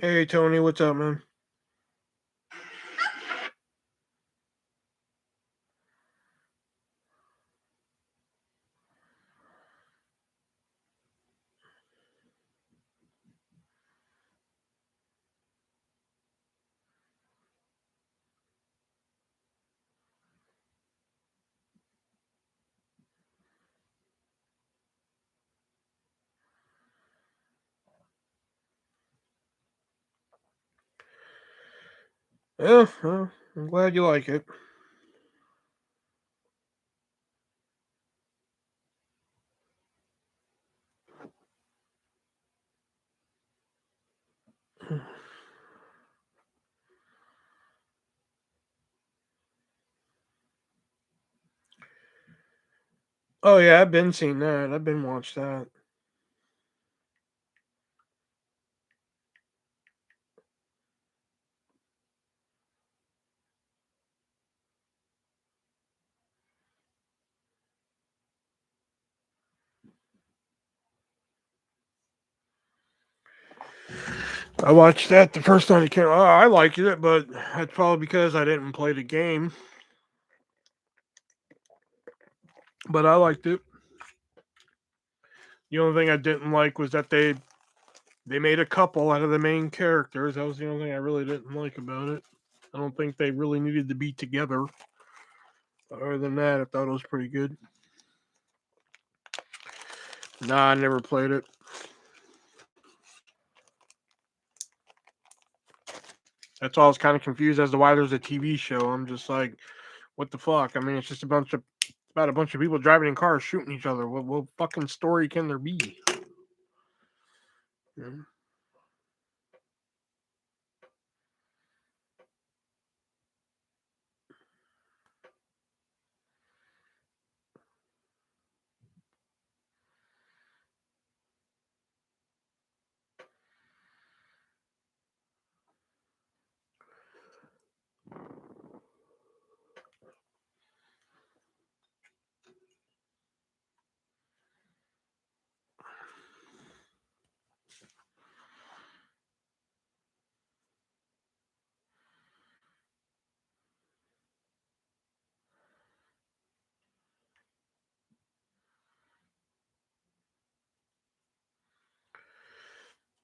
Hey Tony, what's up, man? Yeah, well, I'm glad you like it. Oh yeah, I've been seeing that. I've been watched that. I watched that the first time it came out. Oh, I liked it, but that's probably because I didn't play the game. But I liked it. The only thing I didn't like was that they made a couple out of the main characters. That was the only thing I really didn't like about it. I don't think they really needed to be together. Other than that, I thought it was pretty good. Nah, I never played it. That's why I was kind of confused as to why there's a TV show. I'm just like, what the fuck? I mean, it's just about a bunch of people driving in cars shooting each other. What fucking story can there be? Yeah.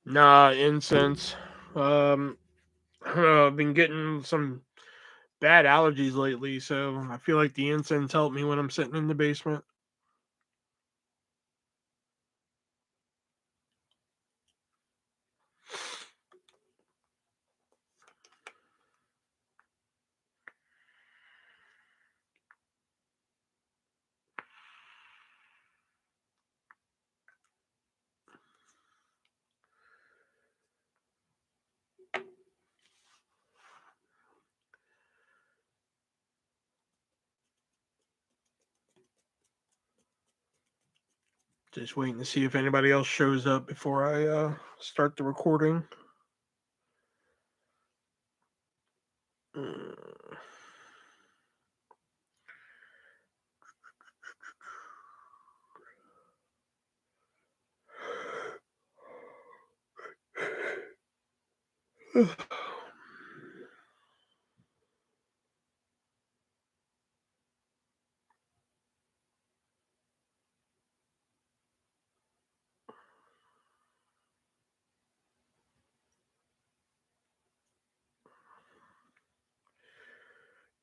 Nah, incense. I don't know. I've been getting some bad allergies lately, so I feel like the incense helped me when I'm sitting in the basement. Just waiting to see if anybody else shows up before I start the recording.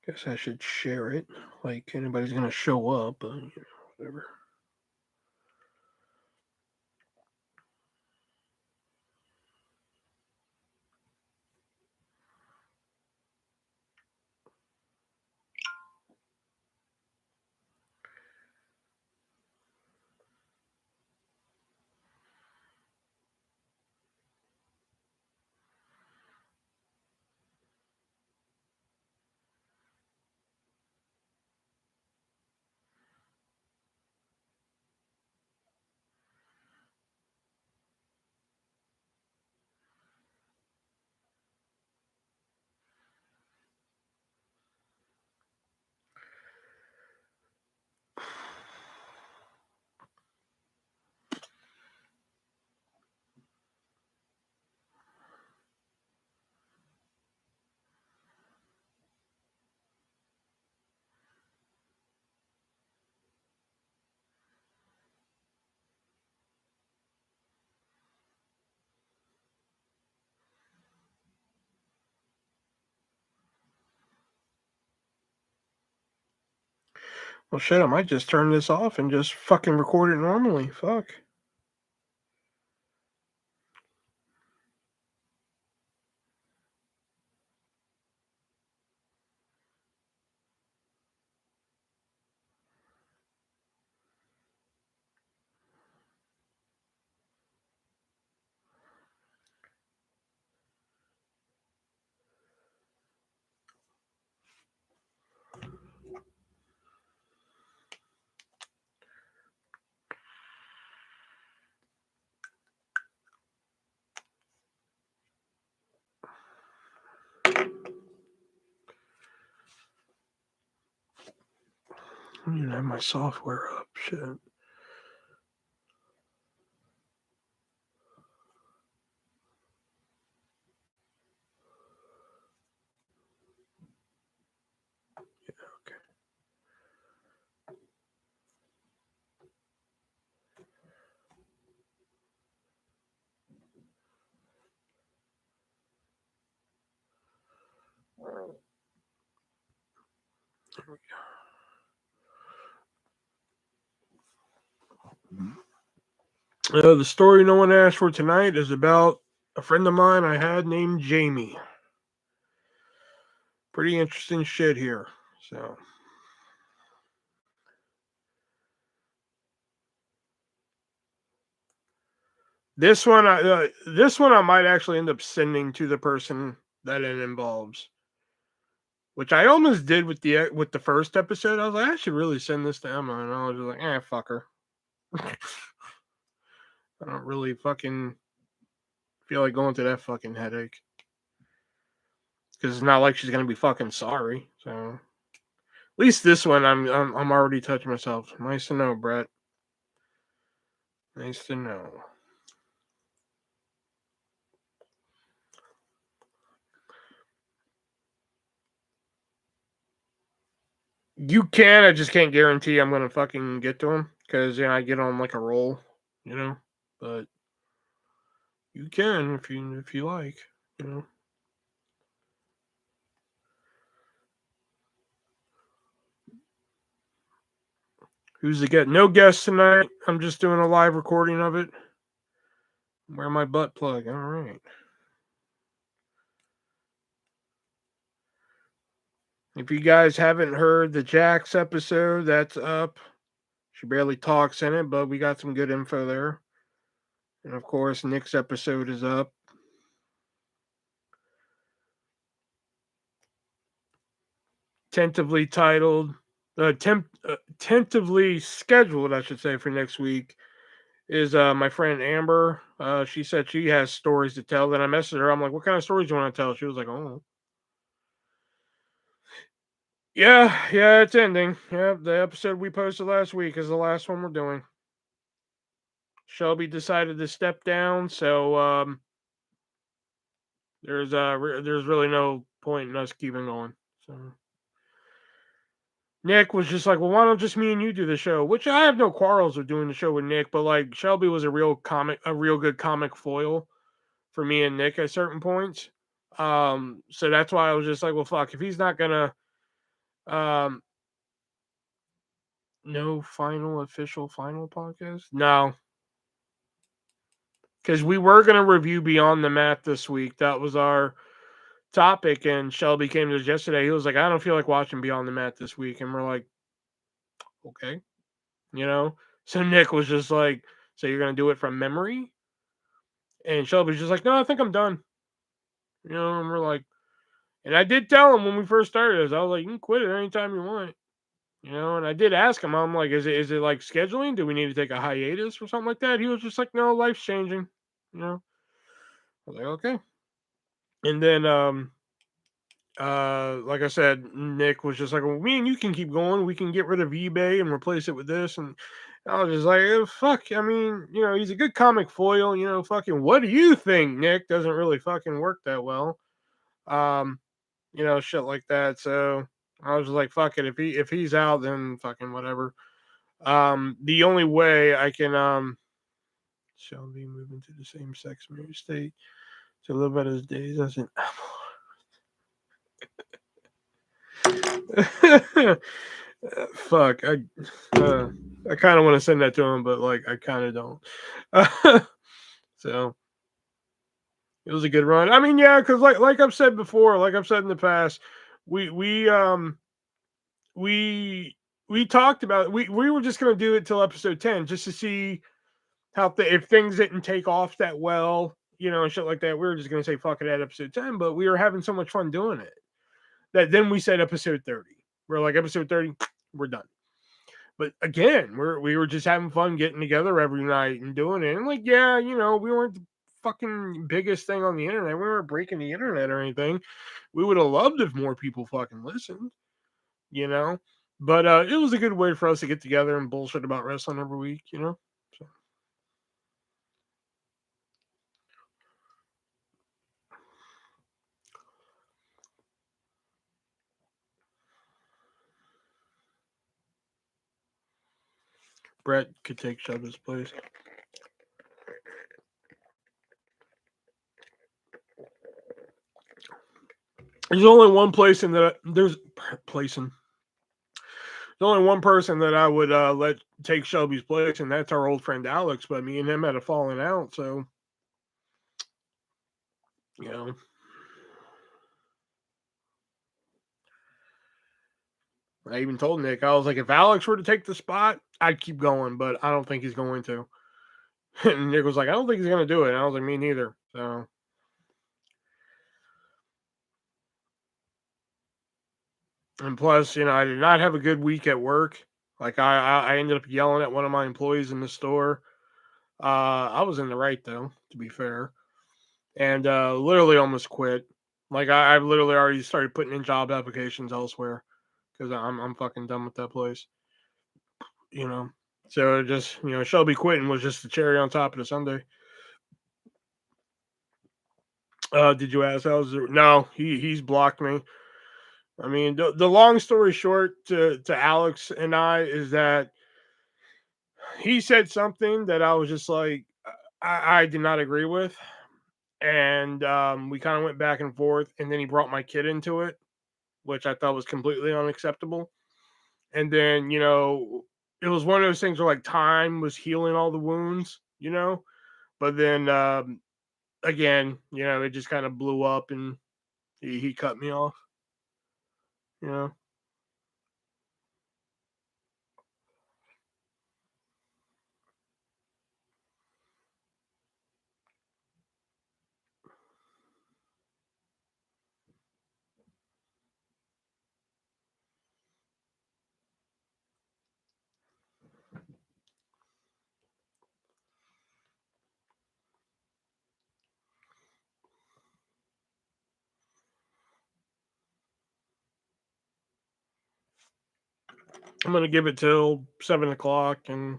Guess I should share it. Like anybody's gonna show up, but whatever. Well, shit, I might just turn this off and just fucking record it normally. Fuck. I don't even have my software up. Shit. Okay. There we go. The story no one asked for tonight is about a friend of mine I had named Jamie. Pretty interesting shit here. So. This one I might actually end up sending to the person that it involves, which I almost did with the first episode. I was like, I should really send this to Emma, and I was just like, fuck her. I don't really fucking feel like going through that fucking headache because it's not like she's gonna be fucking sorry. So at least this one, I'm already touching myself. Nice to know, Brett. Nice to know. You can. I just can't guarantee I'm gonna fucking get to him because I get on like a roll, But you can if you like, Who's the guest? No guests tonight. I'm just doing a live recording of it. Wear my butt plug. All right. If you guys haven't heard the Jax episode, that's up. She barely talks in it, but we got some good info there. And of course, Nick's episode is up. Tentatively titled, tentatively scheduled, I should say, for next week is my friend Amber. She said she has stories to tell. Then I messaged her. I'm like, what kind of stories do you want to tell? She was like, oh. Yeah, it's ending. Yeah, the episode we posted last week is the last one we're doing. Shelby decided to step down, so there's really no point in us keeping going. So Nick was just like, well, why don't just me and you do the show? Which I have no quarrels with doing the show with Nick, but like Shelby was a real good comic foil for me and Nick at certain points. So that's why I was just like, well, fuck, if he's not gonna, no official final podcast, no, because we were gonna review Beyond the Mat this week. That was our topic, and Shelby came to us yesterday. He was like, I don't feel like watching Beyond the Mat this week, and we're like, okay, So Nick was just like, so you're gonna do it from memory? And Shelby's just like, no, I think I'm done. And we're like, and I did tell him when we first started this, I was like, you can quit it anytime you want. And I did ask him, I'm like, is it like scheduling? Do we need to take a hiatus or something like that? He was just like, no, life's changing. I was like, okay. And then like I said, Nick was just like, well, me and you can keep going. We can get rid of eBay and replace it with this. And I was just like, fuck. I mean, he's a good comic foil. Fucking, what do you think, Nick? Doesn't really fucking work that well. Shit like that. So I was just like, fuck it. If he's out, then fucking whatever. The only way I can shall be moving to the same sex marriage state to live out his days as an Fuck, I kind of want to send that to him, but like I kind of don't. So it was a good run. I mean, yeah, because like I've said before, like I've said in the past, we we um we we talked about we were just gonna do it till episode 10 just to see how if things didn't take off that well, and shit like that. We were just gonna say fuck it at episode 10, but we were having so much fun doing it that then we said episode 30. We're like episode 30, we're done. But again, we were just having fun getting together every night and doing it. And like, yeah, we weren't the fucking biggest thing on the internet. We weren't breaking the internet or anything. We would have loved if more people fucking listened, you know. But it was a good way for us to get together and bullshit about wrestling every week. So. Brett could take Shelby's place. There's only one place in that there's placing. There's only one person that I would let take Shelby's place, and that's our old friend Alex. But me and him had a falling out, so you know. I even told Nick, I was like, if Alex were to take the spot, I'd keep going, but I don't think he's going to. And Nick was like, I don't think he's going to do it. And I was like, me neither. So. And plus, I did not have a good week at work. Like I ended up yelling at one of my employees in the store. I was in the right though, to be fair, and literally almost quit. Like I've literally already started putting in job applications elsewhere because I'm fucking done with that place. You know, so just Shelby quitting was just the cherry on top of the sundae. Did you ask how's it? No, he's blocked me. I mean, the long story short to Alex and I is that he said something that I was just like, I did not agree with. And we kind of went back and forth. And then he brought my kid into it, which I thought was completely unacceptable. And then, it was one of those things where like time was healing all the wounds. But then again, it just kind of blew up and he cut me off, you know. I'm gonna give it till 7 o'clock, and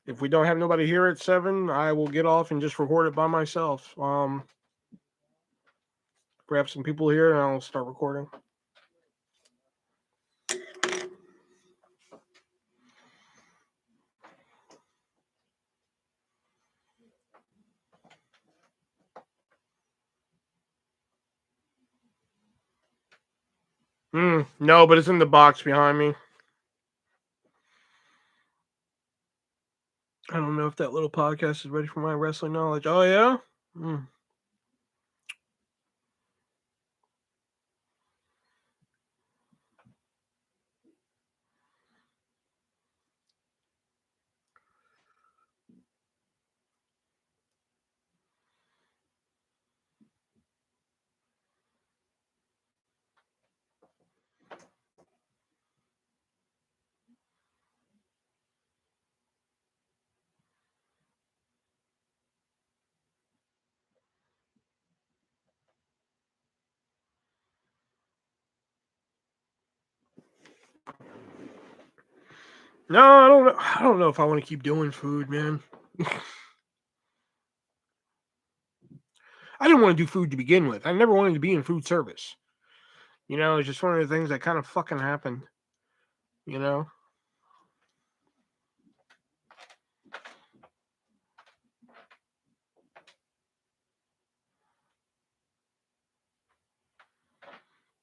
if we don't have nobody here at 7, I will get off and just record it by myself. Grab some people here, and I'll start recording. No, but it's in the box behind me. I don't know if that little podcast is ready for my wrestling knowledge. Oh yeah. No, I don't know. I don't know if I want to keep doing food, man. I didn't want to do food to begin with. I never wanted to be in food service. It's just one of the things that kind of fucking happened. You know.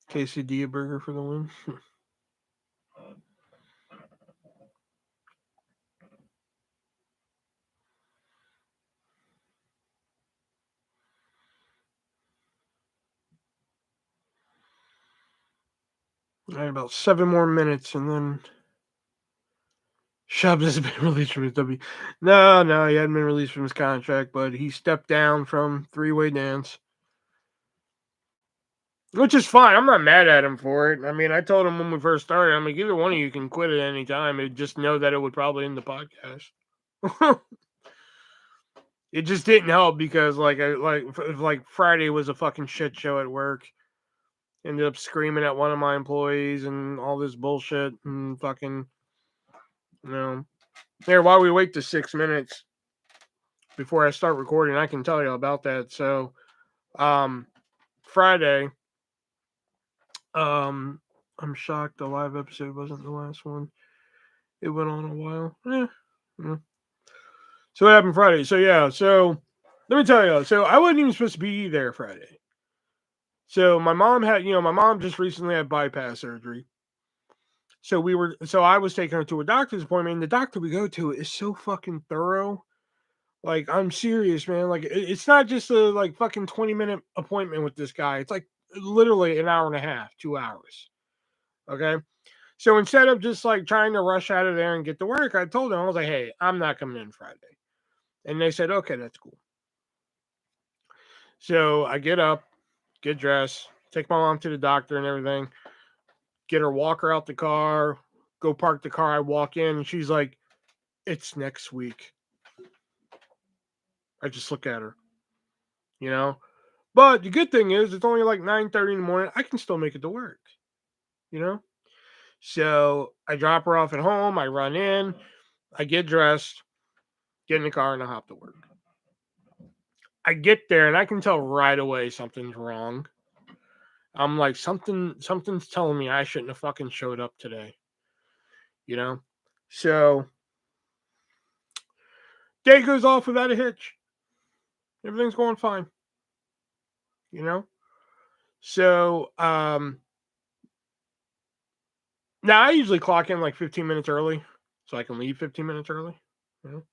Quesadilla burger for the win. I had about 7 more minutes, and then Chubbs has been released from his No, he hadn't been released from his contract, but he stepped down from three-way dance. Which is fine. I'm not mad at him for it. I mean, I told him when we first started, I'm like, either one of you can quit at any time. And just know that it would probably end the podcast. It just didn't help because like Friday was a fucking shit show at work. Ended up screaming at one of my employees and all this bullshit and fucking, you know. Here, while we wait the 6 minutes before I start recording, I can tell you about that. So, Friday, I'm shocked the live episode wasn't the last one. It went on a while. So what happened Friday? So let me tell you. So I wasn't even supposed to be there Friday. So my mom just recently had bypass surgery. So I was taking her to a doctor's appointment, and the doctor we go to is so fucking thorough. Like, I'm serious, man. Like, it's not just a like fucking 20-minute appointment with this guy. It's like literally an hour and a half, 2 hours. Okay. So instead of just like trying to rush out of there and get to work, I told them, I was like, hey, I'm not coming in Friday. And they said, okay, that's cool. So I get up, get dressed, take my mom to the doctor and everything, get her walker out the car, go park the car. I walk in and she's like, it's next week. I just look at her, you know? But the good thing is it's only like 9:30 in the morning. I can still make it to work, you know? So I drop her off at home. I run in, I get dressed, get in the car, and I hop to work. I get there and I can tell right away something's wrong. I'm like, something's telling me I shouldn't have fucking showed up today. You know? So day goes off without a hitch. Everything's going fine. You know? So now I usually clock in like 15 minutes early so I can leave 15 minutes early. You know?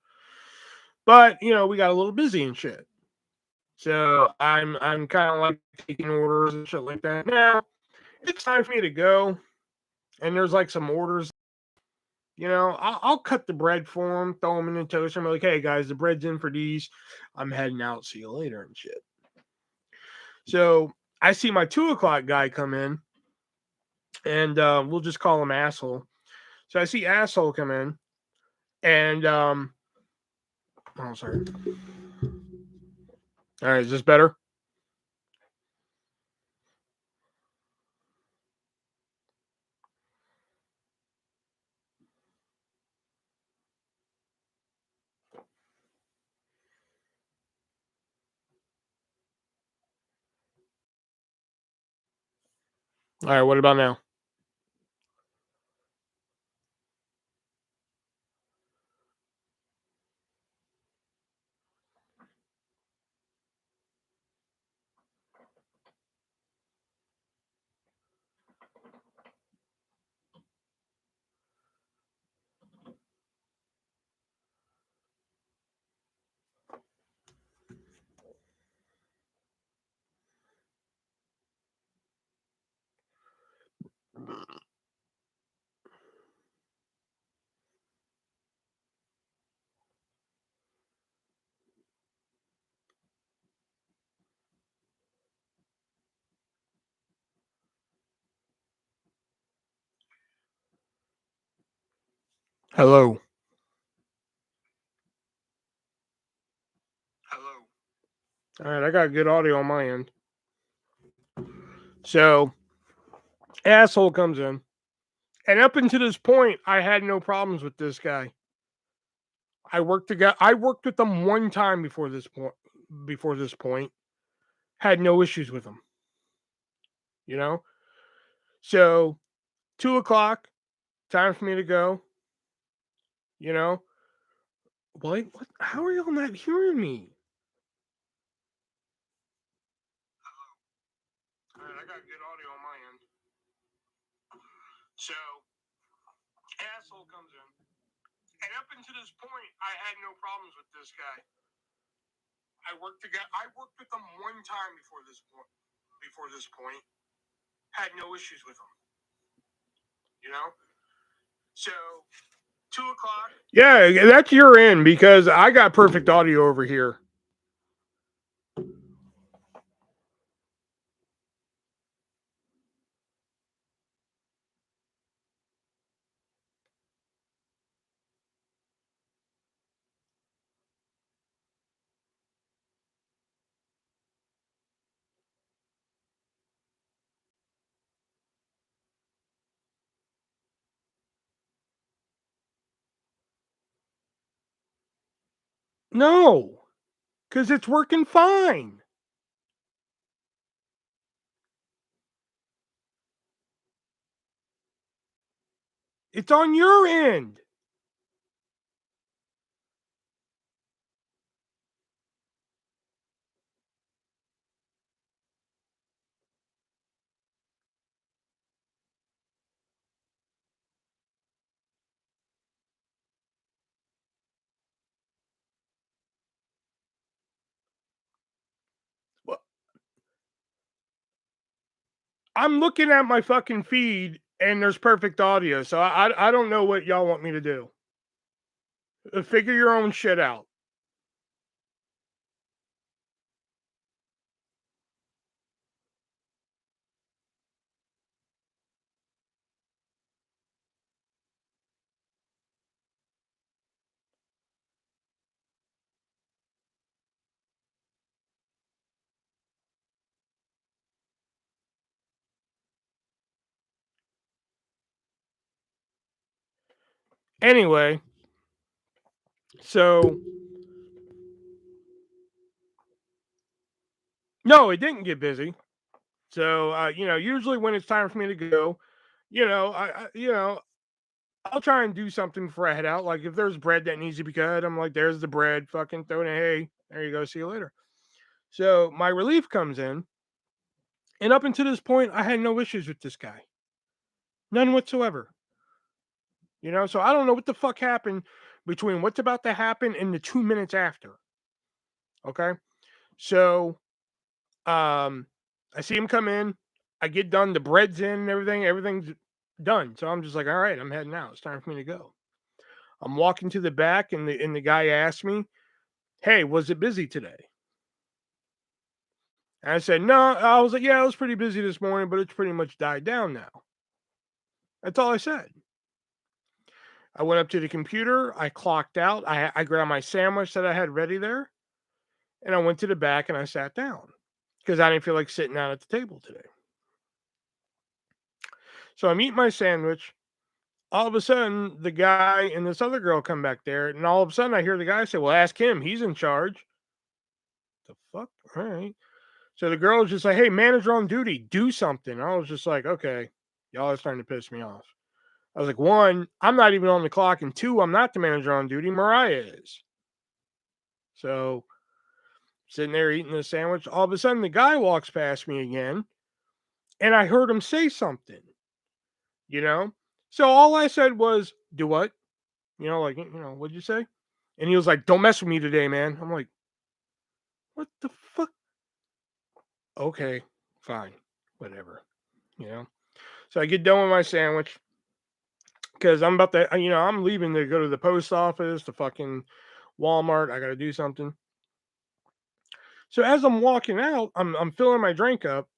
But, we got a little busy and shit. So I'm kind of like taking orders and shit like that. Now, it's time for me to go. And there's like some orders. I'll cut the bread for them, throw them in the toaster. I'm like, hey guys, the bread's in for these. I'm heading out. See you later and shit. So I see my 2:00 guy come in, and we'll just call him Asshole. So I see Asshole come in, and oh, sorry. All right, is this better? All right, what about now? Hello. All right, I got good audio on my end. So, Asshole comes in. And up until this point, I had no problems with this guy. I worked with him one time before this point. Had no issues with him. So 2:00, time for me to go. What? How are y'all not hearing me? All right, I got good audio on my end. So, Asshole comes in. And up until this point, I had no problems with this guy. I worked with him one time before this point. Had no issues with him. So 2 o'clock. Yeah, that's your end because I got perfect audio over here. No, because it's working fine. It's on your end. Well, I'm looking at my fucking feed and there's perfect audio, so I don't know what y'all want me to do. Figure your own shit out. Anyway, so no, it didn't get busy. So usually when it's time for me to go, I'll try and do something before I head out. Like if there's bread that needs to be cut, I'm like, there's the bread. Fucking throw it in. Hey, there you go. See you later. So my relief comes in, and up until this point, I had no issues with this guy, none whatsoever. So I don't know what the fuck happened between what's about to happen and the 2 minutes after. Okay, so I see him come in. I get done. The bread's in and everything. Everything's done. So I'm just like, all right, I'm heading out. It's time for me to go. I'm walking to the back, and the guy asked me, "Hey, was it busy today?" And I said, "No." I was like, "Yeah, it was pretty busy this morning, but it's pretty much died down now." That's all I said. I went up to the computer. I clocked out. I grabbed my sandwich that I had ready there, and I went to the back and I sat down because I didn't feel like sitting down at the table today. So I'm eating my sandwich. All of a sudden, the guy and this other girl come back there, and all of a sudden, I hear the guy say, "Well, ask him. He's in charge." The fuck? All right. So the girl was just like, "Hey, manager on duty, do something." I was just like, "Okay, y'all are starting to piss me off." I was like, "One, I'm not even on the clock, and two, I'm not the manager on duty. Mariah is." So sitting there eating the sandwich, all of a sudden, the guy walks past me again, and I heard him say something. You know, so all I said was, "Do what?" What'd you say? And he was like, "Don't mess with me today, man." I'm like, "What the fuck?" Okay, fine, whatever. You know. So I get done with my sandwich because I'm about to, I'm leaving to go to the post office, to fucking Walmart. I got to do something. So as I'm walking out, I'm filling my drink up.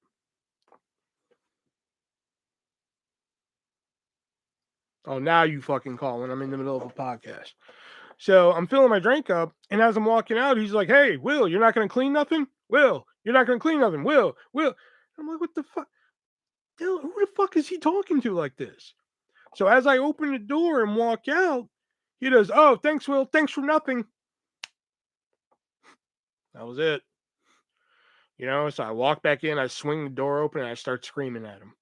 Oh, now you fucking call when I'm in the middle of a podcast. So I'm filling my drink up, and as I'm walking out, he's like, "Hey, Will, you're not gonna clean nothing? Will, you're not gonna clean nothing? Will." I'm like, "What the fuck? Dude, who the fuck is he talking to like this?" So as I open the door and walk out, he goes, "Oh, thanks, Will. Thanks for nothing." That was it. So I walk back in, I swing the door open, and I start screaming at him.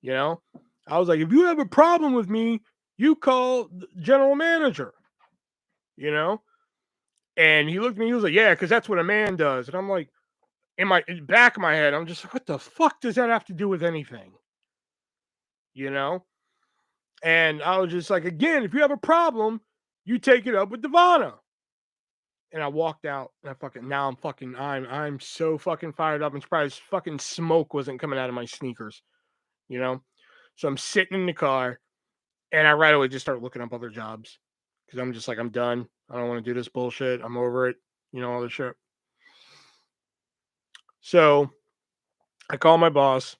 You know, I was like, "If you have a problem with me, you call the general manager." You know, and he looked at me. He was like, "Yeah, because that's what a man does." And I'm like, in the back of my head, I'm just like, "What the fuck does that have to do with anything?" You know, and I was just like, "Again, if you have a problem, you take it up with Devana." And I walked out, and I'm so fucking fired up. I'm surprised fucking smoke wasn't coming out of my sneakers. You know. So I'm sitting in the car, and I right away just start looking up other jobs because I'm just like, I'm done. I don't want to do this bullshit. I'm over it. All this shit. So I call my boss,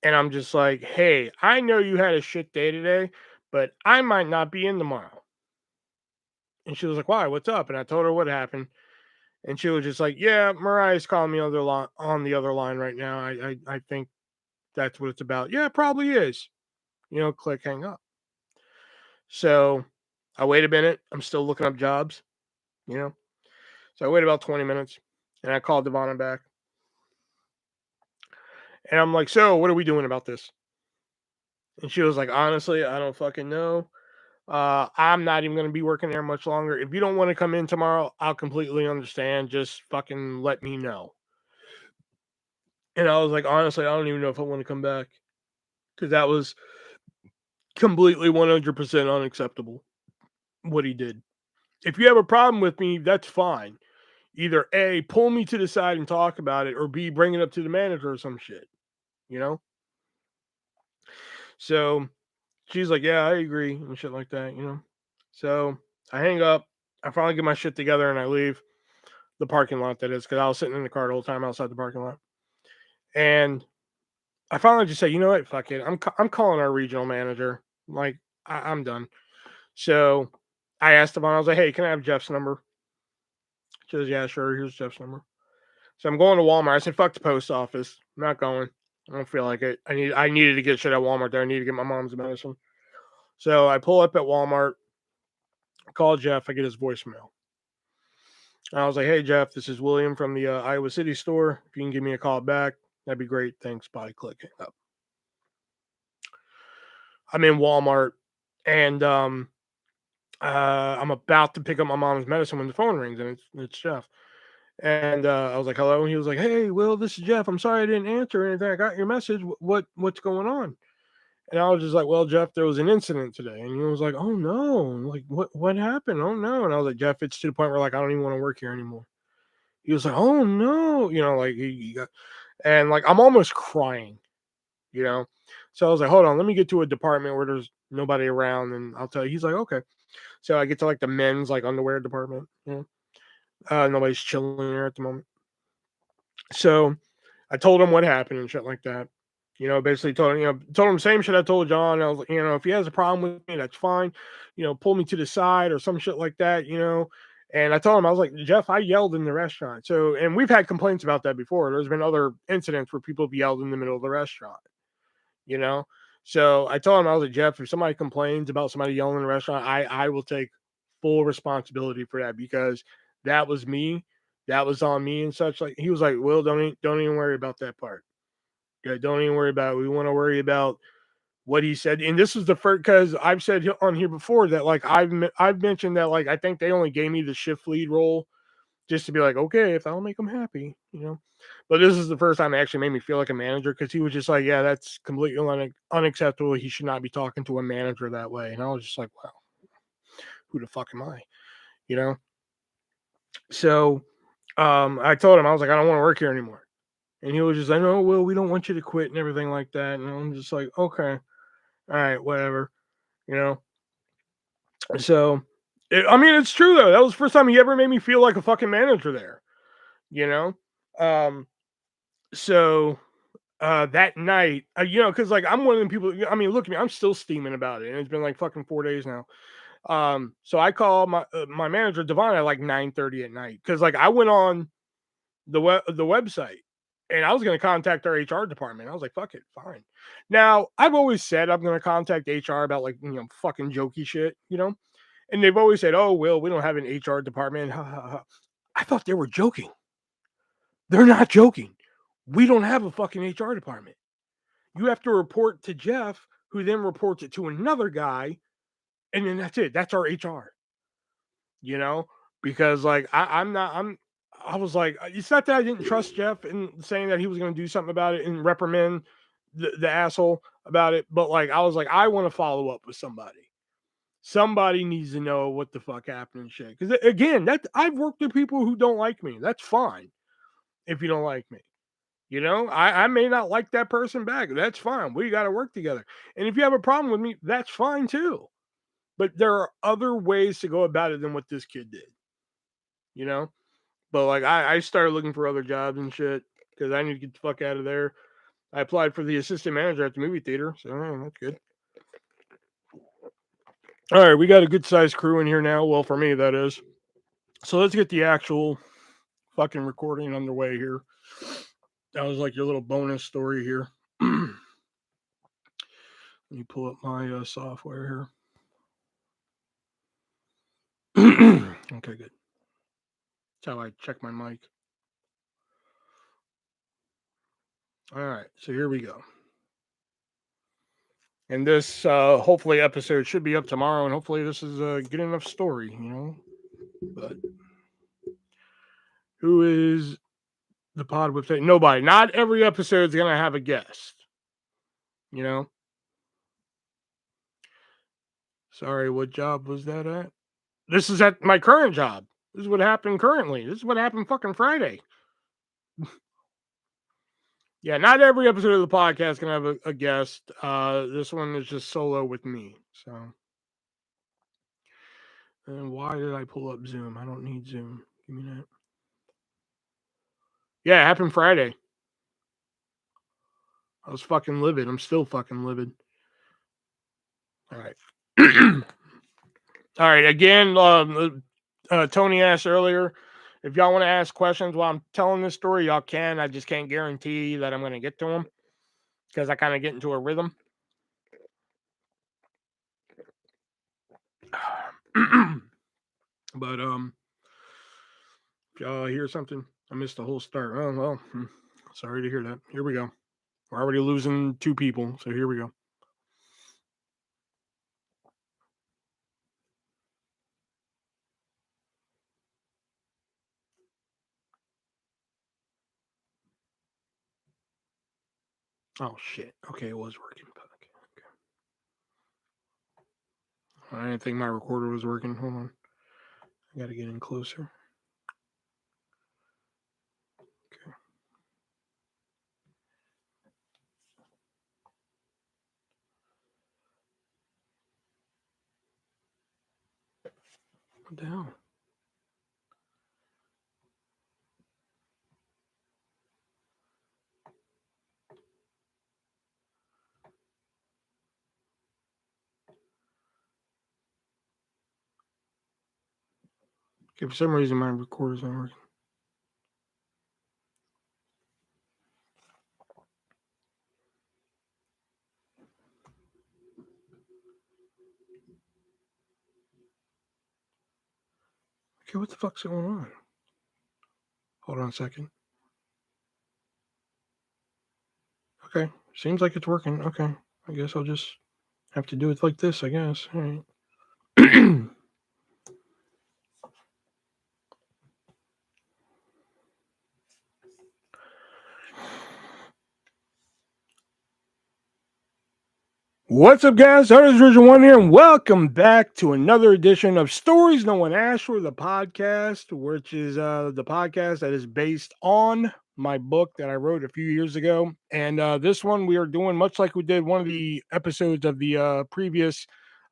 and I'm just like, hey, I know you had a shit day today, but I might not be in tomorrow. And she was like, why? What's up? And I told her what happened. And she was just like, yeah, Mariah's calling me on the other line right now. I think that's what it's about. Yeah, it probably is. Click, hang up. So I wait a minute. I'm still looking up jobs, you know. So I wait about 20 minutes, and I called Devonna back. And I'm like, so what are we doing about this? And she was like, honestly, I don't fucking know. I'm not even going to be working there much longer. If you don't want to come in tomorrow, I'll completely understand. Just fucking let me know. And I was like, honestly, I don't even know if I want to come back because that was completely 100% unacceptable what he did. If you have a problem with me, that's fine. Either A, pull me to the side and talk about it, or B, bring it up to the manager or some shit, you know? So she's like, yeah, I agree, and shit like that. So I hang up. I finally get my shit together and I leave the parking lot, that is, because I was sitting in the car the whole time outside the parking lot. And I finally just say, you know what? Fuck it. I'm calling our regional manager. Like, I'm done. So I asked him, I was like, hey, can I have Jeff's number? She goes, yeah, sure. Here's Jeff's number. So I'm going to Walmart. I said, fuck the post office. I'm not going. I don't feel like it. I needed to get shit at Walmart there. I need to get my mom's medicine. So I pull up at Walmart, call Jeff. I get his voicemail. And I was like, hey, Jeff, this is William from the Iowa City store. If you can give me a call back, that'd be great. Thanks. Bye. Click. Hang up. I'm in Walmart, and I'm about to pick up my mom's medicine when the phone rings, and it's Jeff. And I was like, hello. And he was like, hey, Will, this is Jeff. I'm sorry I didn't answer or anything. I got your message. What's going on? And I was just like, well, Jeff, there was an incident today. And he was like, oh no, like what happened? Oh no. And I was like, Jeff, it's to the point where like I don't even want to work here anymore. He was like, oh no, like he got, and like I'm almost crying, you know. So I was like, hold on, let me get to a department where there's nobody around, and I'll tell you. He's like, okay. So I get to like the men's like underwear department. Nobody's chilling there at the moment. So I told him what happened and shit like that. Basically told him the same shit I told John. I was like, if he has a problem with me, that's fine. Pull me to the side or some shit like that. And I told him, I was like, Jeff, I yelled in the restaurant. So, and we've had complaints about that before. There's been other incidents where people have yelled in the middle of the restaurant, you know? So I told him, I was like, Jeff, if somebody complains about somebody yelling in the restaurant, I will take full responsibility for that because that was me. That was on me and such. Like he was like, Will, don't even worry about that part. Yeah, don't even worry about it. We want to worry about what he said. And this is the first, because I've said on here before that like I've mentioned that like I think they only gave me the shift lead role just to be like, okay, if that'll make them happy. But this is the first time it actually made me feel like a manager because he was just like, yeah, that's completely unacceptable. He should not be talking to a manager that way. And I was just like, wow, who the fuck am I? You know? So I told him, I was like, I don't want to work here anymore. And he was just like, no, Will, we don't want you to quit and everything like that. And I'm just like, okay, all right, whatever, you know? So, I mean, it's true though. That was the first time he ever made me feel like a fucking manager there, you know? Um, so that night, because like I'm one of the people, I mean, look at me, I'm still steaming about it. And it's been like fucking 4 days now. So I call my manager, Devon, at like 9:30 at night. Cause like I went on the website and I was going to contact our HR department. I was like, fuck it, fine. Now, I've always said I'm going to contact HR about like, fucking jokey shit. And they've always said, oh, Will, we don't have an HR department. Ha, ha, ha. I thought they were joking. They're not joking. We don't have a fucking HR department. You have to report to Jeff, who then reports it to another guy. And then that's it. That's our HR, you know, because like I was like, it's not that I didn't trust Jeff in saying that he was going to do something about it and reprimand the asshole about it, but like I was like, I want to follow up with somebody. Somebody needs to know what the fuck happened and shit. Because again, that I've worked with people who don't like me. That's fine if you don't like me, You know, I may not like that person back. That's fine. We got to work together. And if you have a problem with me, that's fine too. But there are other ways to go about it than what this kid did, you know? But like, I started looking for other jobs and shit because I need to get the fuck out of there. I applied for the assistant manager at the movie theater. So that's good. All right. We got a good sized crew in here now. Well, for me, that is. So let's get the actual fucking recording underway here. That was like your little bonus story here. Let me pull up my software here. Okay, good. That's how I check my mic. All right, so here we go. And this hopefully episode should be up tomorrow, and hopefully this is a good enough story, you know. But who is the pod website? Nobody. Not every episode is gonna have a guest. You know. Sorry, what job was that at? This is at my current job. This is what happened currently. This is what happened fucking Friday. Yeah, not every episode of the podcast can have a guest. This one is just solo with me. So, and why did I pull up Zoom? I don't need Zoom. Give me that. Yeah, it happened Friday. I was fucking livid. I'm still fucking livid. All right. All right. Again, Tony asked earlier if y'all want to ask questions while I'm telling this story, y'all can. I just can't guarantee that I'm going to get to them because I kind of get into a rhythm. But if y'all hear something, I missed the whole start. Oh well, sorry to hear that. Here we go. We're already losing 2 people, so here we go. Oh shit. Okay, it was working. Okay. I didn't think my recorder was working. Hold on. I gotta get in closer. Okay. What the hell? Okay, for some reason my recorder's not working. Okay, what the fuck's going on? Hold on a second. Okay, seems like it's working. Okay, I guess I'll just have to do it like this, I guess. All right. What's up, guys? ArtistVersion1 here, and welcome back to another edition of Stories No One Asked For, the podcast, which is the podcast that is based on my book that I wrote a few years ago. And this one we are doing much like we did one of the episodes of the previous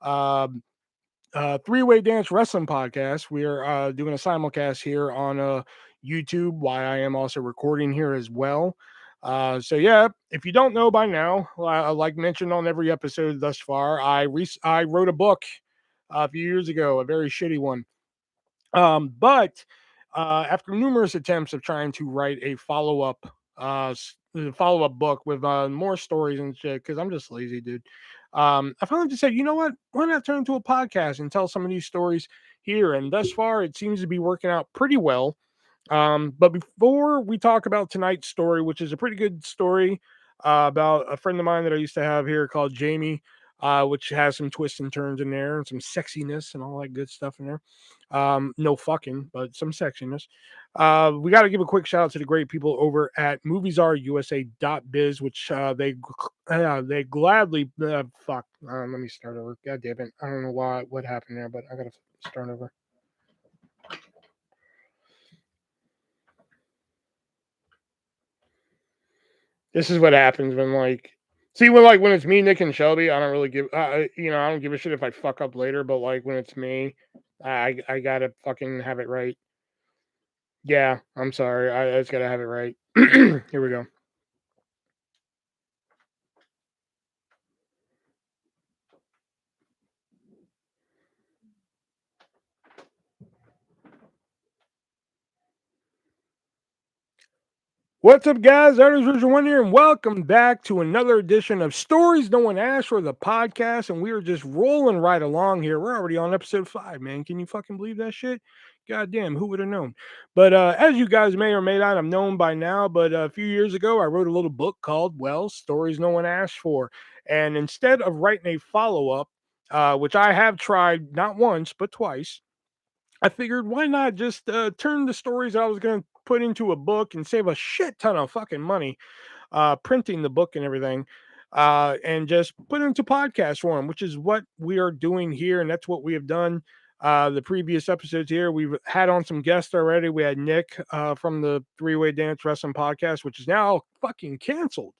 three-way dance wrestling podcast. We are doing a simulcast here on YouTube, why I am also recording here as well. So yeah, if you don't know by now, like mentioned on every episode thus far, I wrote a book a few years ago, a very shitty one. But after numerous attempts of trying to write a follow-up book with more stories and shit, because I'm just lazy, dude. I finally just said, you know what? Why not turn into a podcast and tell some of these stories here? And thus far, it seems to be working out pretty well. But before we talk about tonight's story, which is a pretty good story about a friend of mine that I used to have here called Jamie, which has some twists and turns in there and some sexiness and all that good stuff in there. No fucking, but some sexiness. We got to give a quick shout out to the great people over at moviesarusa.biz, which they gladly fuck. Let me start over. God damn it! I don't know what happened there, but I gotta start over. This is what happens when when it's me, Nick, and Shelby. I don't really give I don't give a shit if I fuck up later. But like when it's me, I gotta fucking have it right. Yeah, I'm sorry. I just gotta have it right. Here we go. What's up, guys? ArtistVersion1 here, and welcome back to another edition of Stories No One Asked For, the podcast. And we are just rolling right along here. We're already on episode 5, man. Can you fucking believe that shit? Goddamn, who would have known? But as you guys may or may not have known by now, but a few years ago, I wrote a little book called, well, Stories No One Asked For. And instead of writing a follow up, which I have tried not once, but twice, I figured why not just turn the stories I was going to put into a book and save a shit ton of fucking money printing the book and everything, and just put it into podcast form, which is what we are doing here, and that's what we have done. The previous episodes here, we've had on some guests already. We had Nick from the Three Way Dance Wrestling Podcast, which is now fucking canceled.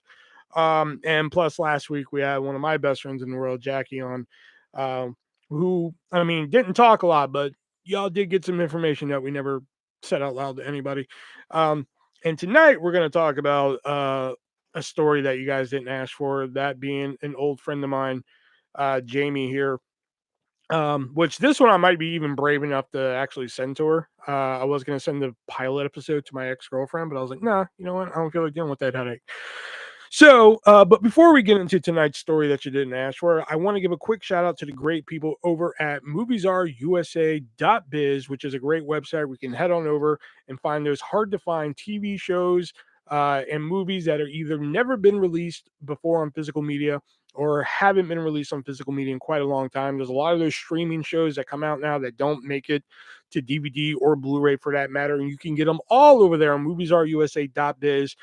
And plus, last week we had one of my best friends in the world, Jackie, on, who, I mean, didn't talk a lot, but y'all did get some information that we never said out loud to anybody. And tonight we're going to talk about a story that you guys didn't ask for, that being an old friend of mine, Jamie here. Which this one I might be even brave enough to actually send to her. I was going to send the pilot episode to my ex-girlfriend, but I was like, nah, you know what? I don't feel like dealing with that headache. So, but before we get into tonight's story that you didn't ask for, I want to give a quick shout out to the great people over at moviesarusa.biz, which is a great website. We can head on over and find those hard to find TV shows and movies that are either never been released before on physical media or haven't been released on physical media in quite a long time. There's a lot of those streaming shows that come out now that don't make it to DVD or Blu-ray for that matter, and you can get them all over there on moviesarusa.biz.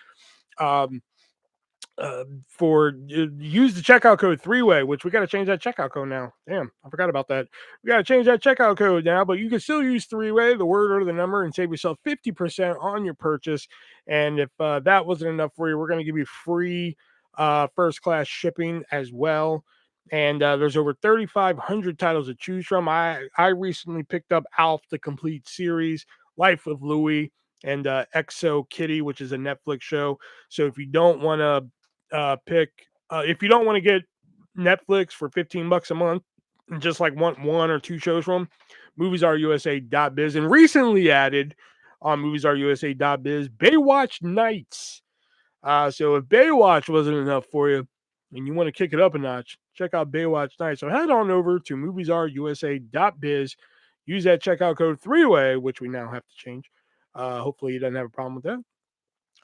For use the checkout code 3-way, which we got to change that checkout code now. Damn, I forgot about that. We got to change that checkout code now, but you can still use 3-way, the word or the number, and save yourself 50% on your purchase. And if that wasn't enough for you, we're going to give you free first class shipping as well. And there's over 3,500 titles to choose from. I recently picked up Alf, the complete series, Life of Louie, and Exo Kitty, which is a Netflix show. So if you don't want to if you don't want to get Netflix for $15 a month and just like want one or two shows from, moviesarusa.biz, and recently added on moviesarusa.biz Baywatch Nights. So if Baywatch wasn't enough for you and you want to kick it up a notch, check out Baywatch Nights. So head on over to moviesarusa.biz, use that checkout code 3-way, which we now have to change. Hopefully you doesn't have a problem with that.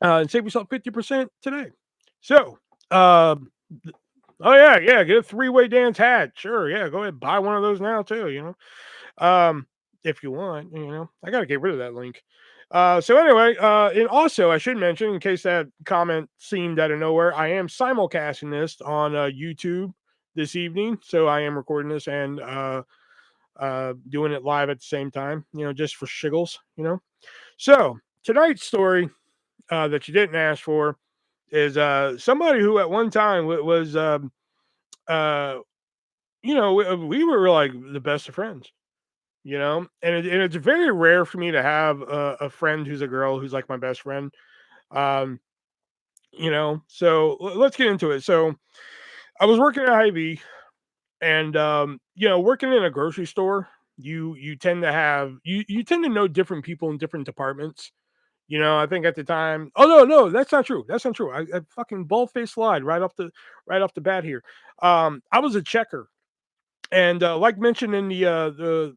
And save yourself 50% today. So, oh yeah, get a 3-way dance hat. Sure, yeah, go ahead, buy one of those now too. If you want, I gotta get rid of that link. So anyway, and also I should mention, in case that comment seemed out of nowhere, I am simulcasting this on YouTube this evening. So I am recording this and doing it live at the same time. Just for shiggles. So tonight's story that you didn't ask for is somebody who at one time was uh we were like the best of friends, and it's very rare for me to have a friend who's a girl who's like my best friend. um so let's get into it. So I was working at Hy-Vee, and working in a grocery store, you tend to have you tend to know different people in different departments. I think at the time. Oh no, that's not true. That's not true. I fucking bald face lied right off the bat here. I was a checker, and like mentioned in the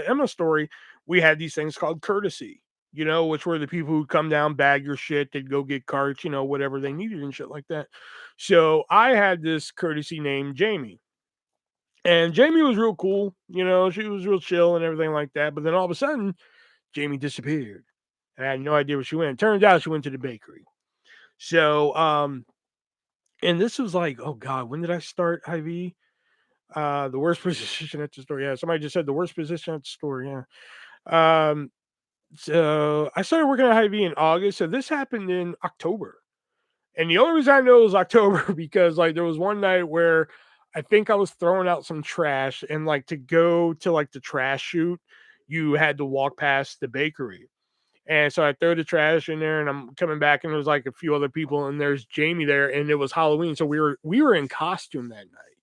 Emma story, we had these things called courtesy. Which were the people who come down, bag your shit, they'd go get carts, whatever they needed and shit like that. So I had this courtesy named Jamie, and Jamie was real cool. She was real chill and everything like that. But then all of a sudden, Jamie disappeared. I had no idea where she went. Turns out she went to the bakery. So, and this was like, oh God, when did I start IV? The worst position at the store. Yeah, somebody just said the worst position at the store. Yeah. So I started working at IV in August. So this happened in October. And the only reason I know it was October because like there was one night where I think I was throwing out some trash, and like to go to like the trash chute, you had to walk past the bakery. And so I throw the trash in there, and I'm coming back, and there's like a few other people, and there's Jamie there, and it was Halloween, so we were in costume that night,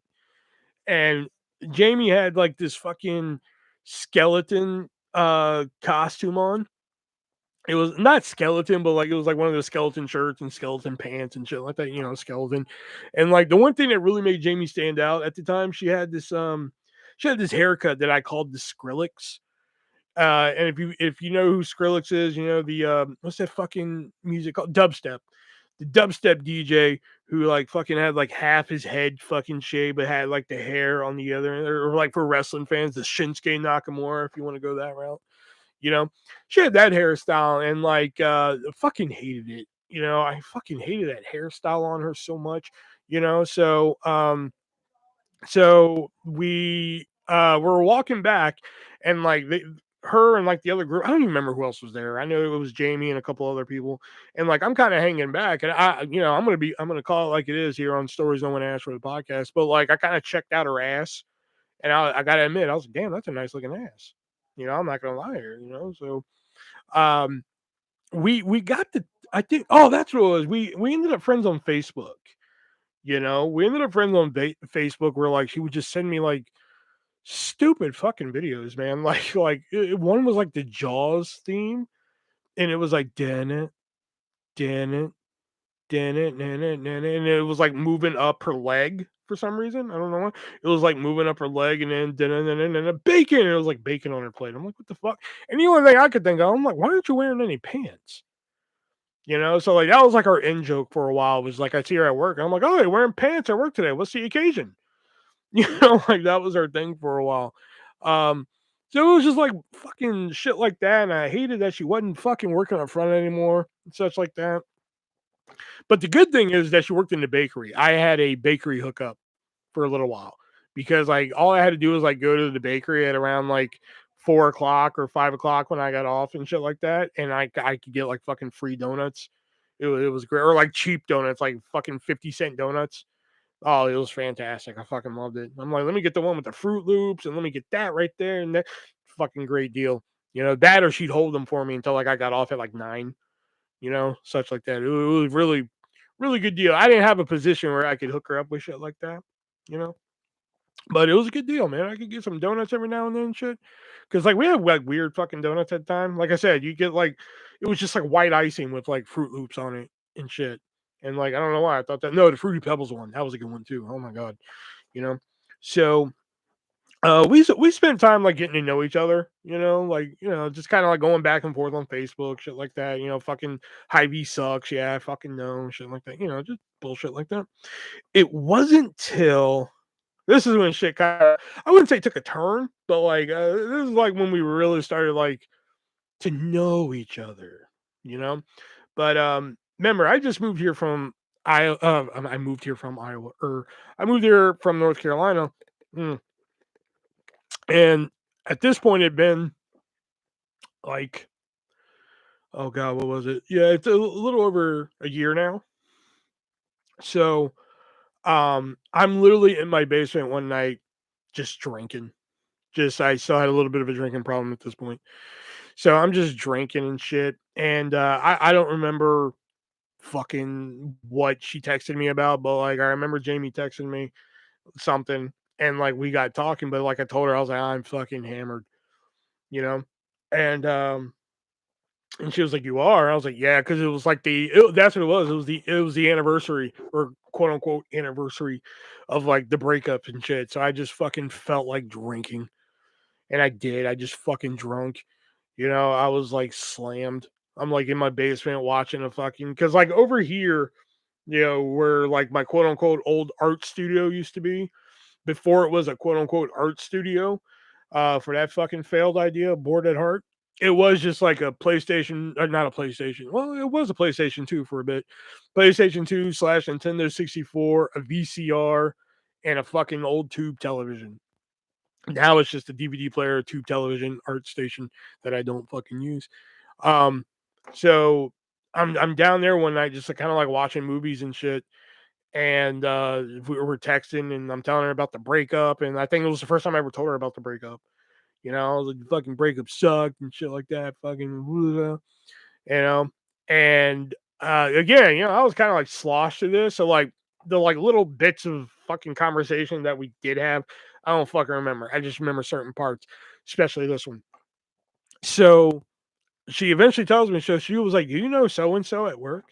and Jamie had like this fucking skeleton costume on. It was not skeleton, but like it was like one of those skeleton shirts and skeleton pants and shit like that, skeleton. And like the one thing that really made Jamie stand out at the time, she had this haircut that I called the Skrillex. And if you know who Skrillex is, the what's that fucking music called? Dubstep. The dubstep DJ who like fucking had like half his head fucking shaved, but had like the hair on the other, or like for wrestling fans, the Shinsuke Nakamura, if you want to go that route. You know, she had that hairstyle, and like fucking hated it. I fucking hated that hairstyle on her so much. So we were walking back, and like her and like the other group, I don't even remember who else was there. I know it was Jamie and a couple other people, and like I'm kind of hanging back, and I'm gonna call it like it is here on Stories No One Asked for the podcast. But like I kind of checked out her ass, and I gotta admit, I was like, damn, that's a nice looking ass. I'm not gonna lie here. So um we got the I think, oh, that's what it was. We ended up friends on Facebook. We ended up friends on Facebook, where like she would just send me like stupid fucking videos, man. One was like the Jaws theme, and it was like dan it, dan it, dan it, dan it, dan it, and it was like moving up her leg for some reason. I don't know why. It was like moving up her leg, and then bacon. And it was like bacon on her plate. I'm like, what the fuck? And the only thing I could think of, I'm like, why aren't you wearing any pants? So like that was like our in joke for a while. Was like I see her at work, and I'm like, oh, you're wearing pants at work today. What's the occasion? Like that was our thing for a while. Um, so it was just like fucking shit like that, and I hated that she wasn't fucking working up front anymore and such like that. But the good thing is that she worked in the bakery. I had a bakery hookup for a little while, because like all I had to do was like go to the bakery at around like 4 o'clock or 5 o'clock when I got off and shit like that, and I could get like fucking free donuts. It was great, or like cheap donuts, like fucking 50-cent donuts. Oh, it was fantastic. I fucking loved it. I'm like, let me get the one with the Fruit Loops, and let me get that right there, and that fucking great deal. That, or she'd hold them for me until like I got off at like 9. Such like that. It was really, really good deal. I didn't have a position where I could hook her up with shit like that. You know, but it was a good deal, man. I could get some donuts every now and then and shit. Cause like we had like weird fucking donuts at the time. Like I said, you get like it was just like white icing with like Fruit Loops on it and shit. And like I don't know why I thought that. No, the Fruity Pebbles one. That was a good one too. Oh my god. You know. So we spent time like getting to know each other, just kind of like going back and forth on Facebook, shit like that, fucking Hy-Vee sucks, yeah, I fucking know, shit like that, just bullshit like that. It wasn't till this is when shit kind of, I wouldn't say took a turn, but like this is like when we really started like to know each other, you know. But remember, I just moved here from Iowa. I moved here from Iowa, or I moved here from North Carolina, and at this point, it'd been like, oh god, what was it? Yeah, it's a little over a year now. So, I'm literally in my basement one night, just drinking. Just I still had a little bit of a drinking problem at this point. So I'm just drinking and shit. And I don't remember fucking what she texted me about, but like I remember Jamie texting me something, and like we got talking, but like I told her, I was like, I'm fucking hammered, you know? And and she was like, "You are?" I was like, "Yeah," because it was like that's what it was. It was the anniversary, or quote unquote anniversary, of like the breakup and shit. So I just fucking felt like drinking, and I did. I just fucking drunk. I was like slammed. I'm like in my basement watching a fucking, because like over here, where like my quote unquote old art studio used to be, before it was a quote unquote art studio, for that fucking failed idea, Bored at Heart. It was just like a PlayStation, or not a PlayStation. Well, it was a PlayStation 2 for a bit. PlayStation 2 slash Nintendo 64, a VCR, and a fucking old tube television. Now it's just a DVD player, tube television, art station that I don't fucking use. Um, so I'm down there one night just kind of like watching movies and shit. And we were texting, and I'm telling her about the breakup. And I think it was the first time I ever told her about the breakup. You know, I was like, fucking breakup sucked and shit like that. Fucking, you know. And again, you know, I was kind of like sloshed to this. So like the like little bits of fucking conversation that we did have, I don't fucking remember. I just remember certain parts, especially this one. So she eventually tells me, so she was like, "Do you know so and so at work?"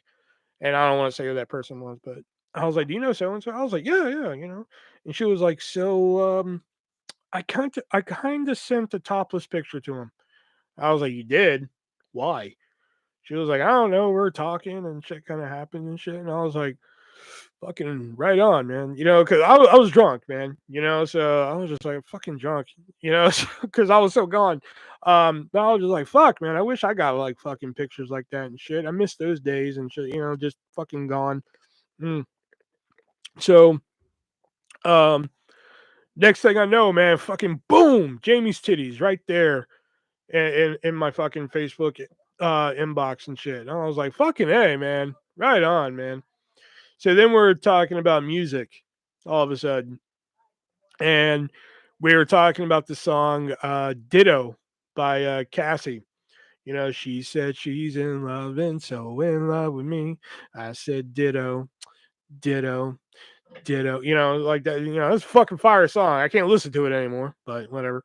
And I don't want to say who that person was, but I was like, "Do you know so and so?" I was like, "Yeah, yeah, you know." And she was like, "So, I kind of sent a topless picture to him." I was like, "You did? Why?" She was like, "I don't know. We're talking and shit kind of happened and shit." And I was like, "Fucking right on, man." You know, because I was drunk, man. You know, so I was just like fucking drunk. You know, because I was so gone. But I was just like, "Fuck, man. I wish I got like fucking pictures like that and shit. I miss those days and shit. You know, just fucking gone." Mm. So, um, next thing I know, man, fucking boom, Jamie's titties right there in my fucking Facebook inbox and shit. And I was like, fucking hey, man, right on, man. So then we're talking about music all of a sudden, and we were talking about the song "Ditto" by Cassie. You know, she said she's in love and so in love with me. I said ditto, ditto, ditto. You know, like that. You know, it's a fucking fire song. I can't listen to it anymore, but whatever.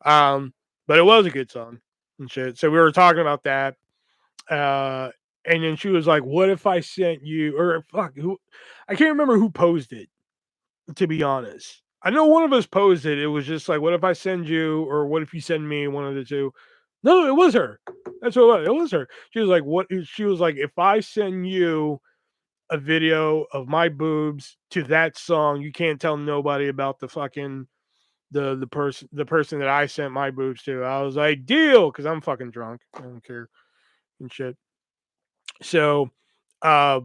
Um, but it was a good song and shit. So we were talking about that. Uh, and then she was like, "What if I sent you?" Or fuck, who? I can't remember who posed it. To be honest, I know one of us posed it. It was just like, "What if I send you?" Or "What if you send me?" One of the two. No, it was her. That's what it was. It was her. She was like, "What?" She was like, "If I send you a video of my boobs to that song, you can't tell nobody about the fucking the person that I sent my boobs to." I was like, "Deal," because I'm fucking drunk. I don't care and shit. So, uh,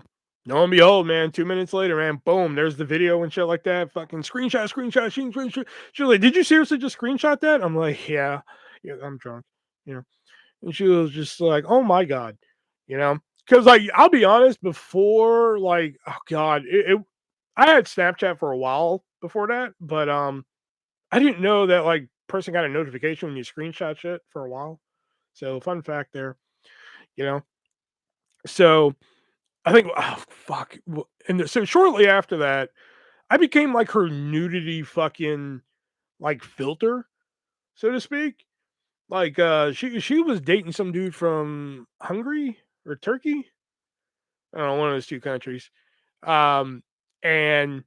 lo and behold, man, 2 minutes later, man, boom, there's the video and shit like that. Fucking screenshot. She was like, "Did you seriously just screenshot that?" I'm like, "Yeah, yeah, I'm drunk," you know. And she was just like, "Oh my god," you know, because like I'll be honest, before like, oh god, I had Snapchat for a while before that, but I didn't know that like person got a notification when you screenshot shit for a while. So fun fact there, you know. So I think, oh fuck, and so shortly after that, I became like her nudity fucking like filter, so to speak. Like she was dating some dude from Hungary or Turkey. I don't know, one of those two countries. Um and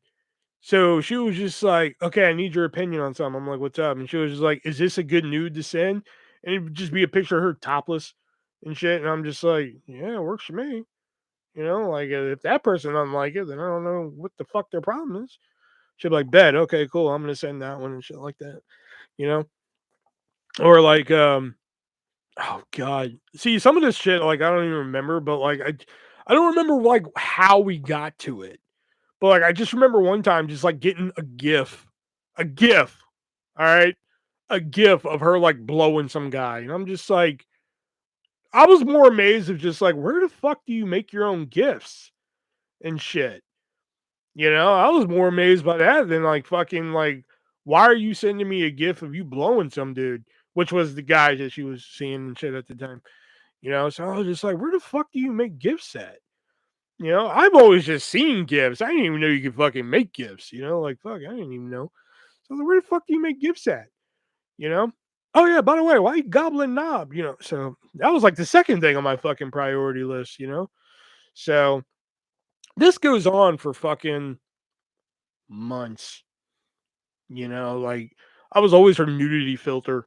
so she was just like, "Okay, I need your opinion on something." I'm like, "What's up?" And she was just like, "Is this a good nude to send?" And it would just be a picture of her topless and shit. And I'm just like, "Yeah, it works for me." You know, like if that person doesn't like it, then I don't know what the fuck their problem is. She'd be like, "Bet, okay, cool, I'm gonna send that one," and shit like that. You know? Or like, oh god. See, some of this shit, like I don't even remember, but like I don't remember like how we got to it. But like I just remember one time just like getting a GIF. A GIF. All right. A GIF of her like blowing some guy. And I'm just like, I was more amazed of just like, where the fuck do you make your own GIFs and shit? You know, I was more amazed by that than like fucking like, why are you sending me a GIF of you blowing some dude? Which was the guy that she was seeing and shit at the time. You know, so I was just like, where the fuck do you make GIFs at? You know, I've always just seen GIFs. I didn't even know you could fucking make GIFs. You know, like fuck, I didn't even know. So I was like, where the fuck do you make GIFs at? You know? Oh yeah, by the way, why you gobbling knob? You know, so that was like the second thing on my fucking priority list, you know? So this goes on for fucking months, you know, like I was always her nudity filter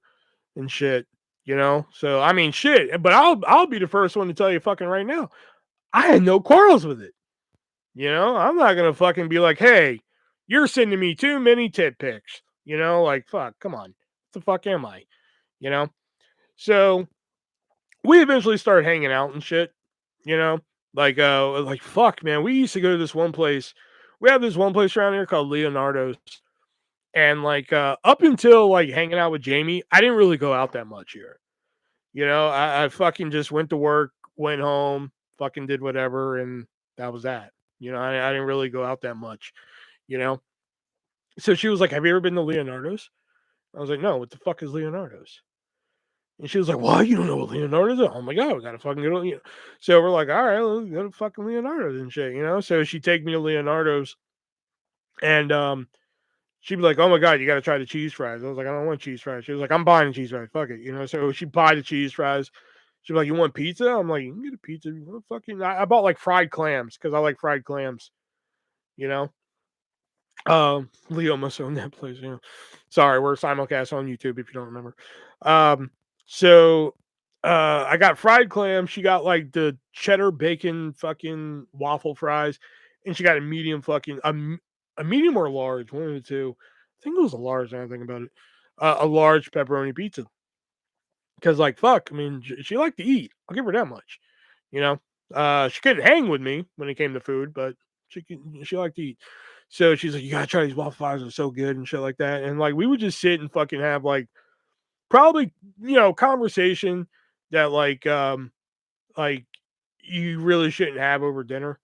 and shit, you know. So I mean shit, but I'll be the first one to tell you fucking right now. I had no quarrels with it. You know, I'm not gonna fucking be like, hey, you're sending me too many tit pics. You know, like fuck, come on. What the fuck am I? You know? So we eventually started hanging out and shit, you know. Like fuck, man. We used to go to this one place. We have this one place around here called Leonardo's. And like up until like hanging out with Jamie, I didn't really go out that much here. You know, I fucking just went to work, went home, fucking did whatever, and that was that. I didn't really go out that much, you know? So she was like, "Have you ever been to Leonardo's?" I was like, "No, what the fuck is Leonardo's?" And she was like, "What? You don't know what Leonardo's is?" Oh my god, we gotta fucking go to So we're like, all right, let's go to fucking Leonardo's and shit. So she'd take me to Leonardo's, and she'd be like, "Oh my god, you gotta try the cheese fries." I was like, "I don't want cheese fries." She was like, "I'm buying the cheese fries. Fuck it." So she'd buy the cheese fries. She'd be like, "You want pizza?" I'm like, "You can get a pizza." Fucking, I bought like fried clams because I like fried clams. You know. Leo must own that place. Sorry, we're simulcast on YouTube if you don't remember. Um, so I got fried clams. She got like the cheddar bacon fucking waffle fries, and she got a medium fucking a medium or a large, one of the two. I think it was a large. Now I think about it, a large pepperoni pizza. Because like fuck, I mean, she liked to eat. I'll give her that much. You know, she couldn't hang with me when it came to food, but she liked to eat. So she's like, "You gotta try these waffle fries; they're so good and shit like that." And like we would just sit and fucking have like probably conversation that like you really shouldn't have over dinner.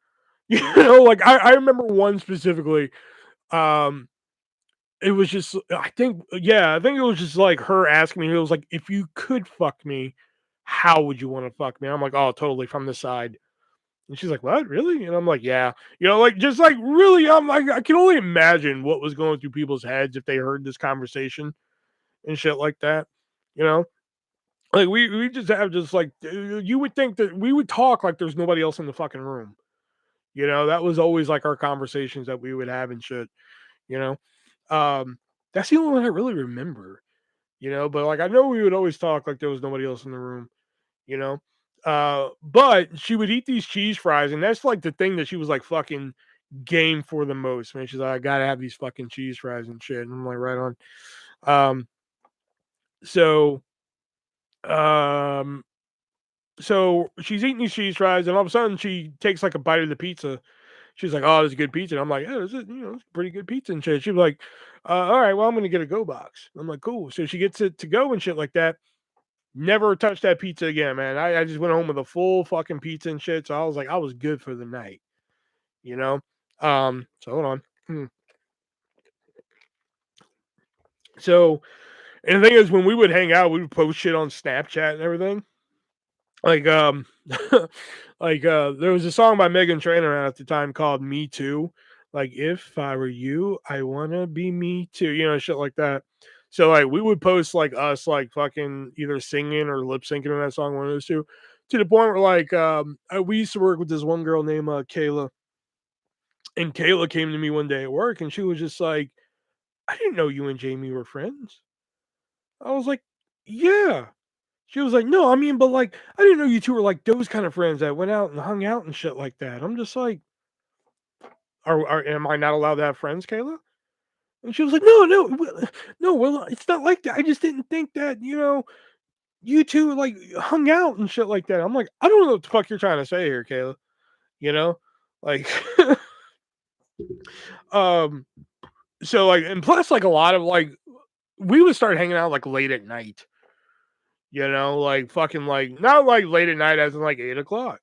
Like I remember one specifically. Um, it was just I think it was just like her asking me. It was like, "If you could fuck me, how would you want to fuck me?" I'm like, "Oh, totally from the side." And she's like, "What? Really?" And I'm like, "Yeah." Like just like really, I'm like, I can only imagine what was going through people's heads if they heard this conversation and shit like that. You know, like we just have just like you would think that we would talk like there's nobody else in the fucking room. That was always like our conversations that we would have and shit. You know, um, that's the only one I really remember. But like I know we would always talk like there was nobody else in the room. You know, but she would eat these cheese fries, and that's like the thing that she was like fucking game for the most, man. She's like, "I gotta have these fucking cheese fries and shit." And I'm like, right on. Um, so, um, so she's eating these cheese fries, and all of a sudden she takes like a bite of the pizza. She's like, "Oh, this is good pizza." And I'm like, "Yeah, this is it's pretty good pizza and shit." She's like, "All right, well, I'm gonna get a go box." I'm like, "Cool." So she gets it to go and shit like that. Never touched that pizza again, man. I just went home with a full fucking pizza and shit. So I was like, I was good for the night, you know? So hold on. So, and the thing is, when we would hang out, we would post shit on Snapchat and everything. Like, there was a song by Megan Trainor at the time called Me Too. Like, if I were you, I wanna be me too, shit like that. So like we would post like us like fucking either singing or lip syncing in that song, one of those two, to the point where like we used to work with this one girl named Kayla, and Kayla came to me one day at work and she was just like, "I didn't know you and Jamie were friends." I was like, "Yeah." She was like, "No, I mean, but like, I didn't know you two were like those kind of friends that went out and hung out and shit like that." I'm just like, am I not allowed to have friends, Kayla?" And she was like, "No, no, no, well, it's not like that. I just didn't think that, you two like hung out and shit like that." I'm like, "I don't know what the fuck you're trying to say here, Kayla." You know, like, um, so like, and plus, like, a lot of like, we would start hanging out like late at night. Like fucking like not like late at night as in like 8 o'clock.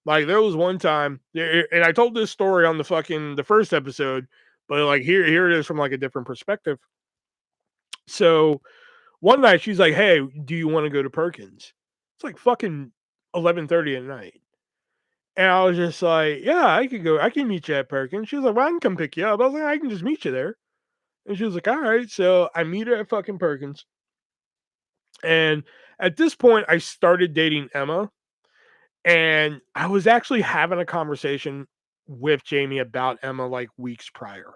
Like there was one time, and I told this story on the first episode, but like here it is from like a different perspective. So one night she's like, "Hey, do you want to go to Perkins?" It's like fucking 11:30 at night, and I was just like, "Yeah, I could go. I can meet you at Perkins." She was like, "Well, I can come pick you up." I was like, "I can just meet you there," and she was like, "All right." So I meet her at fucking Perkins, and at this point, I started dating Emma. And I was actually having a conversation with Jamie about Emma like weeks prior.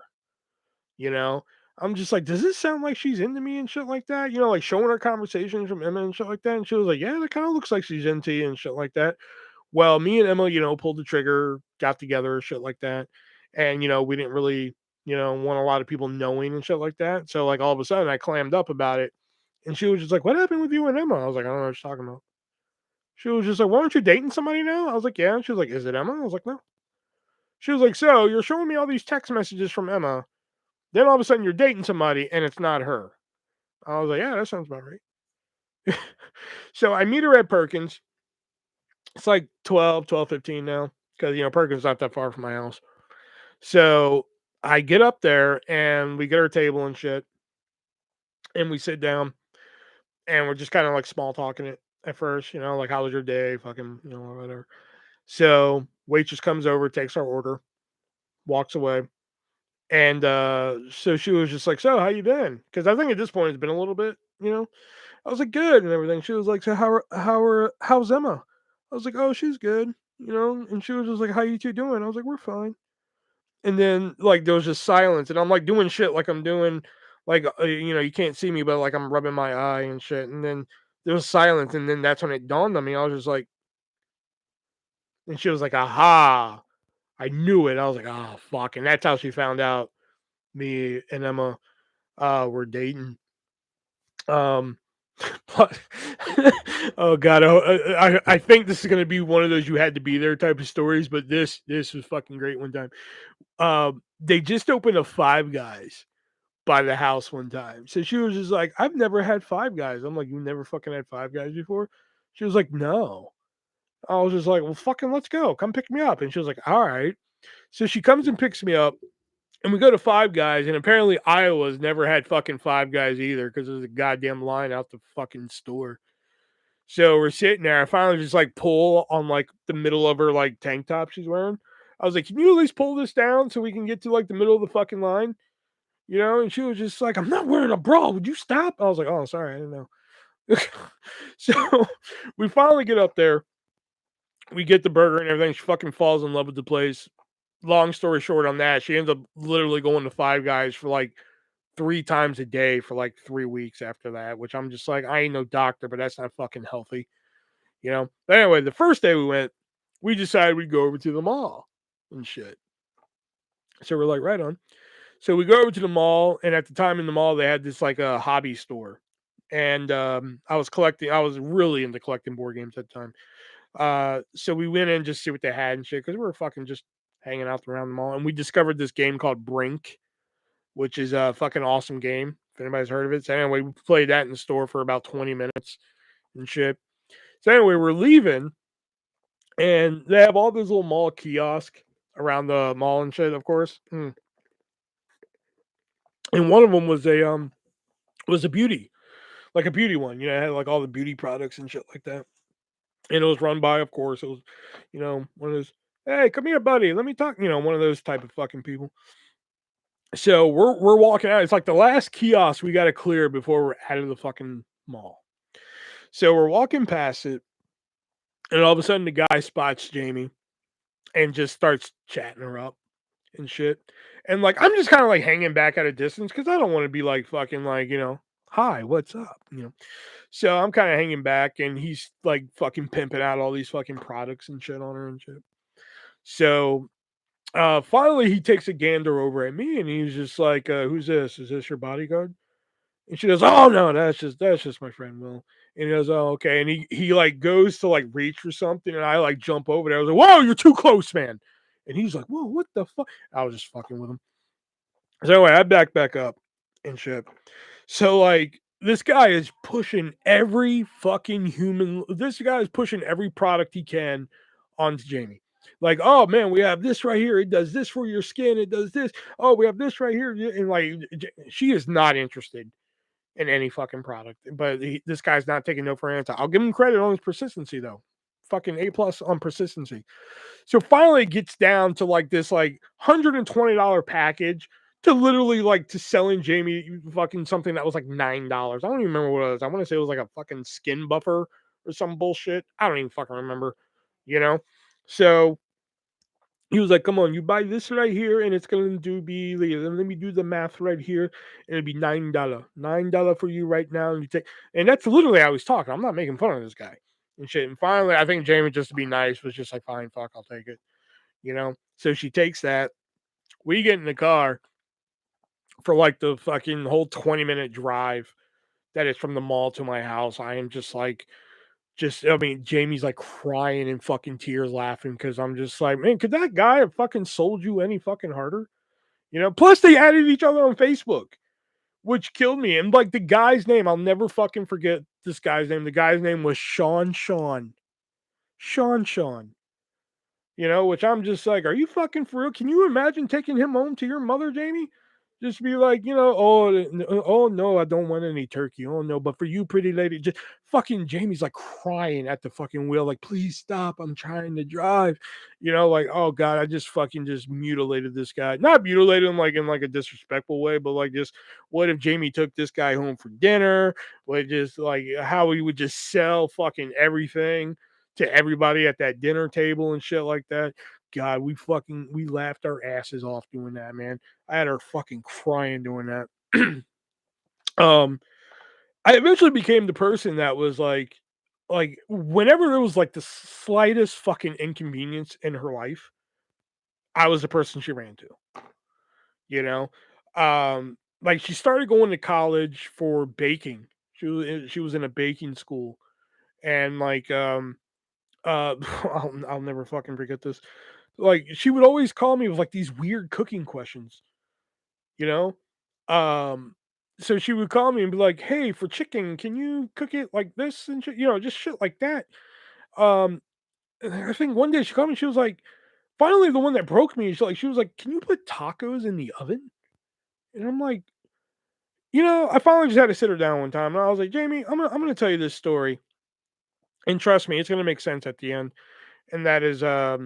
You know, I'm just like, does this sound like she's into me and shit like that? Like showing her conversations from Emma and shit like that. And she was like, yeah, that kind of looks like she's into you and shit like that. Well, me and Emma, pulled the trigger, got together, shit like that. And, we didn't really, want a lot of people knowing and shit like that. So, like, all of a sudden I clammed up about it. And she was just like, what happened with you and Emma? I was like, I don't know what you're talking about. She was just like, "Why aren't you dating somebody now?" I was like, "Yeah." And she was like, "Is it Emma?" I was like, "No." She was like, "So you're showing me all these text messages from Emma, then all of a sudden you're dating somebody and it's not her." I was like, "Yeah, that sounds about right." So I meet her at Perkins, It's like 12:15 now because, Perkins not that far from my house. So I get up there and we get our table and shit, and we sit down and we're just kind of like small talking it at first, like how was your day, fucking, whatever. So waitress comes over, takes our order, walks away, and so she was just like, "So how you been?" Because I think at this point it's been a little bit, I was like, "Good" and everything. She was like, "So how's Emma?" I was like, "Oh, she's good," and she was just like, "How you two doing?" I was like, "We're fine." And then like there was just silence, and I'm like doing shit like I'm doing, like you can't see me, but like I'm rubbing my eye and shit. And then there was silence, and then that's when it dawned on me. I was just like, and she was like, "Aha!" I knew it. I was like, "Oh fuck!" And that's how she found out me and Emma were dating. Um, but oh god, I think this is gonna be one of those you had to be there type of stories. But this was fucking great one time. They just opened a Five Guys by the house one time. So she was just like, "I've never had Five Guys." I'm like, "You never fucking had Five Guys before?" She was like, "No." I was just like, "Well, fucking let's go. Come pick me up." And she was like, "All right." So she comes and picks me up, and we go to Five Guys. And apparently Iowa's never had fucking Five Guys either because there's a goddamn line out the fucking store. So we're sitting there. I finally just like pull on like the middle of her like tank top she's wearing. I was like, "Can you at least pull this down so we can get to like the middle of the fucking line?" And she was just like, "I'm not wearing a bra. Would you stop?" I was like, "Oh, sorry, I didn't know." So we finally get up there. We get the burger and everything. She fucking falls in love with the place. Long story short on that, she ends up literally going to Five Guys for like 3 times a day for like 3 weeks after that, which I'm just like, I ain't no doctor, but that's not fucking healthy. But anyway, the first day we went, we decided we'd go over to the mall and shit. So we're like, right on. So we go over to the mall, and at the time in the mall, they had this like a hobby store. And I was really into collecting board games at the time. So we went in just to see what they had and shit because we were fucking just hanging out around the mall. And we discovered this game called Brink, which is a fucking awesome game. If anybody's heard of it. So anyway, we played that in the store for about 20 minutes and shit. So anyway, we're leaving, and they have all those little mall kiosks around the mall and shit, of course. And one of them was a beauty, like a beauty one. It had like all the beauty products and shit like that. And it was run by, of course, it was, one of those, "Hey, come here, buddy, let me talk," one of those type of fucking people. So we're walking out. It's like the last kiosk we got to clear before we're out of the fucking mall. So we're walking past it, and all of a sudden the guy spots Jamie and just starts chatting her up and shit. And like I'm just kind of like hanging back at a distance because I don't want to be like fucking like hi, what's up. So I'm kind of hanging back, and he's like fucking pimping out all these fucking products and shit on her and shit. So finally he takes a gander over at me, and he's just like, "Who's this? Is this your bodyguard?" And she goes, "Oh no, that's just my friend Will." And he goes, "Oh, okay." And he like goes to like reach for something, and I like jump over there. I was like, "Whoa, you're too close, man." And he's like, "Whoa, what the fuck?" I was just fucking with him. So anyway, I back up and shit. So like this guy is pushing every fucking human. This guy is pushing every product he can onto Jamie. Like, "Oh man, we have this right here. It does this for your skin. It does this. Oh, we have this right here." And like, she is not interested in any fucking product. But this guy's not taking no for an answer. I'll give him credit on his persistency though. Fucking A+ on persistency. So finally it gets down to like this like $120 package to literally like to selling Jamie fucking something that was like $9. I don't even remember what it was. I want to say it was like a fucking skin buffer or some bullshit. I don't even fucking remember, you know? So he was like, "Come on, you buy this right here, and it's going to be, let me do the math right here, and it'll be $9. $9 for you right now." And you take, and that's literally how he's talking. I'm not making fun of this guy and shit. And finally, I think Jamie, just to be nice, was just like, "Fine, fuck, I'll take it. So she takes that. We get in the car for like the fucking whole 20-minute drive that is from the mall to my house. I am just like, I mean, Jamie's like crying in fucking tears laughing because I'm just like, man, could that guy have fucking sold you any fucking harder? Plus they added each other on Facebook, which killed me. And like the guy's name, I'll never fucking forget this guy's name. The guy's name was Sean. Sean. Which I'm just like, are you fucking for real? Can you imagine taking him home to your mother, Jamie? Just be like, oh no, I don't want any turkey. Oh no, but for you, pretty lady, just fucking Jamie's like crying at the fucking wheel, like, please stop. I'm trying to drive. Like, oh God, I just fucking just mutilated this guy. Not mutilated him like in like a disrespectful way, but like just what if Jamie took this guy home for dinner? What just like how he would just sell fucking everything to everybody at that dinner table and shit like that. God, we laughed our asses off doing that, man. I had her fucking crying doing that. um, I eventually became the person that was like whenever there was like the slightest fucking inconvenience in her life, I was the person she ran to. You know, like she started going to college for baking. She was in a baking school, and like I'll never fucking forget this. Like she would always call me with like these weird cooking questions, you know? Um so she would call me and be like, "Hey, for chicken, can you cook it like this and shit?" Just shit like that. Um and I think one day she called me, she was like, finally the one that broke me, she was like, "Can you put tacos in the oven?" And I'm like, I finally just had to sit her down one time and I was like, "Jamie, I'm gonna tell you this story. And trust me, it's gonna make sense at the end." And that is, a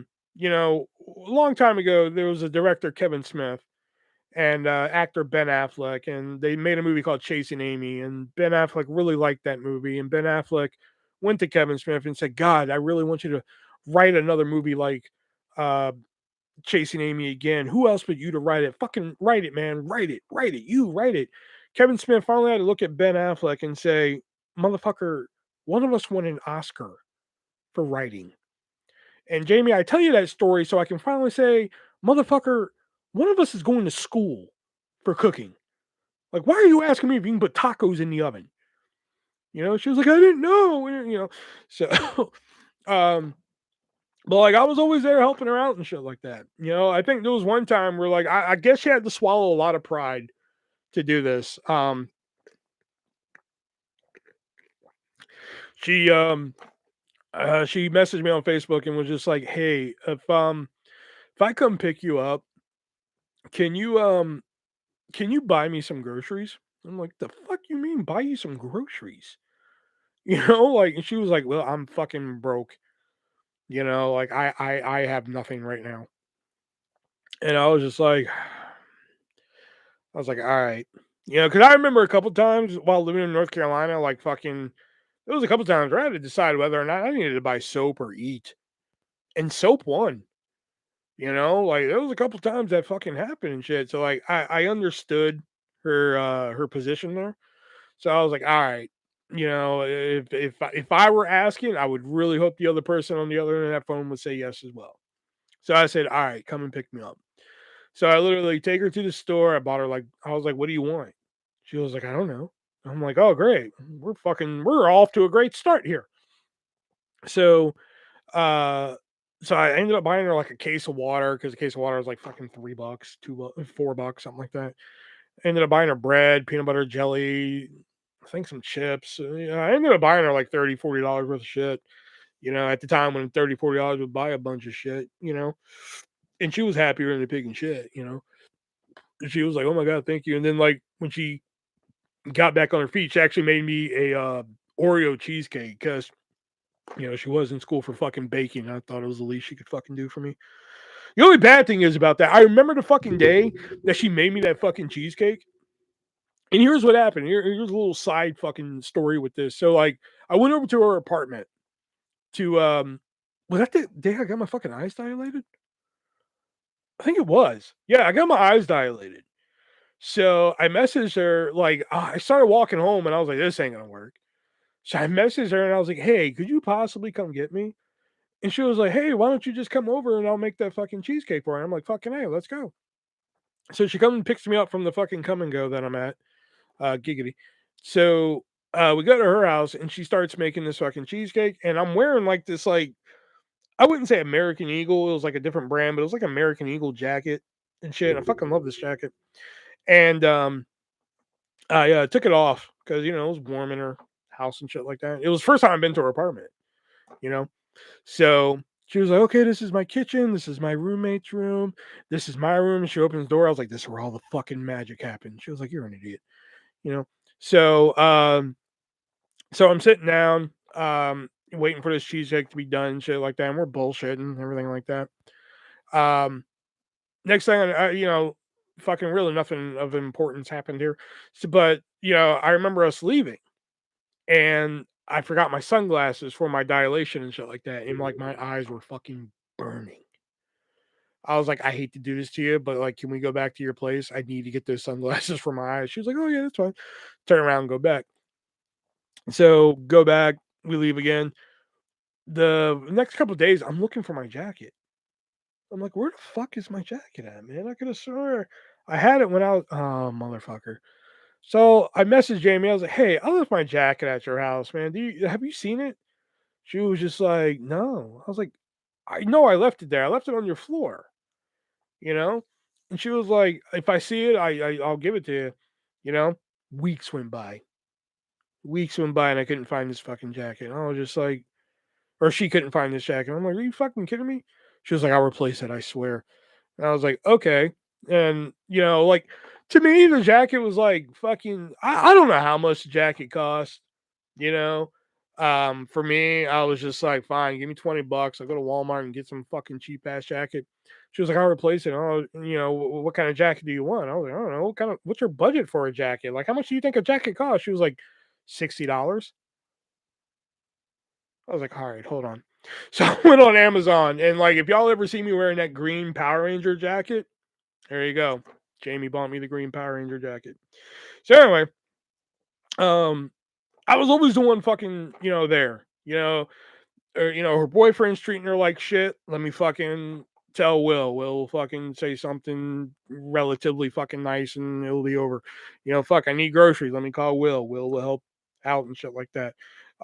long time ago, there was a director, Kevin Smith, and actor Ben Affleck, and they made a movie called Chasing Amy. And Ben Affleck really liked that movie. And Ben Affleck went to Kevin Smith and said, "God, I really want you to write another movie like uh, Chasing Amy again. Who else but you to write it? Fucking write it, man. Write it. You write it." Kevin Smith finally had to look at Ben Affleck and say, "Motherfucker, one of us won an Oscar for writing." And Jamie, I tell you that story so I can finally say, motherfucker, one of us is going to school for cooking. Like, why are you asking me if you can put tacos in the oven? She was like, I didn't know. So, um, but like, I was always there helping her out and shit like that. I think there was one time where like, I guess she had to swallow a lot of pride to do this. She, she messaged me on Facebook and was just like, "Hey, if I come pick you up, can you, can you buy me some groceries?" I'm like, "The fuck you mean buy you some groceries?" Like, and she was like, "Well, I'm fucking broke. Like I have nothing right now." And I was just like, I was like, "All right." Because I remember a couple times while living in North Carolina, like fucking, there was a couple times where I had to decide whether or not I needed to buy soap or eat, and soap won. Like there was a couple times that fucking happened and shit. So like I understood her position there. So I was like, all right, if I were asking, I would really hope the other person on the other end of that phone would say yes as well. So I said, all right, come and pick me up. So I literally take her to the store. I was like, what do you want? She was like, I don't know. I'm like, oh great, we're off to a great start here. So uh so I ended up buying her like a case of water because a case of water was like fucking $3, $4, something like that. Ended up buying her bread, peanut butter, jelly, I think some chips. I ended up buying her like $30, $40 worth of shit. At the time when $30, $40 would buy a bunch of shit. And she was happier than a pig and shit. And she was like, "Oh my god, thank you." And then like when she got back on her feet, she actually made me a Oreo cheesecake because she was in school for fucking baking. I thought it was the least she could fucking do for me. The only bad thing is about that, I remember the fucking day that she made me that fucking cheesecake. And here's what happened. Here's a little side fucking story with this. So like I went over to her apartment to was that the day I got my fucking eyes dilated? I think it was. Yeah, I got my eyes dilated. So I messaged her, like I started walking home and I was like, this ain't gonna work. So I messaged her and I was like, hey, could you possibly come get me? And she was like, hey, why don't you just come over and I'll make that fucking cheesecake for you? I'm like, fucking hey, let's go. So she comes and picks me up from the fucking come and go that I'm at. Giggity. So we go to her house and she starts making this fucking cheesecake. And I'm wearing like this, like, I wouldn't say American Eagle. It was like a different brand, but it was like American Eagle jacket and shit. I fucking love this jacket. And I took it off because, it was warm in her house and shit like that. It was the first time I've been to her apartment, you know? So she was like, okay, this is my kitchen. This is my roommate's room. This is my room. And she opens the door. I was like, this is where all the fucking magic happened. She was like, you're an idiot, you know? So, so I'm sitting down, waiting for this cheesecake to be done and shit like that. And we're bullshitting and everything like that. Um, next thing fucking really nothing of importance happened here. So, but, I remember us leaving and I forgot my sunglasses for my dilation and shit like that. And like my eyes were fucking burning. I was like, I hate to do this to you, but like, can we go back to your place? I need to get those sunglasses for my eyes. She was like, oh, yeah, that's fine. Turn around and go back. So go back. We leave again. The next couple of days, I'm looking for my jacket. I'm like, where the fuck is my jacket at, man? I could have swore I had it when I was, oh, motherfucker. So I messaged Jamie. I was like, hey, I left my jacket at your house, man. Have you seen it? She was just like, no. I was like, I know I left it there. I left it on your floor, you know? And she was like, if I see it, I'll give it to you. You know? Weeks went by. Weeks went by and I couldn't find this fucking jacket. And I was just like, or she couldn't find this jacket. I'm like, are you fucking kidding me? She was like, I'll replace it, I swear. And I was like, okay. And, like to me, the jacket was like fucking, I don't know how much the jacket cost, you know. For me, I was just like, fine, give me $20. I'll go to Walmart and get some fucking cheap ass jacket. She was like, I'll replace it. Oh, what kind of jacket do you want? I was like, I don't know. What's your budget for a jacket? Like, how much do you think a jacket costs? She was like, $60. I was like, all right, hold on. So I went on Amazon and like, if y'all ever see me wearing that green Power Ranger jacket, there you go. Jamie bought me the green Power Ranger jacket. So anyway, um, I was always the one fucking, there, or her boyfriend's treating her like shit. Let me fucking tell Will. Will will fucking say something relatively fucking nice and it'll be over. Fuck, I need groceries. Let me call Will. Will will help out and shit like that.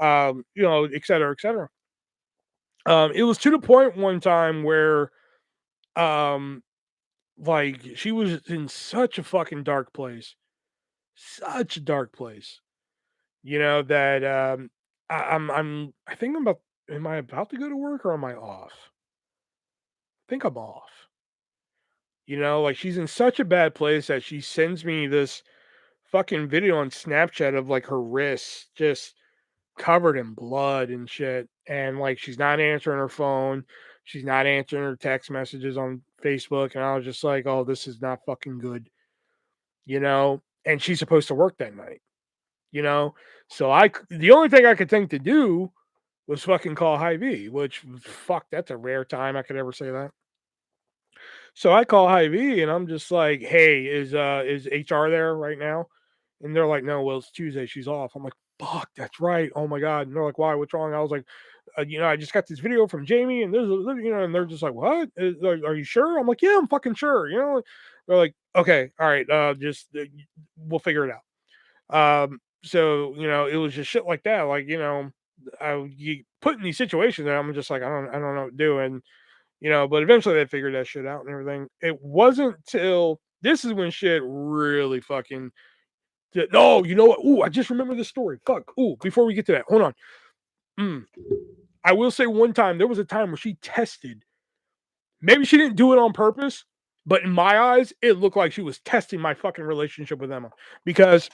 Et cetera, et cetera. It was to the point one time where, um, like she was in such a fucking dark place, such a dark place, that I think I'm about. Am I about to go to work or am I off? I think I'm off. Like she's in such a bad place that she sends me this fucking video on Snapchat of like her wrists just covered in blood and shit. And like she's not answering her phone. She's not answering her text messages on Facebook. And I was just like, oh, this is not fucking good, And she's supposed to work that night, you know? So the only thing I could think to do was fucking call Hy-Vee, which fuck, that's a rare time I could ever say that. So I call Hy-Vee and I'm just like, hey, is HR there right now? And they're like, no, well, it's Tuesday. She's off. I'm like, fuck, that's right. Oh my God. And they're like, why? What's wrong? I was like, I just got this video from Jamie and and they're just like, what? Are you sure? I'm like, yeah, I'm fucking sure. They're like, okay, all right. We'll figure it out. So, it was just shit like that. Like, you put in these situations that I'm just like, I don't know what to do. And, but eventually they figured that shit out and everything. It wasn't till this is when shit really fucking. No, you know what? Ooh, I just remember this story. Fuck. Ooh, before we get to that, hold on. I will say one time there was a time where she tested. Maybe she didn't do it on purpose, but in my eyes, it looked like she was testing my fucking relationship with Emma. Because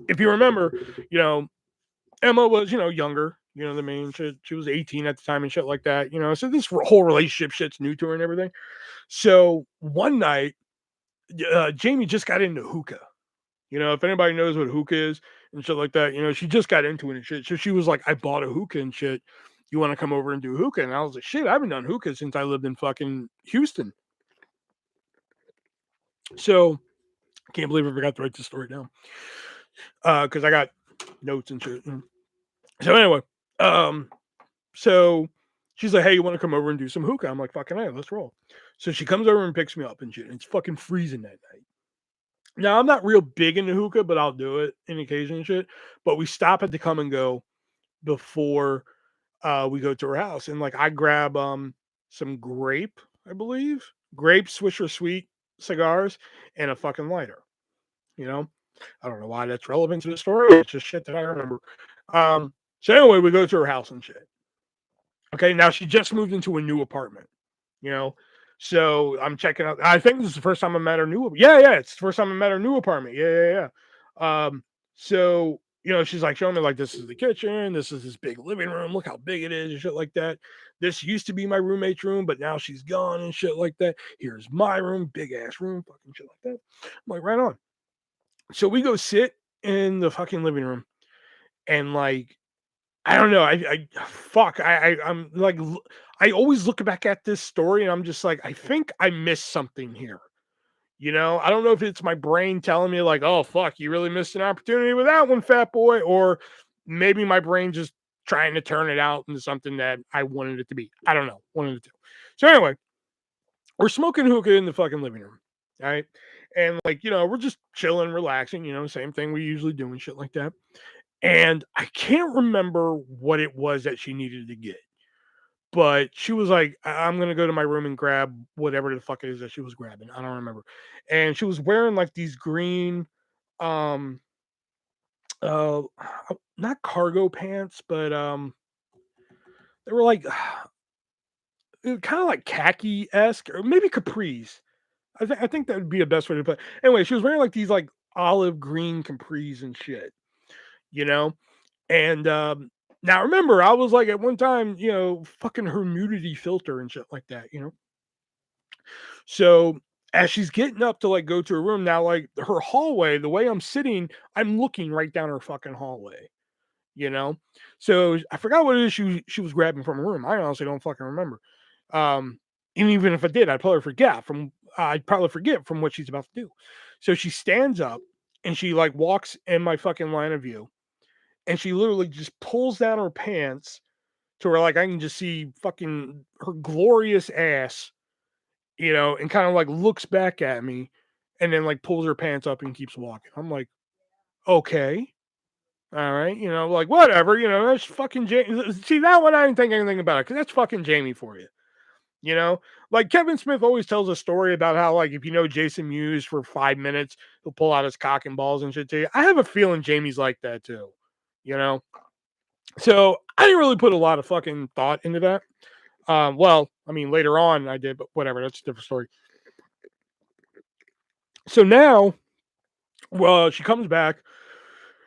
if you remember, Emma was, younger. You know what I mean? She was 18 at the time and shit like that. So this whole relationship shit's new to her and everything. So one night, Jamie just got into hookah. If anybody knows what hookah is and shit like that, she just got into it and shit. So she was like, I bought a hookah and shit. You want to come over and do hookah? And I was like, shit, I haven't done hookah since I lived in fucking Houston. So I can't believe I forgot to write this story down. Because I got notes and shit. So anyway, so she's like, hey, you want to come over and do some hookah? I'm like, fucking hey, let's roll. So she comes over and picks me up and shit. And it's fucking freezing that night. Now I'm not real big into hookah, but I'll do it in occasion and shit. But we stop at the come and go before we go to her house. And like I grab some grape, I believe. Grape Swisher Sweet cigars and a fucking lighter. I don't know why that's relevant to the story. It's just shit that I remember. So anyway, we go to her house and shit. Okay, now she just moved into a new apartment, you know. So I'm checking out. I think this is the first time I met her new. Yeah, it's the first time I met her new apartment. Yeah. So she's like showing me like this is the kitchen, this is this big living room. Look how big it is and shit like that. This used to be my roommate's room, but now she's gone and shit like that. Here's my room, big ass room, fucking shit like that. I'm like, right on. So we go sit in the fucking living room, and like I don't know. Fuck. I'm like, I always look back at this story and I'm just like, I think I missed something here. I don't know if it's my brain telling me like, oh fuck, you really missed an opportunity with that one, fat boy, or maybe my brain just trying to turn it out into something that I wanted it to be. I don't know. One of the two. So anyway, we're smoking hookah in the fucking living room. All right. And like, we're just chilling, relaxing, same thing we usually do and shit like that. And I can't remember what it was that she needed to get, but she was like, I'm going to go to my room and grab whatever the fuck it is that she was grabbing. I don't remember. And she was wearing like these green, um, uh, not cargo pants, but, they were like, kind of like khaki esque or maybe capris. I think that would be the best way to put it. Anyway, she was wearing like these like olive green capris and shit, you know? And now remember, I was like at one time, fucking her nudity filter and shit like that. So as she's getting up to like go to her room, now like her hallway, the way I'm sitting, I'm looking right down her fucking hallway, you know. So I forgot what it is she was grabbing from her room. I honestly don't fucking remember. Um, and even if I did, I'd probably forget from what she's about to do. So she stands up and she like walks in my fucking line of view, and she literally just pulls down her pants to where like I can just see fucking her glorious ass, and kind of like looks back at me and then like pulls her pants up and keeps walking. I'm like, okay, all right, like whatever, that's fucking Jamie. See that one, I didn't think anything about it because that's fucking Jamie for you. You know, like Kevin Smith always tells a story about how, like, if you know Jason Mewes for 5 minutes, he'll pull out his cock and balls and shit to you. I have a feeling Jamie's like that too, you know? So I didn't really put a lot of fucking thought into that. Well, I mean, later on I did, but whatever, that's a different story. So now, well, she comes back.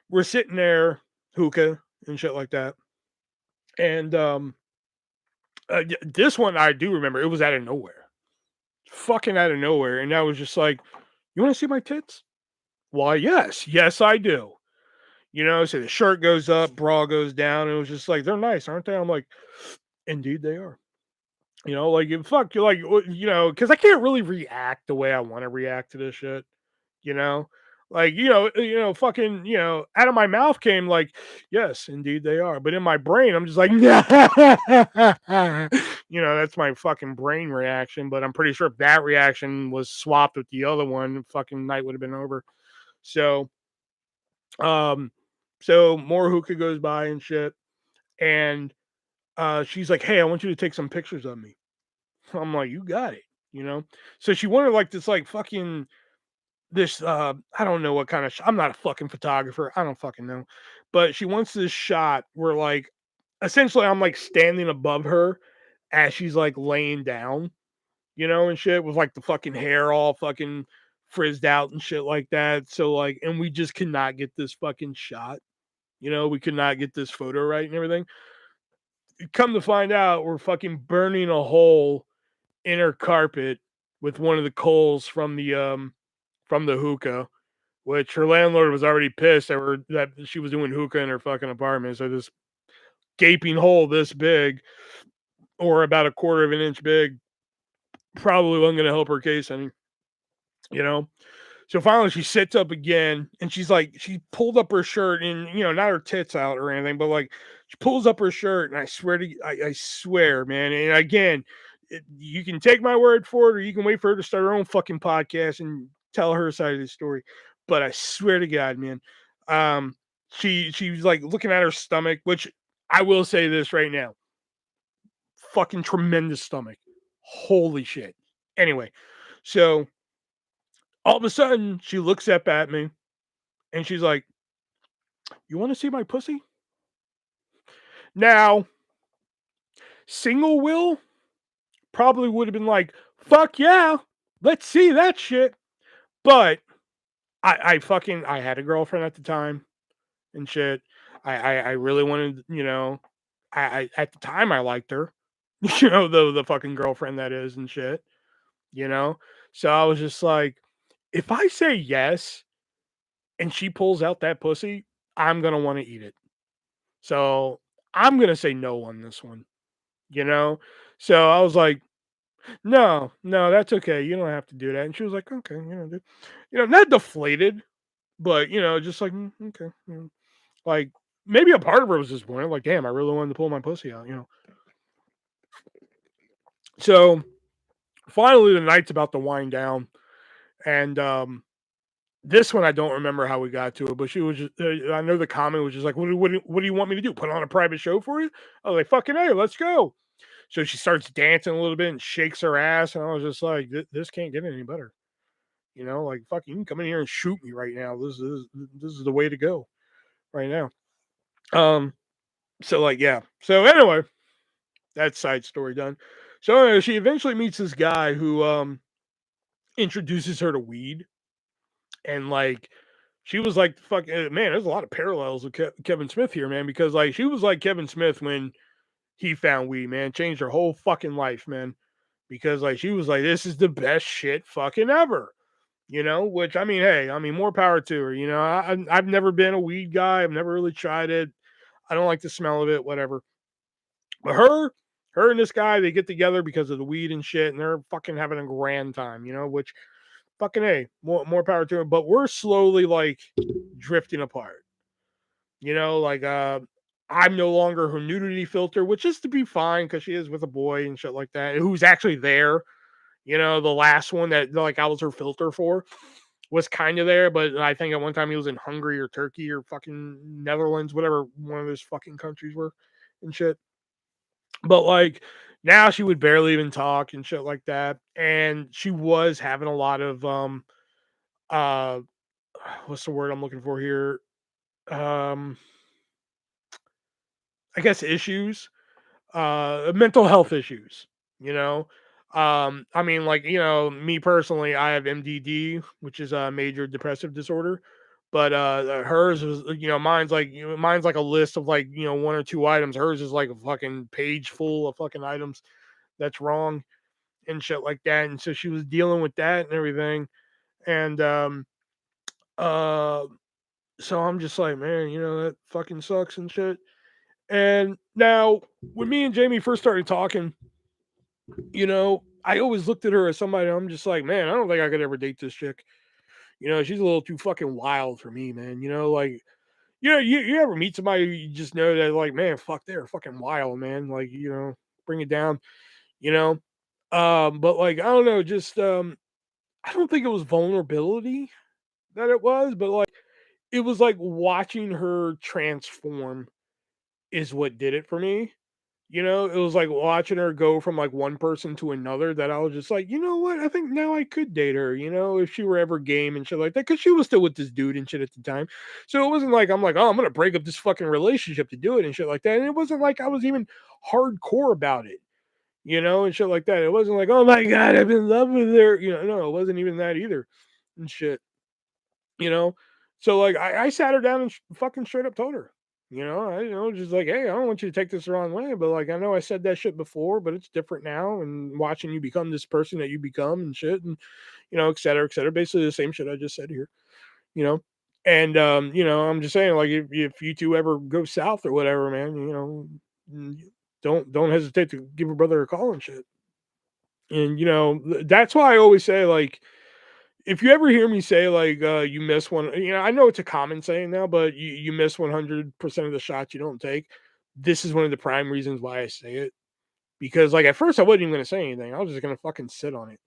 We're sitting there, hookah and shit like that. And this one I do remember. It was out of nowhere, fucking out of nowhere, and I was just like, "You want to see my tits?" Why, yes, I do. So the shirt goes up, bra goes down. And it was just like, they're nice, aren't they? I'm like, indeed they are. Like, fuck you, like, because I can't really react the way I want to react to this shit. You know, like, fucking, out of my mouth came like, yes, indeed they are. But in my brain, I'm just like, that's my fucking brain reaction. But I'm pretty sure if that reaction was swapped with the other one, fucking night would have been over. So, um, so more hookah goes by and shit. And she's like, hey, I want you to take some pictures of me. I'm like, you got it, So she wanted like this, like fucking this, I don't know what kind of, I'm not a fucking photographer. I don't fucking know. But she wants this shot where like, essentially I'm like standing above her as she's like laying down, and shit with like the fucking hair all fucking frizzed out and shit like that. So like, and we just cannot get this fucking shot. We could not get this photo right and everything. Come to find out, we're fucking burning a hole in her carpet with one of the coals from the hookah, which her landlord was already pissed that she was doing hookah in her fucking apartment. So this gaping hole this big, or about a quarter of an inch big, probably wasn't going to help her case any, you know. So finally, she sits up again, and she's like, she pulled up her shirt, and not her tits out or anything, but like she pulls up her shirt, and I swear, man, and again, you can take my word for it, or you can wait for her to start her own fucking podcast and tell her side of the story. But I swear to God, man, she was like looking at her stomach, which I will say this right now, fucking tremendous stomach, holy shit. Anyway, so all of a sudden she looks up at me and she's like, you want to see my pussy? Now, Single Will probably would have been like, fuck yeah, let's see that shit. But I had a girlfriend at the time and shit. I really wanted, I at the time I liked her, the fucking girlfriend that is and shit, you know. So I was just like, if I say yes and she pulls out that pussy, I'm gonna want to eat it. So I'm gonna say no on this one, you know. So I was like, no, no, that's okay. You don't have to do that. And she was like, okay, dude. Not deflated, but just like okay, like maybe a part of her was disappointed. Like, damn, I really wanted to pull my pussy out. So finally, the night's about to wind down, and this one I don't remember how we got to it, but she was just. I know the comment was just like, what do you want me to do? Put on a private show for you?" I was like, "Fucking hey, let's go." So she starts dancing a little bit and shakes her ass, and I was just like, "This can't get any better." Like fuck, you can come in here and shoot me right now. This is the way to go right now. So like yeah. So anyway, that side story done. So anyway, she eventually meets this guy who introduces her to weed, and like she was like fuck man, there's a lot of parallels with Kevin Smith here, man, because like she was like Kevin Smith when he found weed, man, changed her whole fucking life, man. Because like she was like, this is the best shit fucking ever. Which I mean, hey, I mean, more power to her. I've never been a weed guy. I've never really tried it. I don't like the smell of it, whatever. But her and this guy, they get together because of the weed and shit, and they're fucking having a grand time, which fucking a more power to them. But we're slowly like drifting apart. Like I'm no longer her nudity filter, which is to be fine because she is with a boy and shit like that, who's actually there. The last one that like I was her filter for was kind of there, but I think at one time he was in Hungary or Turkey or fucking Netherlands, whatever one of those fucking countries were and shit. But like now she would barely even talk and shit like that. And she was having a lot of uh what's the word I'm looking for here? Um I guess issues, mental health issues, you know. I mean like, me personally, I have MDD, which is a major depressive disorder. But hers was, mine's like a list of like, one or two items. Hers is like a fucking page full of fucking items that's wrong and shit like that. And so she was dealing with that and everything. And uh so I'm just like, man, that fucking sucks and shit. And now when me and Jamie first started talking, I always looked at her as somebody I'm just like, man, I don't think I could ever date this chick. She's a little too fucking wild for me, man. Like, you ever meet somebody you just know that like, man, fuck, they're fucking wild, man. Like, bring it down, you know. But like, I don't know, just I don't think it was vulnerability that it was, but like it was like watching her transform is what did it for me. It was like watching her go from like one person to another that I was just like, you know what? I think now I could date her, if she were ever game and shit like that. Cause she was still with this dude and shit at the time. So it wasn't like I'm like, oh, I'm gonna break up this fucking relationship to do it and shit like that. And it wasn't like I was even hardcore about it, and shit like that. It wasn't like, oh my god, I'm in love with her. No, it wasn't even that either. And shit you know? So like I sat her down and fucking straight up told her, just like, hey, I don't want you to take this the wrong way, but like I know I said that shit before, but it's different now. And watching you become this person that you become and shit, and et cetera, et cetera. Basically the same shit I just said here, you know. And I'm just saying, like, if you two ever go south or whatever, man, mm, don't hesitate to give a brother a call and shit. And that's why I always say, like, if you ever hear me say like you miss one, I know it's a common saying now, but you miss 100% of the shots you don't take. This is one of the prime reasons why I say it. Because like at first I wasn't even gonna say anything. I was just gonna fucking sit on it,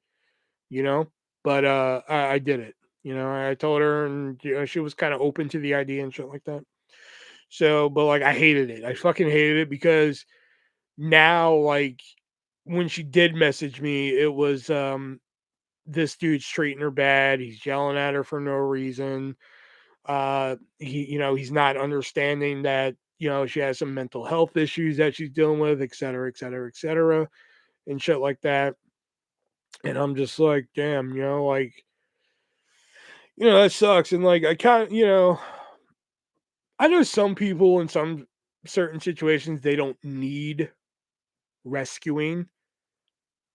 you know? But I did it. I told her and she was kind of open to the idea and shit like that. So, but like I hated it. I fucking hated it because now like when she did message me, it was this dude's treating her bad. He's yelling at her for no reason. He's not understanding that she has some mental health issues that she's dealing with, et cetera, et cetera, et cetera, and shit like that. And I'm just like, damn, like, that sucks. And like, I can't, I know some people in some certain situations, they don't need rescuing,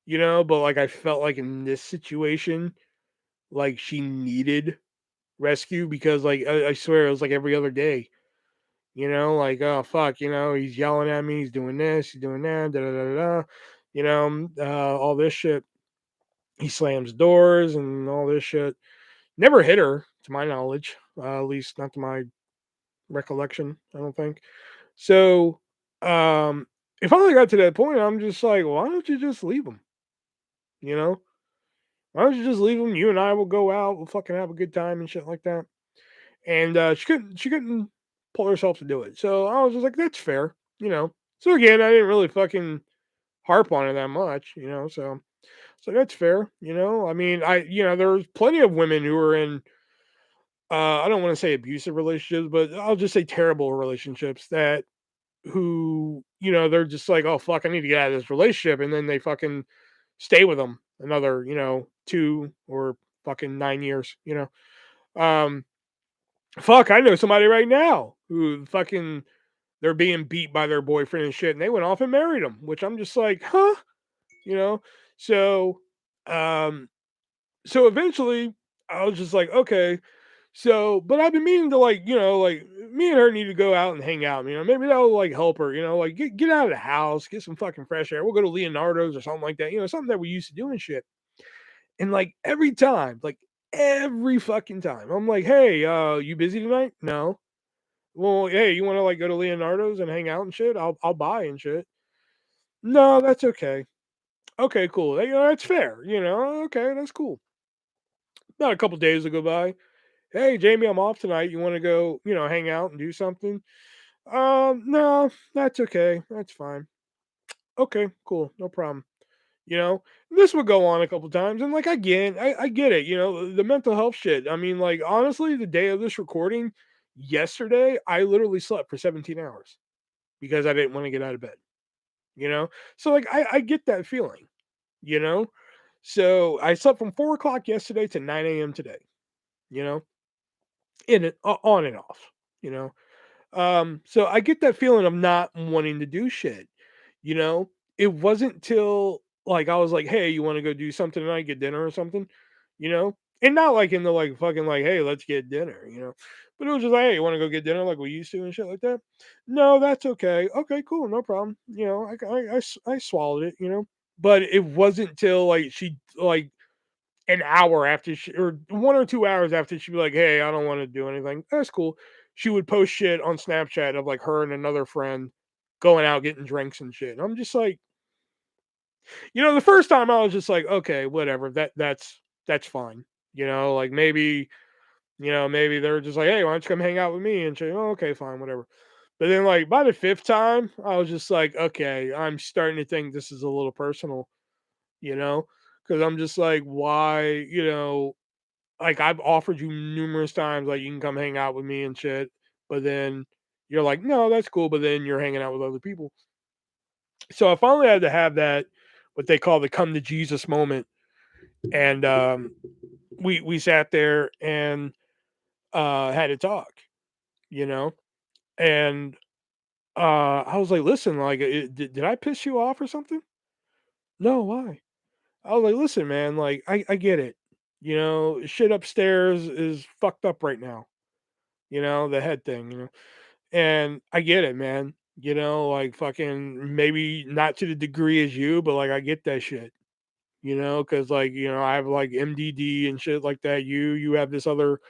but like, I felt like in this situation, like she needed rescue because like, I swear it was like every other day, like, oh fuck, he's yelling at me, he's doing this, he's doing that, da da da da, all this shit. He slams doors and all this shit. Never hit her, to my knowledge, at least not to my recollection. I don't think so. It finally got to that point. I'm just like, why don't you just leave him? You know, why don't you just leave him? You and I will go out. We'll fucking have a good time and shit like that. And she couldn't pull herself to do it. So I was just like, that's fair. So again, I didn't really fucking harp on it that much. So that's fair. I mean, there's plenty of women who are in I don't want to say abusive relationships, but I'll just say terrible relationships that who, they're just like, oh fuck, I need to get out of this relationship, and then they fucking stay with them another, 2 or fucking 9 years. Um, fuck, I know somebody right now who fucking they're being beat by their boyfriend and shit, and they went off and married him, which I'm just like, huh, you know. So, um, so eventually, I was just like, okay. So, but I've been meaning to like, like me and her need to go out and hang out. Maybe that'll like help her. Like get out of the house, get some fucking fresh air. We'll go to Leonardo's or something like that. Something that we used to do and shit. And like every time, like every fucking time, I'm like, hey, you busy tonight? No. Well, hey, you want to like go to Leonardo's and hang out and shit? I'll buy and shit. No, that's okay. Okay, cool. That's fair. Okay, that's cool. About a couple days will go by. Hey, Jamie, I'm off tonight. You want to go, hang out and do something? No, that's okay. That's fine. Okay, cool. No problem. This would go on a couple times. And like, I get it. The mental health shit. I mean, like, honestly, the day of this recording, yesterday, I literally slept for 17 hours because I didn't want to get out of bed, you know? So, like, I get that feeling, you know? So I slept from 4 o'clock yesterday to 9 a.m. today, you know, on and off, you know? So I get that feeling of not wanting to do shit. You know, it wasn't till like I was like, "Hey, you want to go do something tonight? Get dinner or something?" And not like in the like fucking like, "Hey, let's get dinner." But it was just like, "Hey, you want to go get dinner like we used to and shit like that?" No, that's okay. Okay, cool, no problem. I swallowed it. But it wasn't till like she like an hour after she or 1 or 2 hours after she'd be like, "Hey, I don't want to do anything." That's cool. She would post shit on Snapchat of like her and another friend going out getting drinks and shit. And I'm just like, the first time I was just like, okay, whatever. That's fine. Like maybe they're just like, hey, why don't you come hang out with me and shit? Oh, okay, fine, whatever. But then like by the fifth time, I was just like, okay, I'm starting to think this is a little personal, you know, because I'm just like, why, like I've offered you numerous times, like you can come hang out with me and shit, but then you're like, no, that's cool, but then you're hanging out with other people. So I finally had to have that what they call the come to Jesus moment, and we sat there and had a talk, you know, and I was like, listen, like, did I piss you off or something? No, why? I was like, listen, man, like I get it, shit upstairs is fucked up right now, the head thing, and I get it, man. Like fucking maybe not to the degree as you, but like I get that shit. Because like, I have like MDD and shit like that. You have this other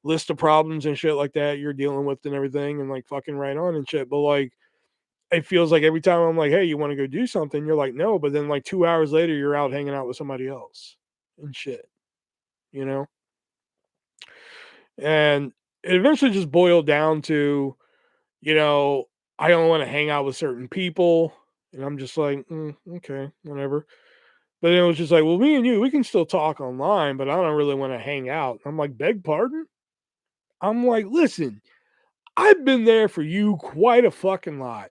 list of problems and shit like that you're dealing with and everything and like fucking right on and shit. But like it feels like every time I'm like, hey, you want to go do something? You're like, no, but then like 2 hours later you're out hanging out with somebody else and shit, you know? And it eventually just boiled down to, you know, I don't want to hang out with certain people. And I'm just like, okay, whatever. But it was just like, well, me and you, we can still talk online, but I don't really want to hang out. I'm like, beg pardon? I'm like, listen, I've been there for you quite a fucking lot.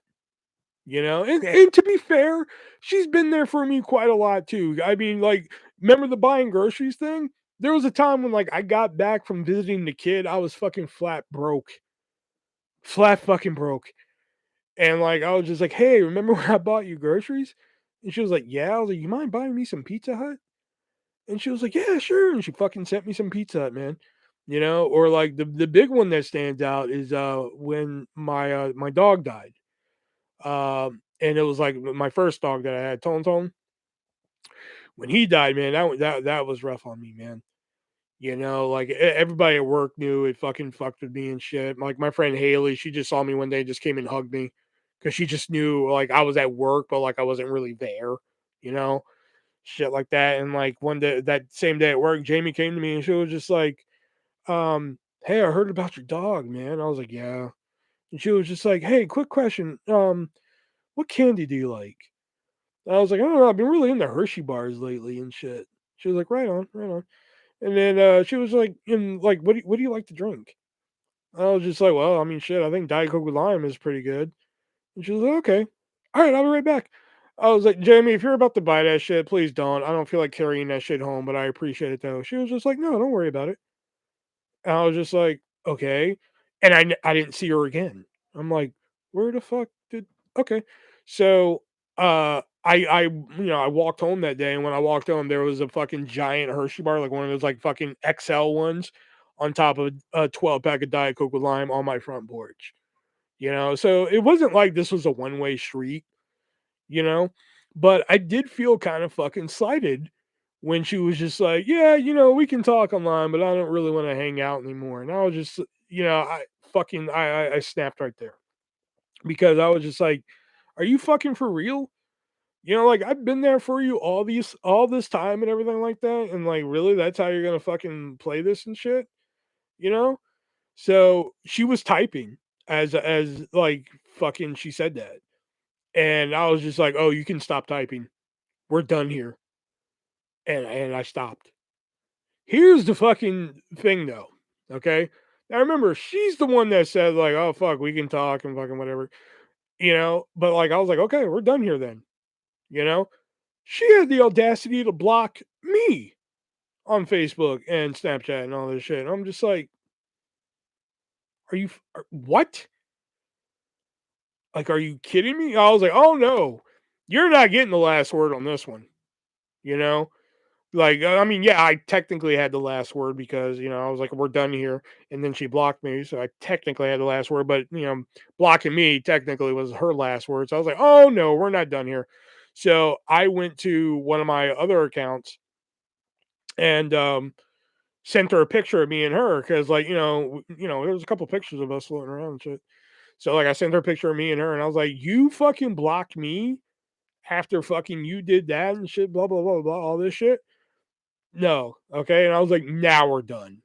You know, and to be fair, she's been there for me quite a lot too. I mean, like, remember the buying groceries thing? There was a time when like I got back from visiting the kid, I was fucking flat broke. Flat fucking broke. And like I was just like, hey, remember when I bought you groceries? And she was like, yeah. I was like, you mind buying me some Pizza Hut? And she was like, yeah, sure. And she fucking sent me some Pizza Hut, man. You know, or like the big one that stands out is when my dog died. And it was like my first dog that I had, Ton. When he died, man, that was rough on me, man. You know, like everybody at work knew it fucking fucked with me and shit. Like my friend Haley, she just saw me one day, just came and hugged me because she just knew like I was at work, but like I wasn't really there. You know, shit like that. And like one day, that same day at work, Jamie came to me and she was just like, "Hey, I heard about your dog, man." I was like, "Yeah," and she was just like, "Hey, quick question. What candy do you like?" I was like, "I don't know. I've been really into Hershey bars lately and shit." She was like, "Right on, right on." And then she was like, what do you like to drink?" I was just like, "Well, I mean, shit. I think Diet Coke with lime is pretty good." And she was like, "Okay, all right, I'll be right back." I was like, "Jamie, if you're about to buy that shit, please don't. I don't feel like carrying that shit home, but I appreciate it though." She was just like, "No, don't worry about it." And I was just like, "Okay." And I didn't see her again. I'm like, "Where the fuck did?" Okay, so I walked home that day, and when I walked home, there was a fucking giant Hershey bar, like one of those like fucking XL ones, on top of a 12 pack of Diet Coke with lime on my front porch. You know, so it wasn't like this was a one way street. You know, but I did feel kind of fucking slighted when she was just like, "Yeah, we can talk online, but I don't really want to hang out anymore." And I was just, I snapped right there because I was just like, "Are you fucking for real?" Like I've been there for you all this time and everything like that, and like really, that's how you're gonna fucking play this and shit, you know? So she was typing as like fucking she said that, and I was just like, "Oh, you can stop typing. We're done here." And I stopped. Here's the fucking thing though. Okay. Now remember, she's the one that said, like, "Oh fuck, we can talk and fucking whatever." But like I was like, okay, we're done here then. You know? She had the audacity to block me on Facebook and Snapchat and all this shit. And I'm just like, what? Like, are you kidding me? I was like, oh no, you're not getting the last word on this one. You know? Like, I mean, yeah, I technically had the last word because, I was like, "We're done here," and then she blocked me, so I technically had the last word, but, blocking me technically was her last word, so I was like, "Oh, no, we're not done here." So, I went to one of my other accounts and, sent her a picture of me and her because, like, there was a couple pictures of us floating around and shit. So, like, I sent her a picture of me and her, and I was like, "You fucking blocked me after fucking you did that and shit, blah, blah, blah, blah, all this shit?" No, okay, and I was like, "Now we're done,"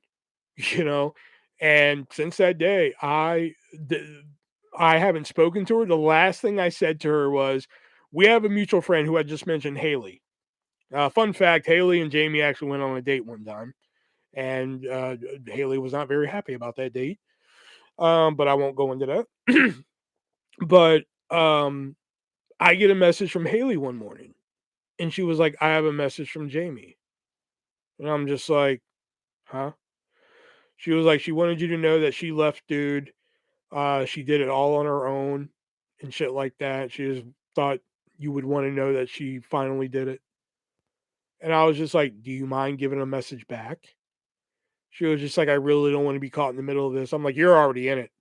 you know? And since that day, I haven't spoken to her. The last thing I said to her was, we have a mutual friend who I just mentioned, Haley. Fun fact, Haley and Jamie actually went on a date one time, and, Haley was not very happy about that date, but I won't go into that. But, I get a message from Haley one morning, and she was like, "I have a message from Jamie." And I'm just like, "Huh?" She was like, she wanted you to know that she left dude. She did it all on her own and shit like that. She just thought you would want to know that she finally did it. And I was just like, "Do you mind giving a message back?" She was just like, "I really don't want to be caught in the middle of this." I'm like, "You're already in it."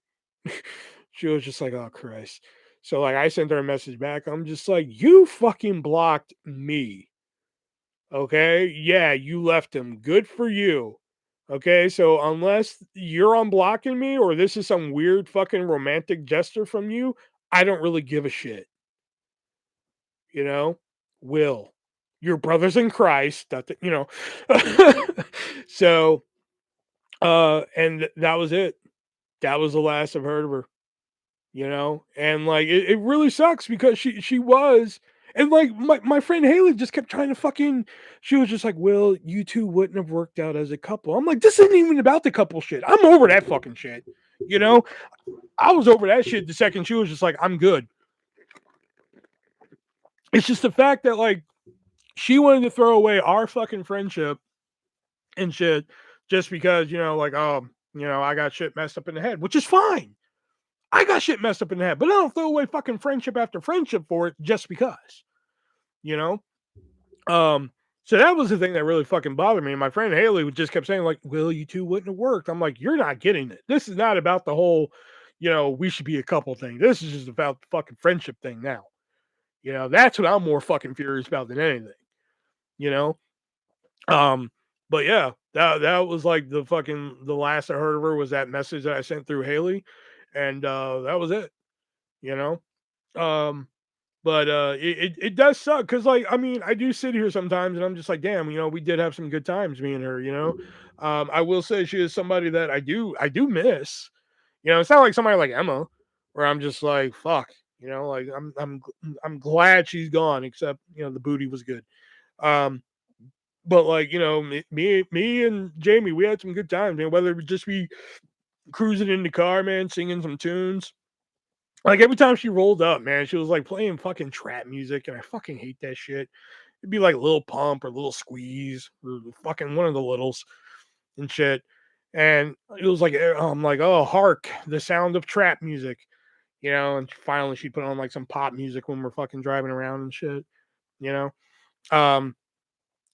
She was just like, "Oh Christ." So like I sent her a message back. I'm just like, "You fucking blocked me. Okay? Yeah, you left him. Good for you." Okay, so unless you're unblocking me or this is some weird fucking romantic gesture from you, I don't really give a shit. You know? Will. Your brothers in Christ. So and that was it. That was the last I've heard of her. And like it really sucks because she was, and like my friend Haley just kept trying to fucking, she was just like, "Well, you two wouldn't have worked out as a couple." I'm like, this isn't even about the couple shit. I'm over that fucking shit. You know, I was over that shit the second she was just like, I'm good. It's just the fact that like she wanted to throw away our fucking friendship and shit just because, like, I got shit messed up in the head, which is fine. I got shit messed up in the head, but I don't throw away fucking friendship after friendship for it just because, you know? So that was the thing that really fucking bothered me. My friend Haley just kept saying, like, well, you two wouldn't have worked. I'm like, you're not getting it. This is not about the whole, we should be a couple thing. This is just about the fucking friendship thing now. That's what I'm more fucking furious about than anything. You know? But yeah, that was like the last I heard of her was that message that I sent through Haley. And that was it, you know? Um, but it does suck because, like, I mean, I do sit here sometimes and I'm just like, damn, we did have some good times, me and her. I will say she is somebody that I do miss. It's not like somebody like Emma, where I'm just like, fuck, like I'm glad she's gone, except the booty was good. Um, but like, me and Jamie, we had some good times, man. Whether it would just be cruising in the car, man, singing some tunes. Like every time she rolled up, man, she was like playing fucking trap music, and I fucking hate that shit. It'd be like Lil Pump or Little Squeeze or fucking one of the littles and shit. And it was like, I'm like, oh, hark, the sound of trap music, And finally, she put on like some pop music when we're fucking driving around and shit, you know. Um,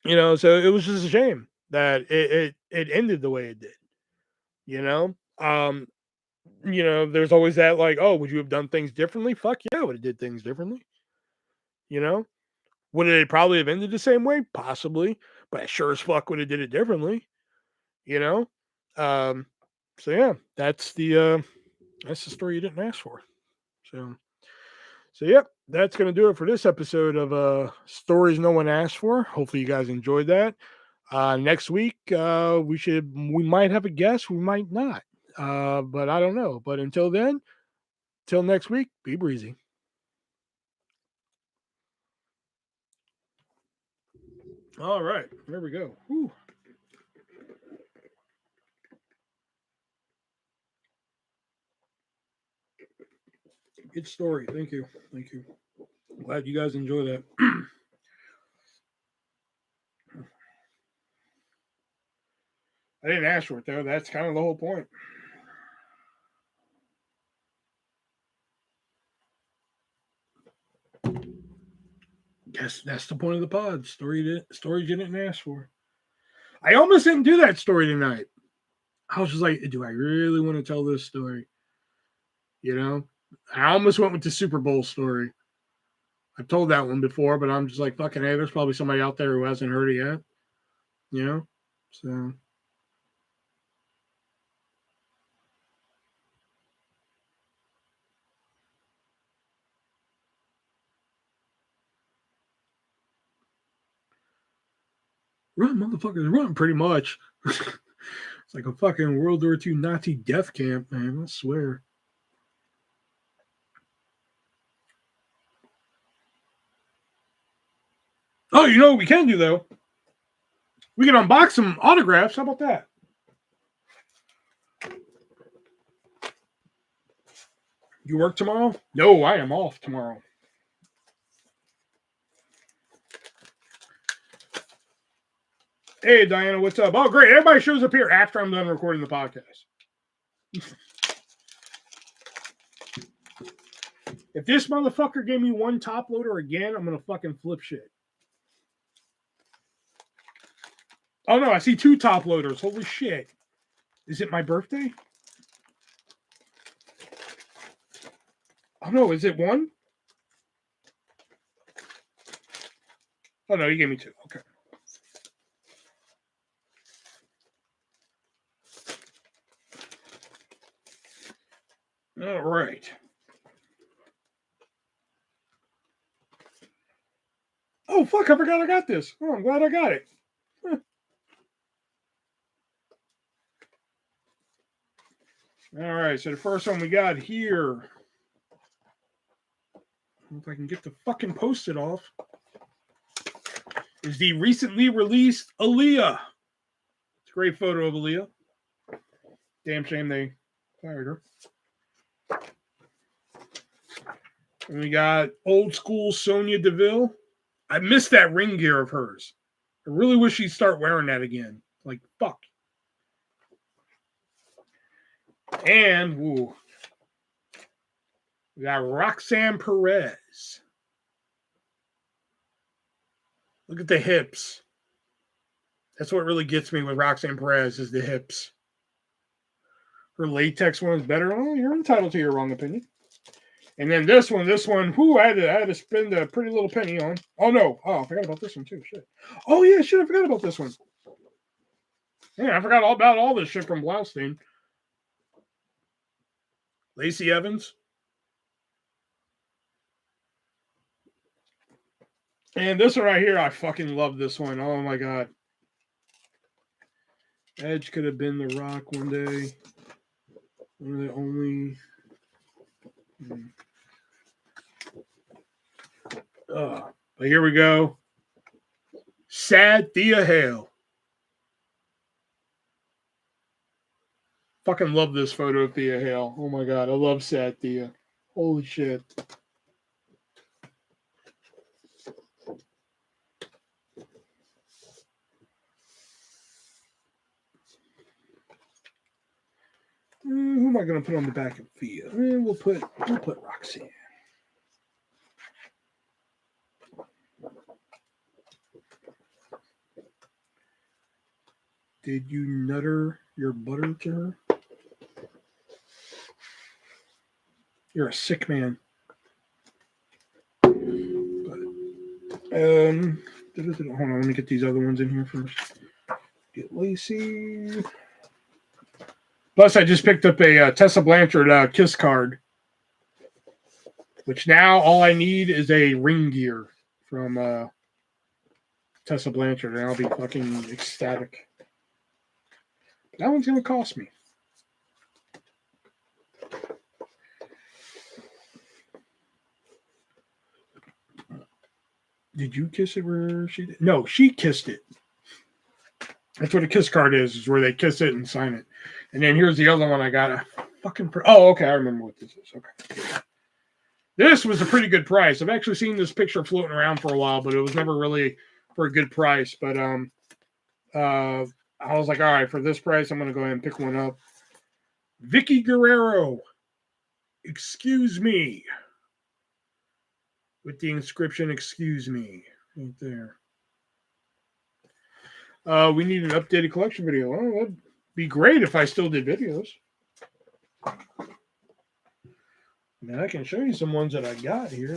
so it was just a shame that it ended the way it did, you know. There's always that like, oh, would you have done things differently? Fuck yeah, I would have did things differently. You know, would it probably have ended the same way? Possibly, but I sure as fuck would have did it differently. You know, um, so yeah, that's the story you didn't ask for. So, yep, that's gonna do it for this episode of stories no one asked for. Hopefully, you guys enjoyed that. Next week, we might have a guest, we might not, but I don't know. But until then. Till next week, be breezy. All right, there we go. Whew. Good story. Thank you. Thank you. Glad you guys enjoy that. I didn't ask for it though. That's kind of the whole point. Yes, that's the point of the pod. Stories you didn't ask for. I almost didn't do that story tonight. I was just like, do I really want to tell this story? I almost went with the Super Bowl story. I've told that one before, but I'm just like, fucking hey, there's probably somebody out there who hasn't heard it yet. So run, motherfuckers, run, pretty much. It's like a fucking World War II Nazi death camp, man. I swear. Oh, you know what we can do, though? We can unbox some autographs. How about that? You work tomorrow? No, I am off tomorrow. Hey, Diana, what's up? Oh, great. Everybody shows up here after I'm done recording the podcast. If this motherfucker gave me one top loader again, I'm going to fucking flip shit. Oh, no, I see two top loaders. Holy shit. Is it my birthday? Oh, no, is it one? Oh, no, you gave me two. Okay. All right. Oh, fuck, I forgot I got this. Oh, I'm glad I got it. All right, so the first one we got here. If I can get the fucking post-it off. Is the recently released Aaliyah. It's a great photo of Aaliyah. Damn shame they Fired her. And we got old school Sonya Deville. I missed that ring gear of hers. I really wish she'd start wearing that again. Like, fuck. And, ooh, we got Roxanne Perez. Look at the hips. That's what really gets me with Roxanne Perez is the hips. Her latex one is better. Oh, you're entitled to your wrong opinion. And then this one, whoo, I had to spend a pretty little penny on. Oh, no. Oh, I forgot about this one, too. Shit. Oh, yeah, shit, I forgot about this one. Yeah, I forgot all about all this shit from Blaustein. Lacey Evans. And this one right here, I fucking love this one. Oh, my God. Edge could have been The Rock one day. One of the only... But here we go. Sad Thea Hale. Fucking love this photo of Thea Hale. Oh my God, I love Sad Thea. Holy shit. Who am I going to put on the back of Thea? We'll put Roxanne. Did you nutter your butter to her? You're a sick man. But, hold on, let me get these other ones in here first. Get Lacey. Plus, I just picked up a Tessa Blanchard kiss card, which now all I need is a ring gear from Tessa Blanchard, and I'll be fucking ecstatic. That one's going to cost me. Did you kiss it where she did? No, she kissed it. That's what a kiss card is where they kiss it and sign it. And then here's the other one I got. Oh, okay, I remember what this is. Okay. This was a pretty good price. I've actually seen this picture floating around for a while, but it was never really for a good price. But I was like, all right, for this price, I'm going to go ahead and pick one up. Vicky Guerrero. Excuse me. With the inscription, excuse me. Right there. We need an updated collection video. Oh, that'd be great if I still did videos. Now I can show you some ones that I got here.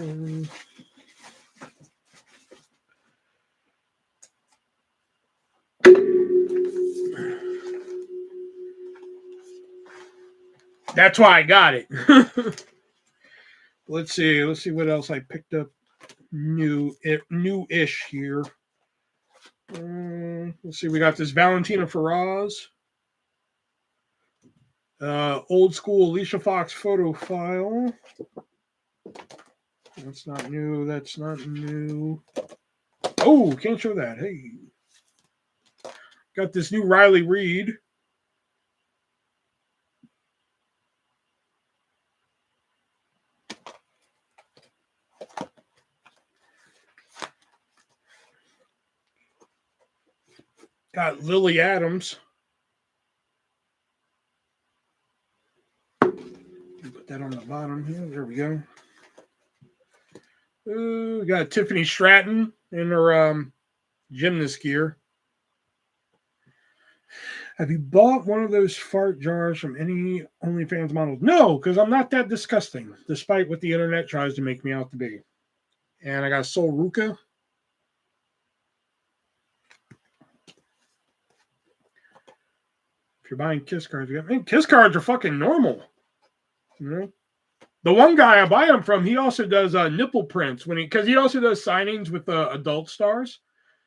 That's why I got it. Let's see what else I picked up new-ish here. Let's see, we got this Valentina Feroz. Old school Alicia Fox photo file. That's not new. Oh, can't show that. Hey. Got this new Riley Reid. Got Lily Adams. Put that on the bottom here. There we go. We got Tiffany Stratton in her gymnast gear. Have you bought one of those fart jars from any OnlyFans models? No, because I'm not that disgusting, despite what the internet tries to make me out to be. And I got Sol Ruka. If you're buying kiss cards, kiss cards are fucking normal. You know? The one guy I buy them from, he also does nipple prints because he also does signings with adult stars.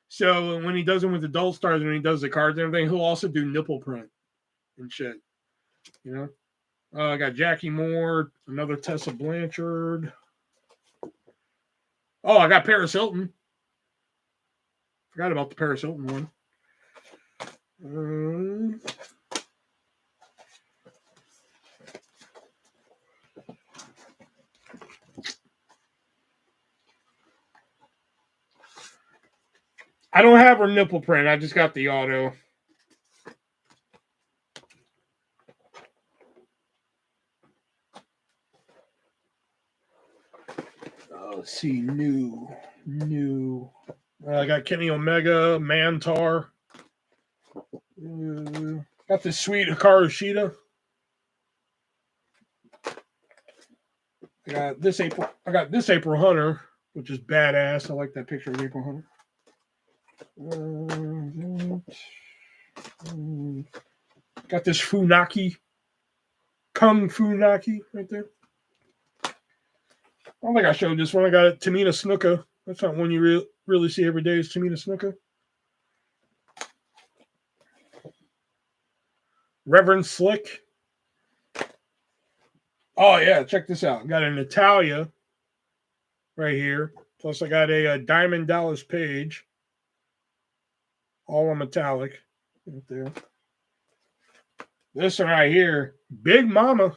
So when he does them with adult stars, when he does the cards and everything, he'll also do nipple print and shit. You know, I got Jackie Moore, another Tessa Blanchard. Oh, I got Paris Hilton. Forgot about the Paris Hilton one. I don't have her nipple print. I just got the auto. Let's see. New. I got Kenny Omega, Mantar. Got this sweet Hikaru Shida. I got this April Hunter, which is badass. I like that picture of April Hunter. Got this Funaki, Kung Funaki right there. I don't think I showed this one. I got it, Tamina Snuka. That's not one you really see every day, is Tamina Snuka. Reverend Slick. Oh, yeah, check this out. I got a Natalia right here. Plus, I got a Diamond Dallas Page. All on metallic. Right there. This one right here, Big Mama.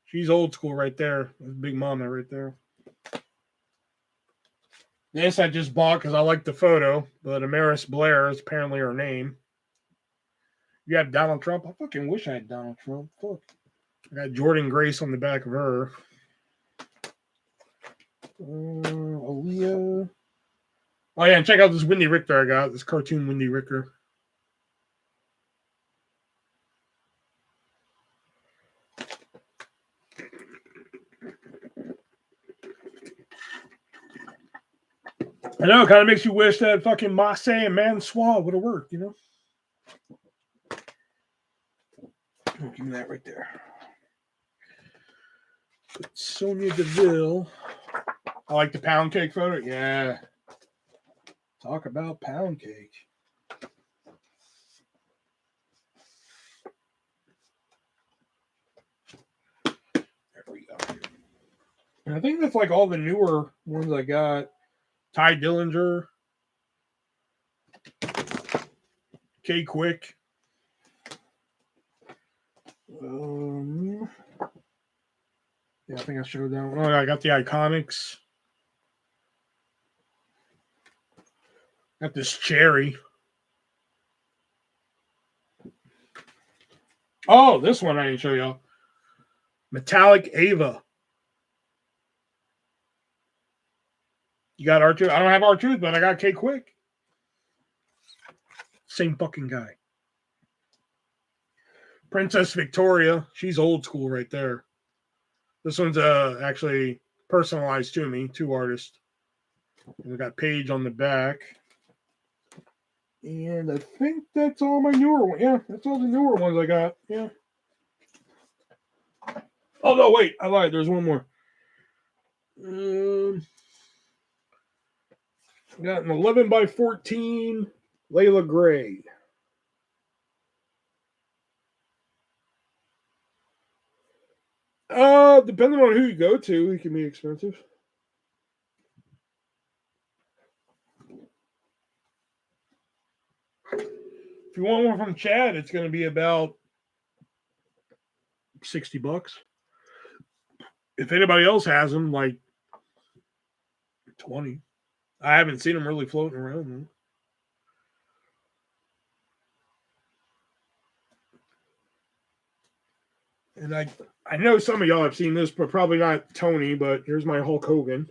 She's old school right there. That's Big Mama right there. This I just bought because I like the photo, but Amaris Blair is apparently her name. You have Donald Trump? I fucking wish I had Donald Trump. Fuck. I got Jordan Grace on the back of her. Aaliyah. Oh, yeah, and check out this Wendy Richter I got. This cartoon Wendy Richter. I know, it kind of makes you wish that fucking Massé and Mansois would have worked, you know? Oh, give me that right there. Sonya Deville. I like the pound cake photo. Yeah. Talk about pound cake. There we go. And I think that's like all the newer ones I got. Ty Dillinger. K Quick. Yeah, I think I showed that one. Oh, I got the Iconics. Got this Cherry. Oh, this one I didn't show y'all. Metallic Ava. You got R-Truth? I don't have R-Truth, but I got K Quick. Same fucking guy. Princess Victoria. She's old school right there. This one's actually personalized to me. 2 artists. We got Paige on the back. And I think that's all my newer ones. Yeah, that's all the newer ones I got. Yeah. Oh, no, wait. I lied. There's one more. Got an 11 by 14 Layla Gray. Depending on who you go to, it can be expensive. If you want one from Chad, it's going to be about $60. If anybody else has them, like 20. I haven't seen them really floating around though. And I know some of y'all have seen this, but probably not Tony, but here's my Hulk Hogan.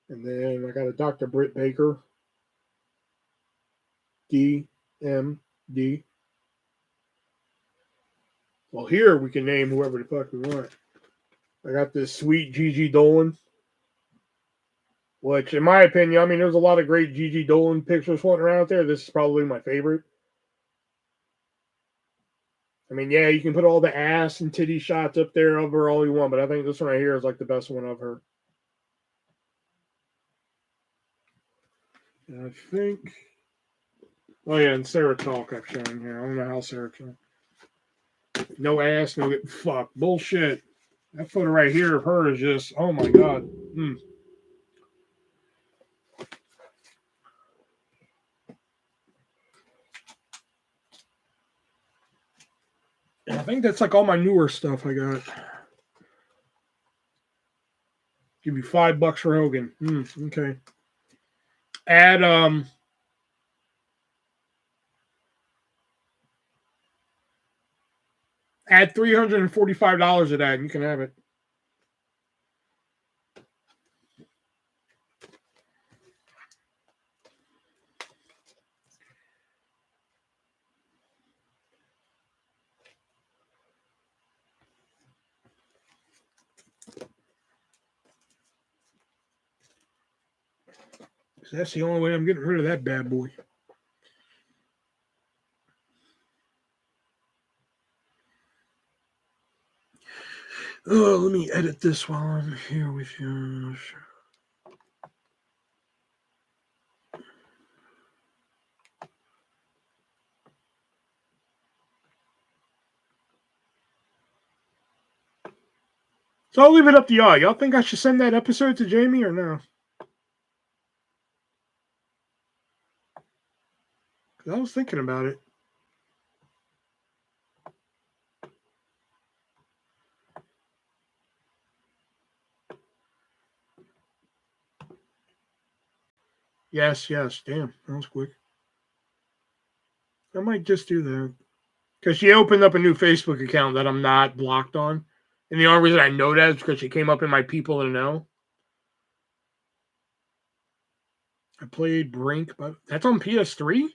And then I got a Dr. Britt Baker. DMD. Well, here we can name whoever the fuck we want. I got this sweet Gigi Dolan. Which, in my opinion, I mean, there's a lot of great Gigi Dolan pictures floating around out there. This is probably my favorite. I mean, yeah, you can put all the ass and titty shots up there of her all you want, but I think this one right here is like the best one of her. And I think... Oh, yeah, and Sarah Talk I've shown here. I don't know how Sarah Talk. No ass, no get fuck. Bullshit. That photo right here of her is just, oh my God. Mm. think that's like all my newer stuff I got. Give you $5 for Hogan. Okay. Add add $345 to that, and you can have it. That's the only way I'm getting rid of that bad boy. Oh, let me edit this while I'm here with you. So I'll leave it up to y'all. Y'all think I should send that episode to Jamie or no? Because I was thinking about it. Yes. Damn, that was quick. I might just do that. Because she opened up a new Facebook account that I'm not blocked on. And the only reason I know that is because she came up in my people to know. I played Brink, but that's on PS3?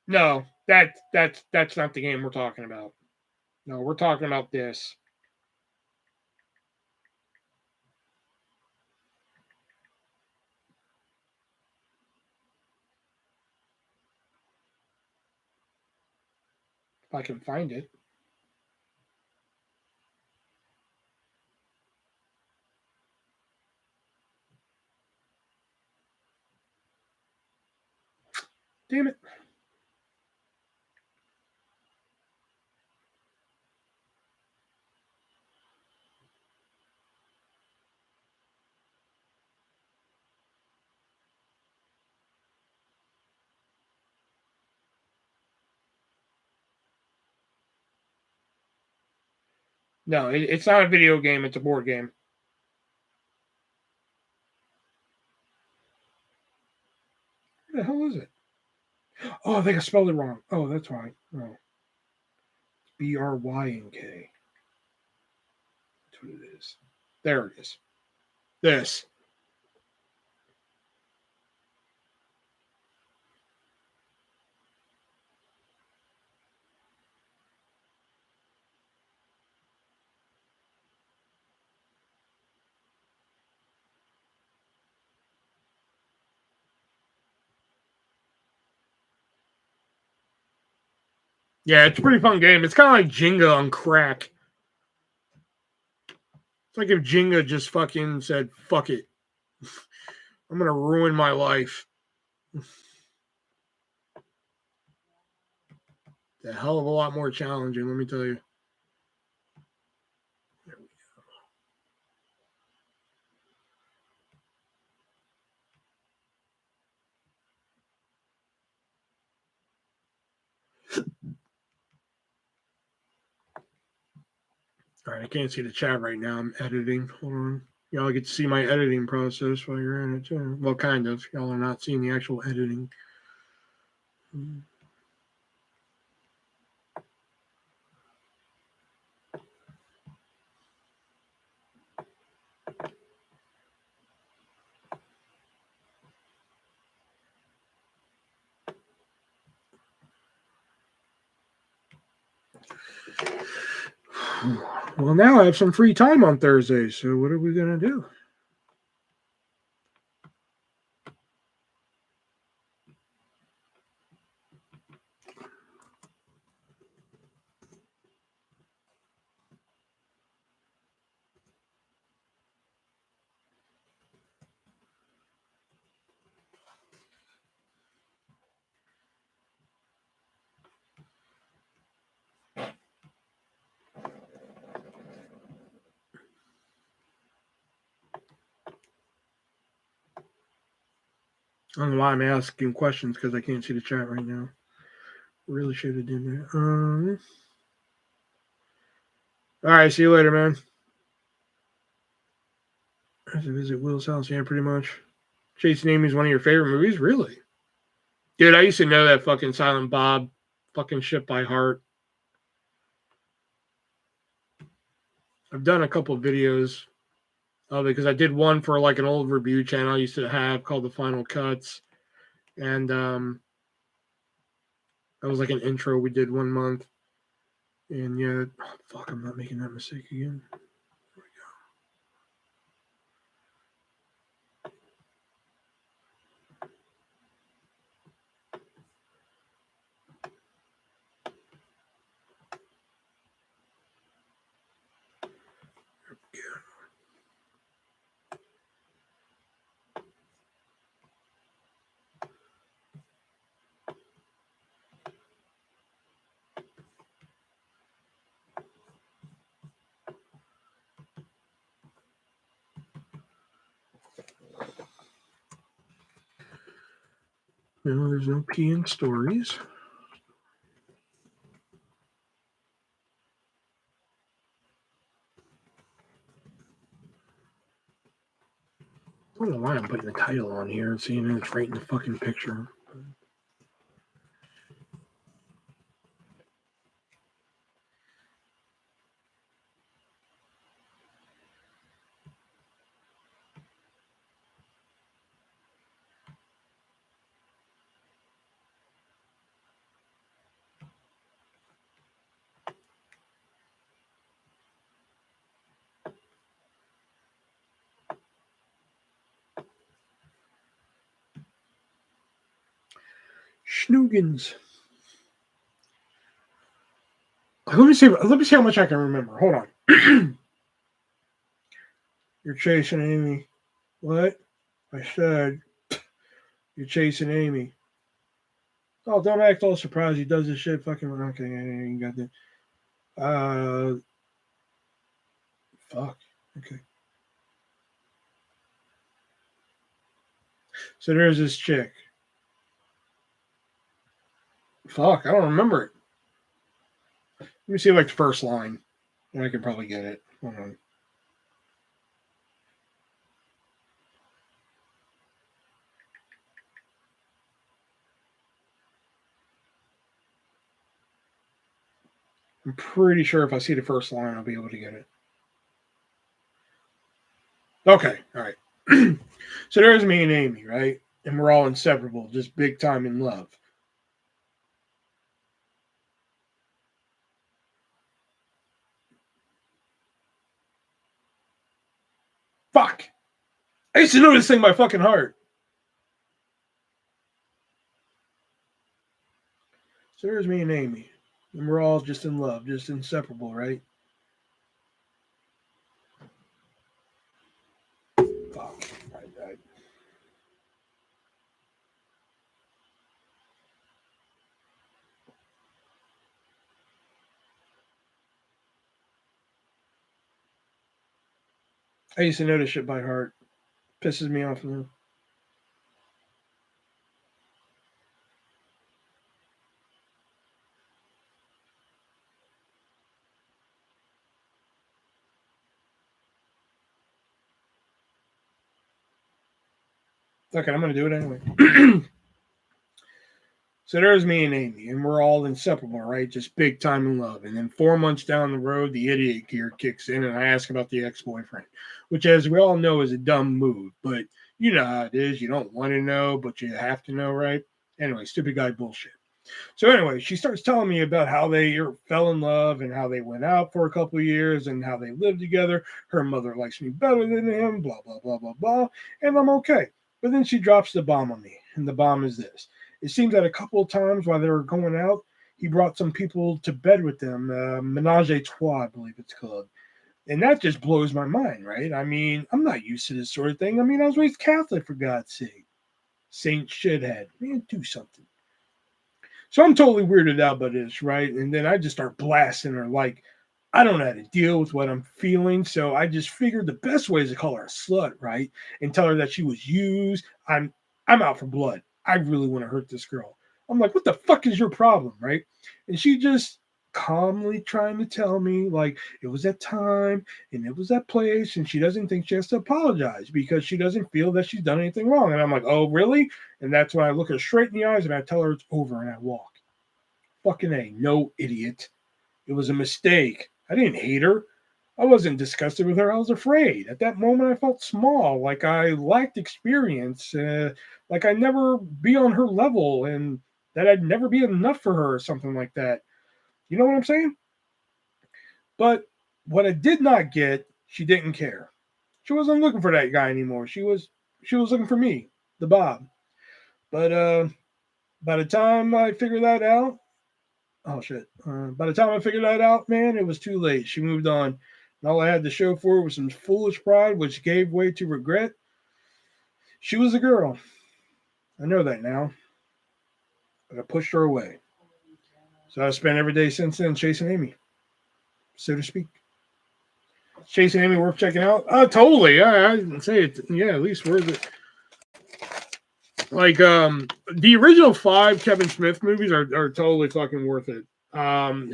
No, that's not the game we're talking about. No, we're talking about this. If I can find it. Damn it. No, it's not a video game. It's a board game. What the hell is it? Oh, I think I spelled it wrong. Oh, that's why. Oh. BRYNK. That's what it is. There it is. This. Yeah, it's a pretty fun game. It's kind of like Jenga on crack. It's like if Jenga just fucking said, fuck it. I'm going to ruin my life. It's a hell of a lot more challenging, let me tell you. There we go. All right, I can't see the chat right now. I'm editing. Hold on. Y'all get to see my editing process while you're in it, too. Well, kind of. Y'all are not seeing the actual editing. Well, now I have some free time on Thursday, so what are we going to do? I don't know why I'm asking questions because I can't see the chat right now. Really should have done that. All right, see you later, man. I have to visit Will's house. Yeah, pretty much. Chasing Amy is one of your favorite movies? Really? Dude, I used to know that fucking Silent Bob fucking shit by heart. I've done a couple of videos of it because I did one for like an old review channel I used to have called The Final Cuts. And that was like an intro we did 1 month. And yeah, oh, fuck, I'm not making that mistake again. No, there's no P in stories. I don't know why I'm putting the title on here and seeing it's right in the fucking picture. Schnoogans. Let me see how much I can remember. Hold on. You're chasing Amy. What? I said you're chasing Amy. Oh, don't act all surprised. He does this shit fucking. Okay, I ain't got that. Fuck. Okay. So there's this chick. Fuck, I don't remember it. Let me see like the first line. And I can probably get it. Hold on. I'm pretty sure if I see the first line, I'll be able to get it. Okay, all right. So there's me and Amy, right? And we're all inseparable, just big time in love. Fuck! I used to know this thing by fucking heart. So there's me and Amy. And we're all just in love, just inseparable, right? Fuck. I used to know this shit by heart. Pisses me off now. Okay, I'm gonna do it anyway. So there's me and Amy, and we're all inseparable, right? Just big time in love. And then 4 months down the road, the idiot gear kicks in, and I ask about the ex-boyfriend, which, as we all know, is a dumb move. But you know how it is. You don't want to know, but you have to know, right? Anyway, stupid guy bullshit. So anyway, she starts telling me about how they fell in love and how they went out for a couple of years and how they lived together. Her mother likes me better than him, blah, blah, blah, blah, blah. And I'm okay. But then she drops the bomb on me. And the bomb is this. It seems that a couple of times while they were going out, he brought some people to bed with them. Menage a trois, I believe it's called. And that just blows my mind, right? I mean, I'm not used to this sort of thing. I mean, I was raised Catholic, for God's sake. Saint shithead. Man, do something. So I'm totally weirded out by this, right? And then I just start blasting her like, I don't know how to deal with what I'm feeling. So I just figured the best way is to call her a slut, right? And tell her that she was used. I'm out for blood. I really want to hurt this girl. I'm like, what the fuck is your problem, right? And she just calmly trying to tell me, like, it was that time and it was that place, and she doesn't think she has to apologize because she doesn't feel that she's done anything wrong. And I'm like, oh, really? And that's when I look her straight in the eyes and I tell her it's over and I walk. Fucking A, no, idiot. It was a mistake. I didn't hate her. I wasn't disgusted with her. I was afraid. At that moment, I felt small, like I lacked experience, like I'd never be on her level, and that I'd never be enough for her, or something like that. You know what I'm saying? But what I did not get, she didn't care. She wasn't looking for that guy anymore. She was looking for me, the Bob. But by the time I figured that out, oh shit! By the time I figured that out, man, it was too late. She moved on. And all I had to show for it was some foolish pride, which gave way to regret. She was a girl. I know that now. But I pushed her away. So I spent every day since then chasing Amy, so to speak. Chasing Amy worth checking out? Totally. I didn't say it. Yeah, at least worth it. Like, the original 5 Kevin Smith movies are totally fucking worth it.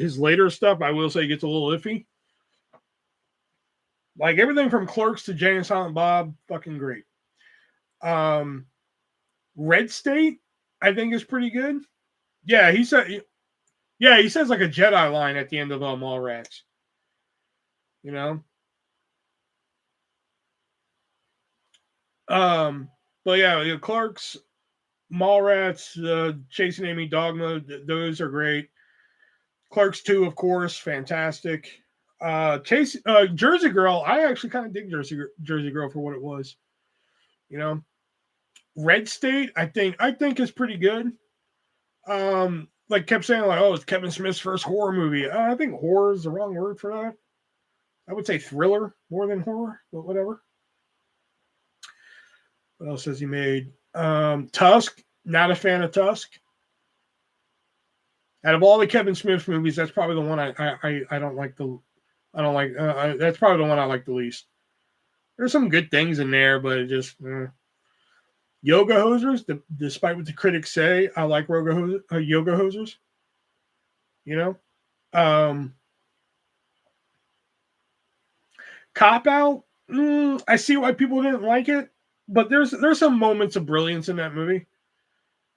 His later stuff, I will say, gets a little iffy. Like everything from Clerks to Jay and Silent Bob, fucking great. Um, Red State, I think, is pretty good. Yeah, he said. Yeah, he says like a Jedi line at the end of Mallrats. You know. But yeah, Clerks, Mallrats, Chasing Amy, Dogma, those are great. Clerks 2, of course, fantastic. Jersey Girl, I actually kind of dig Jersey Girl for what it was. You know, Red State, I think is pretty good. Like kept saying like, oh, it's Kevin Smith's first horror movie. I think horror is the wrong word for that. I would say thriller more than horror, but whatever. What else has he made? Tusk, not a fan of Tusk. Out of all the Kevin Smith movies, that's probably the one I don't like the I don't like. That's probably the one I like the least. There's some good things in there, but it just Yoga Hosers. Despite what the critics say, I like Yoga Hosers. You know, um, Cop Out. I see why people didn't like it, but there's some moments of brilliance in that movie.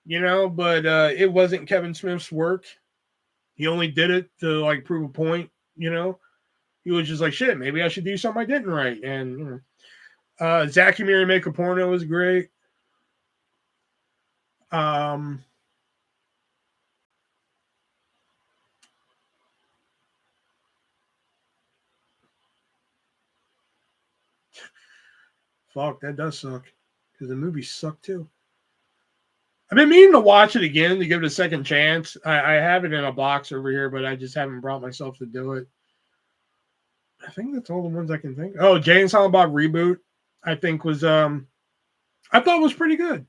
You know, but it wasn't Kevin Smith's work. He only did it to like prove a point. You know, he was just like, shit, maybe I should do something I didn't write. And Zach and Miri Make a Porno was great. Um, Fuck, that does suck. Because the movie sucked too. I've been meaning to watch it again to give it a second chance. I have it in a box over here, but I just haven't brought myself to do it. I think that's all the ones I can think. Oh, Jay and Silent Bob reboot, I think was I thought it was pretty good.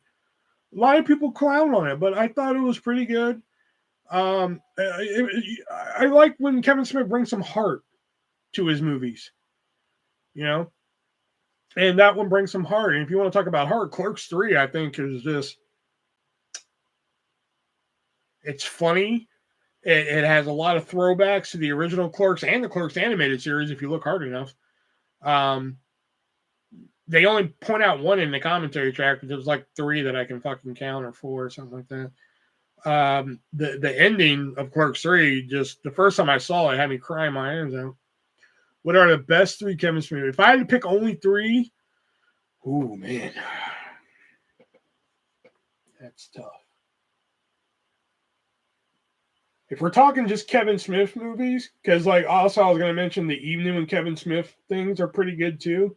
A lot of people clown on it, but I thought it was pretty good. I like when Kevin Smith brings some heart to his movies, you know, and that one brings some heart. And if you want to talk about heart, Clerks 3, I think, is just it's funny. It has a lot of throwbacks to the original Clerks and the Clerks animated series. If you look hard enough, um, they only point out one in the commentary track, but there's like 3 that I can fucking count or 4 or something like that. The ending of Clerks 3, just the first time I saw it, had me crying my hands out. What are the best 3 Kevin Smith? If I had to pick only 3, oh man, that's tough. If we're talking just Kevin Smith movies, because like also I was going to mention the Evening with Kevin Smith things are pretty good too.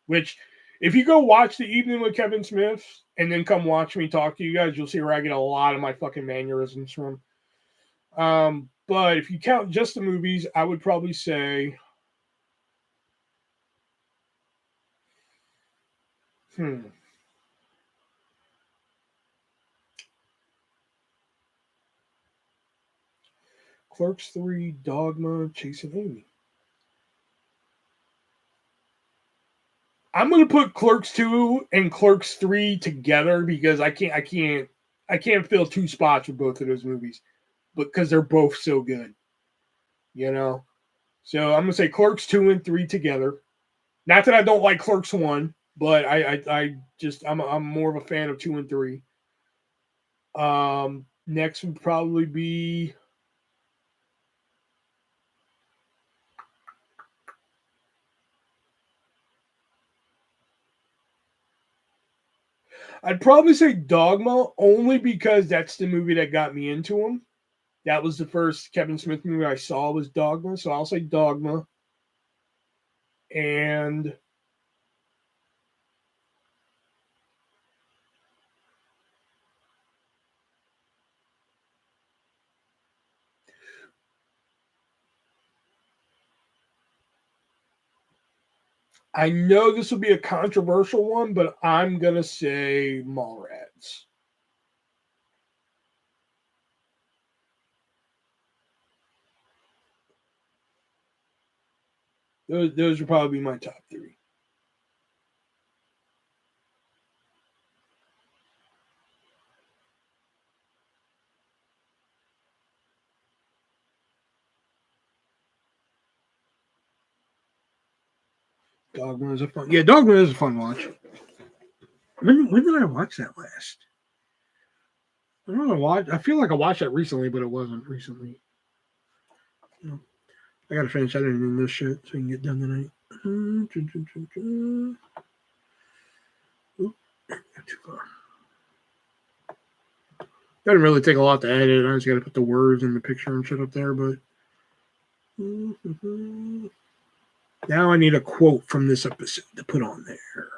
Which if you go watch the Evening with Kevin Smith and then come watch me talk to you guys, you'll see where I get a lot of my fucking mannerisms from. But if you count just the movies, I would probably say, hmm, Clerks 3, Dogma, Chasing Amy. I'm gonna put Clerks 2 and Clerks 3 together because I can't fill two spots with both of those movies, because they're both so good. You know, so I'm gonna say Clerks 2 and 3 together. Not that I don't like Clerks 1, but I'm more of a fan of 2 and 3. Next would probably be I'd probably say Dogma, only because that's the movie that got me into him. That was the first Kevin Smith movie I saw was Dogma, so I'll say Dogma. And I know this will be a controversial one, but I'm gonna say Mallrats. Those would probably be my top three. Dogma is a fun. Yeah, Dogma is a fun watch. When did I watch that last? I don't know. I feel like I watched that recently, but it wasn't recently. I gotta finish editing this shit so we can get done tonight. Oop, too far. Doesn't really take a lot to edit. I just gotta put the words and the picture and shit up there, but now I need a quote from this episode to put on there.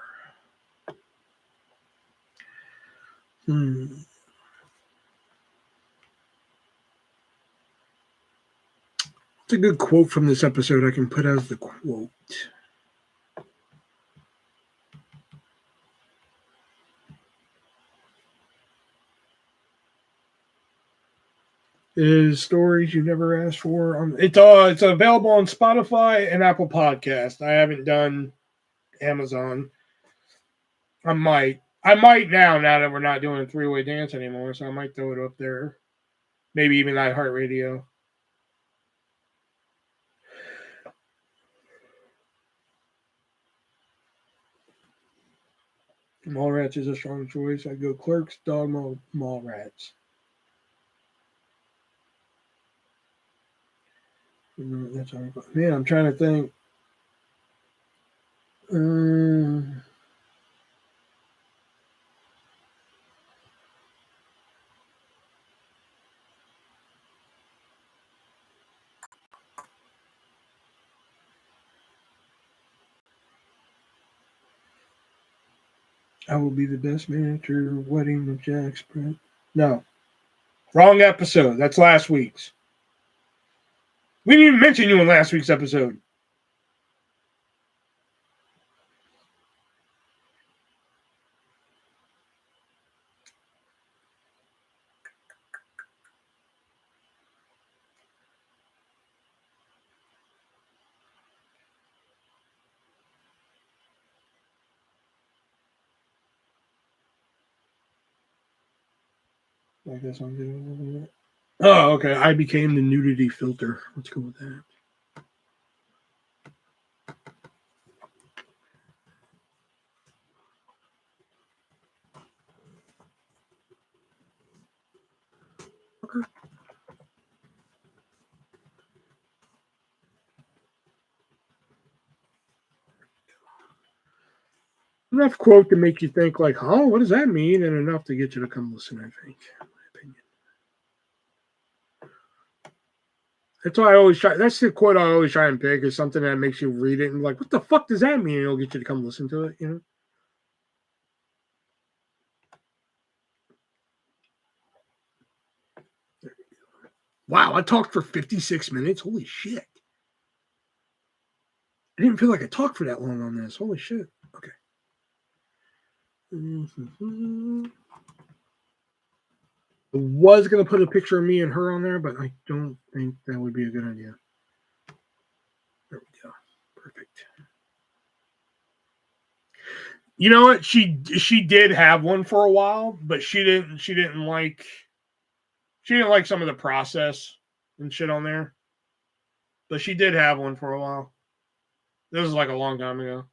It's a good quote from this episode I can put as the quote. Is stories you never asked for. It's available on Spotify and Apple Podcast. I haven't done Amazon. I might now that we're not doing a three-way dance anymore, so I might throw it up there. Maybe even iHeartRadio. Mallrats is a strong choice. I go Clerks, Dogma, Mallrats. That's all. Man, I'm trying to think. I will be the best man at your wedding with Jack Sprint. No. Wrong episode. That's last week's. We didn't even mention you in last week's episode. I guess I'm doing it. Oh, okay. I became the nudity filter. Let's go with that. Okay. Enough quote to make you think like, oh, what does that mean? And enough to get you to come listen, I think. In my opinion. That's why I always try. That's the quote I always try and pick is something that makes you read it and like, what the fuck does that mean? And it'll get you to come listen to it, you know? Wow, I talked for 56 minutes. Holy shit. I didn't feel like I talked for that long on this. Holy shit. Okay. I was going to put a picture of me and her on there, but I don't think that would be a good idea. There we go. Perfect. You know what? She did have one for a while, but she didn't like some of the process and shit on there. But she did have one for a while. This was like a long time ago.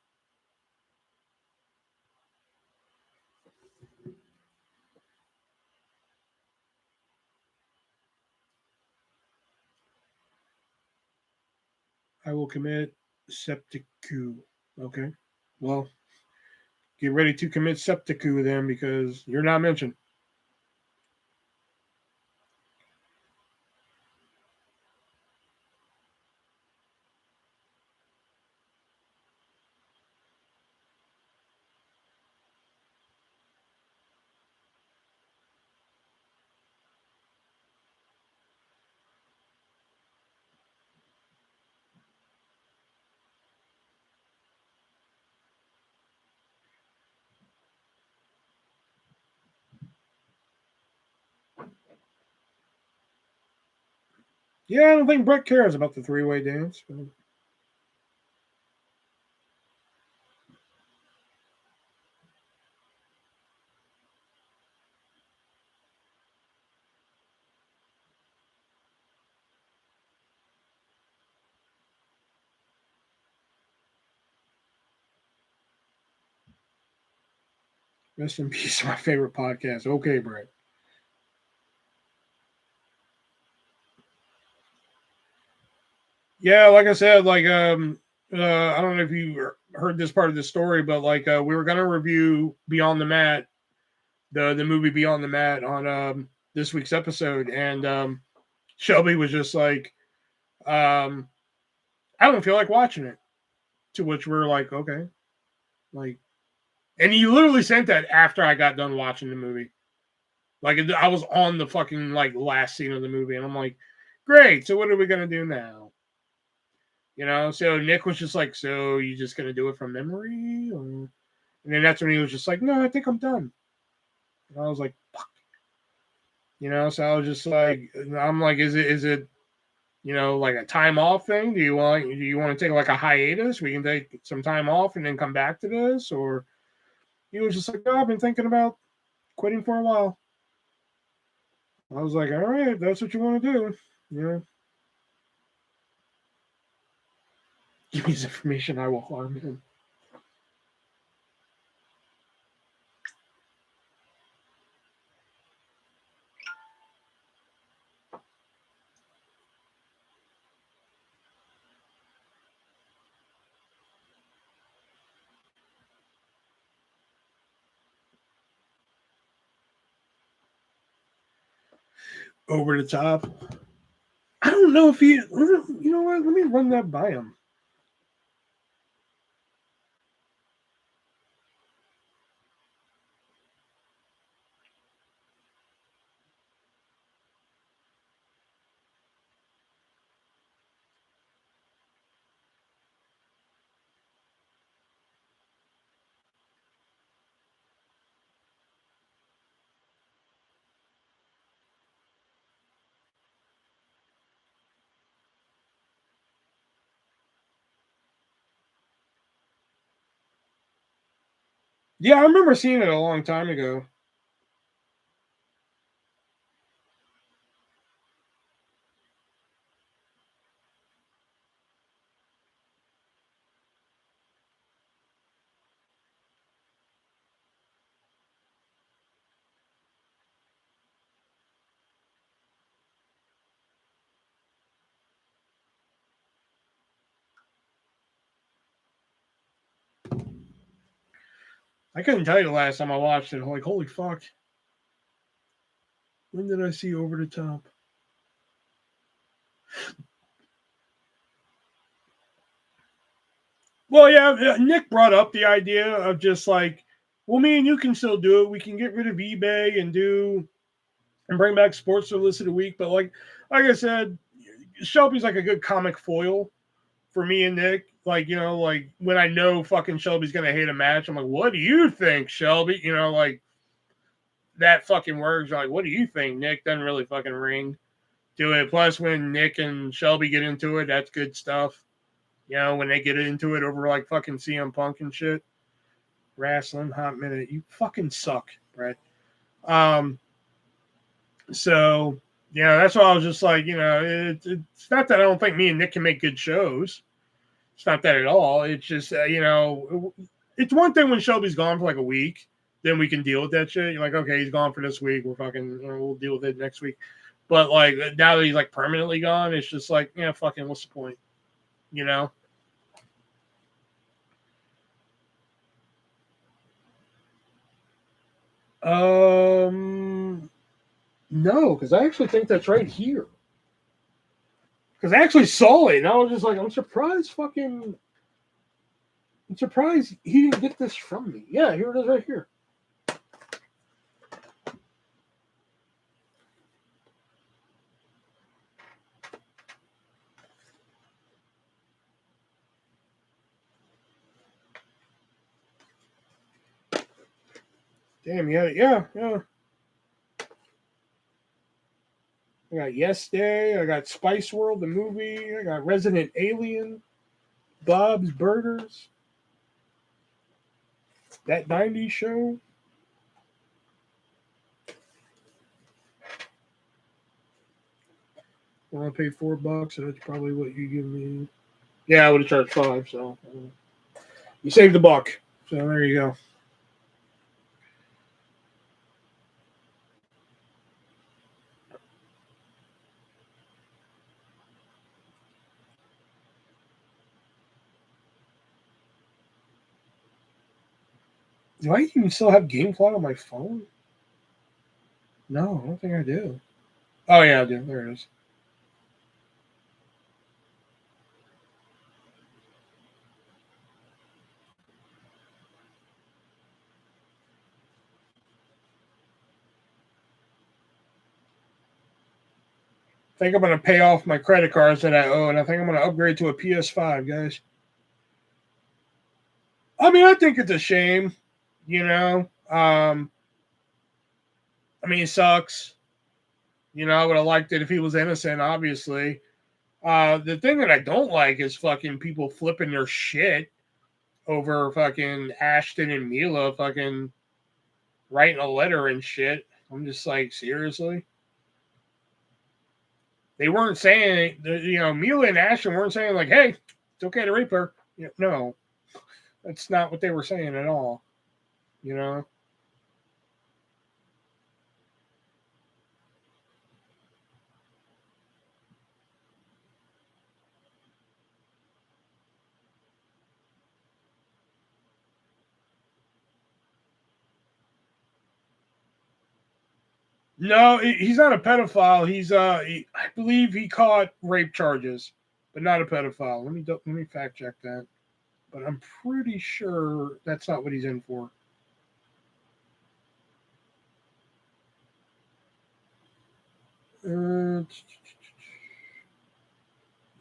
I will commit seppuku. Okay. Well, get ready to commit seppuku then, because you're not mentioned. Yeah, I don't think Brett cares about the three-way dance. But... Rest in peace, my favorite podcast. Okay, Brett. Yeah, like I said, I don't know if you heard this part of the story, but we were gonna review Beyond the Mat, the movie Beyond the Mat on this week's episode, and Shelby was just like, I don't feel like watching it. To which we're like, okay, like, and he literally sent that after I got done watching the movie. Like I was on the fucking like last scene of the movie, and I'm like, great. So what are we gonna do now? You know. So Nick was just like, so you just gonna do it from memory? Or... And then that's when he was just like, no, I think I'm done. And I was like, fuck. You know. So I was just like, I'm like, is it like a time off thing? Do you want to take like a hiatus? We can take some time off and then come back to this, or he was just like, oh, I've been thinking about quitting for a while. I was like, all right, if that's what you want to do. Yeah. Give me his information, I will harm him. Over the top. I don't know if he. You know what? Let me run that by him. Yeah, I remember seeing it a long time ago. I couldn't tell you the last time I watched it. I'm like, holy fuck. When did I see Over the Top? Well, yeah, Nick brought up the idea of just like, well, me and you can still do it. We can get rid of eBay and bring back Sports Illicit a week. But like I said, Shelby's like a good comic foil for me and Nick. Like, like when I know fucking Shelby's gonna hate a match, I'm like, what do you think, Shelby? Like that fucking works. Like, what do you think? Nick doesn't really fucking ring to it. Plus, when Nick and Shelby get into it, that's good stuff. When they get into it over like fucking CM Punk and shit. Wrestling, hot minute. You fucking suck, Brett. Um, so yeah, that's why I was just like, it's not that I don't think me and Nick can make good shows. It's not that at all. It's just it's one thing when Shelby's gone for like a week, then we can deal with that shit. You're like, okay, he's gone for this week. We're fucking, we'll deal with it next week. But like now that he's like permanently gone, it's just like, yeah, fucking, what's the point? You know? No, because I actually think that's right here. Because I actually saw it, and I was just like, I'm surprised he didn't get this from me. Yeah, here it is right here. Damn, yeah, yeah. I got Yes Day, I got Spice World, the movie, I got Resident Alien, Bob's Burgers, that 90s show. Well, I paid $4, so that's probably what you give me. Yeah, I would have charged $5, so you saved the buck. So there you go. Do I even still have GameFly on my phone? No, I don't think I do. Oh yeah, I do. There it is. I think I'm gonna pay off my credit cards that I owe, and I think I'm gonna upgrade to a PS5, guys. I mean, I think it's a shame, you know. I mean, it sucks. I would have liked it if he was innocent, obviously. The thing that I don't like is fucking people flipping their shit over fucking Ashton and Mila fucking writing a letter and shit. I'm just like, seriously? They weren't saying, Mila and Ashton weren't saying like, hey, it's okay to rape her. No, that's not what they were saying at all. You know? No, he's not a pedophile. I believe he caught rape charges, but not a pedophile. Let me fact check that. But I'm pretty sure that's not what he's in for. Let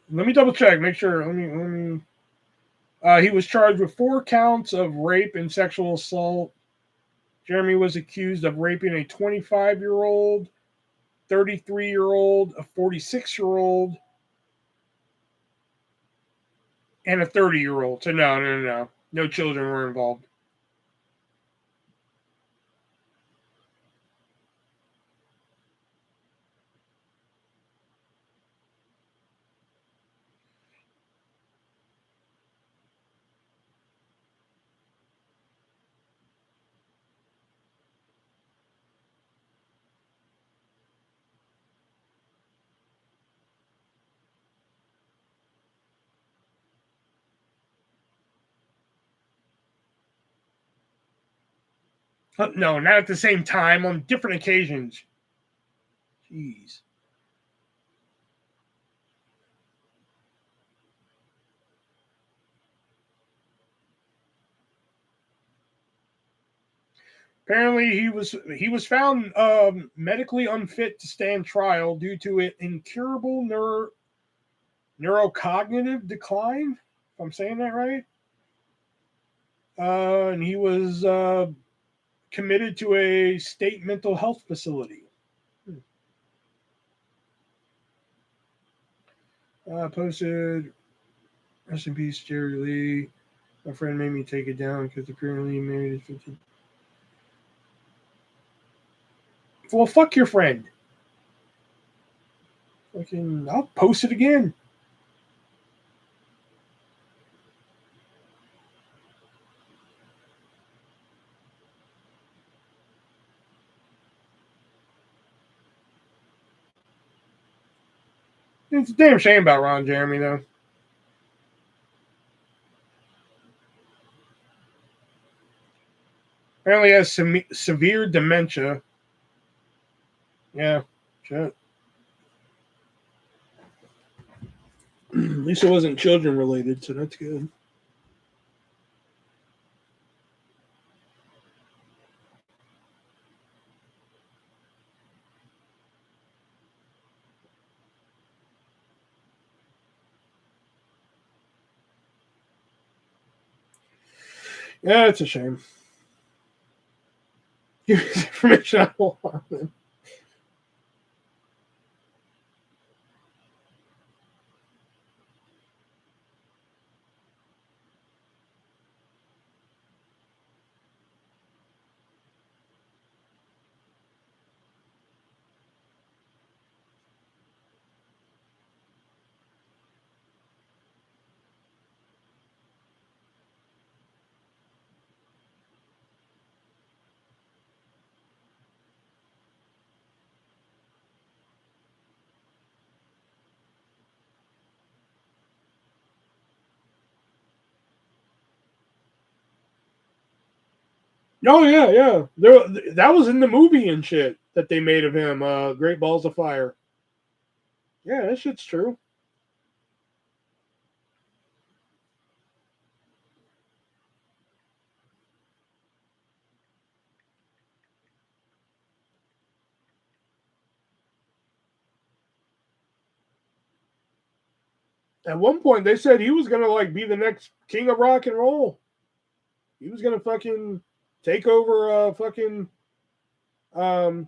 me double check. Make sure. Let me. He was charged with 4 counts of rape and sexual assault. Jeremy was accused of raping a 25-year-old, 33-year-old, a 46-year-old, and a 30-year-old. So no children were involved. No, not at the same time, on different occasions. Jeez. Apparently, he was found medically unfit to stand trial due to an incurable neurocognitive decline. If I'm saying that right, and he was committed to a state mental health facility. Posted, rest in peace, Jerry Lee. My friend made me take it down because apparently he married his 15. Well, fuck your friend. Fucking, I'll post it again. It's a damn shame about Ron Jeremy, though. Apparently has severe dementia. Yeah, shit. At least it wasn't children related, so that's good. Yeah, it's a shame. Give me information I want. Oh yeah, yeah. That was in the movie and shit that they made of him. Great Balls of Fire. Yeah, that shit's true. At one point, they said he was gonna like be the next king of rock and roll. He was gonna fucking take over, fucking um,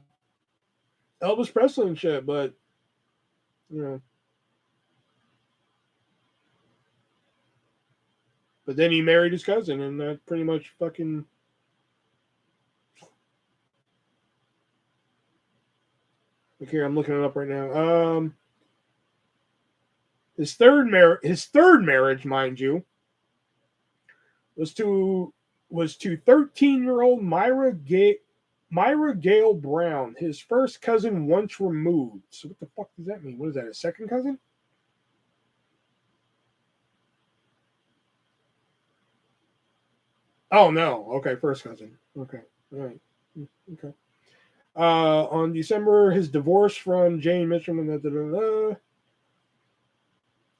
Elvis Presley and shit. But you know, but then he married his cousin, and that pretty much fucking. Look here, I'm looking it up right now. His third marriage, mind you, was to 13-year-old Myra Gale Brown, his first cousin once removed. So what the fuck does that mean? What is that? A second cousin? Oh no. Okay, first cousin. Okay. All right. Okay. On December, his divorce from Jane Mitchell.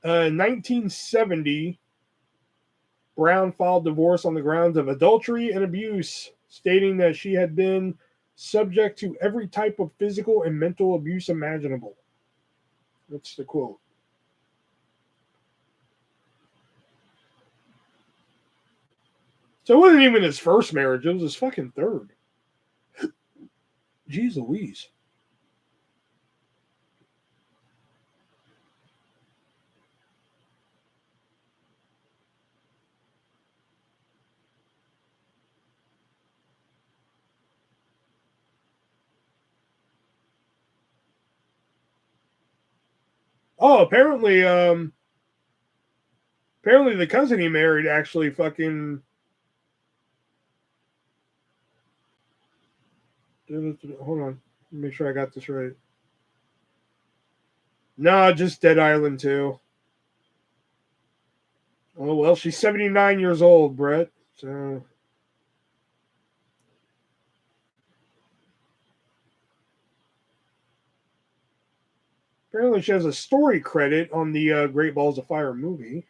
1970, Brown filed divorce on the grounds of adultery and abuse, stating that she had been subject to every type of physical and mental abuse imaginable. That's the quote. So it wasn't even his first marriage, it was his fucking third. Jeez Louise. Oh, apparently the cousin he married actually fucking. Hold on. Make sure I got this right. No, just Dead Island 2. Oh, well, she's 79 years old, Brett. So. Apparently, she has a story credit on the Great Balls of Fire movie.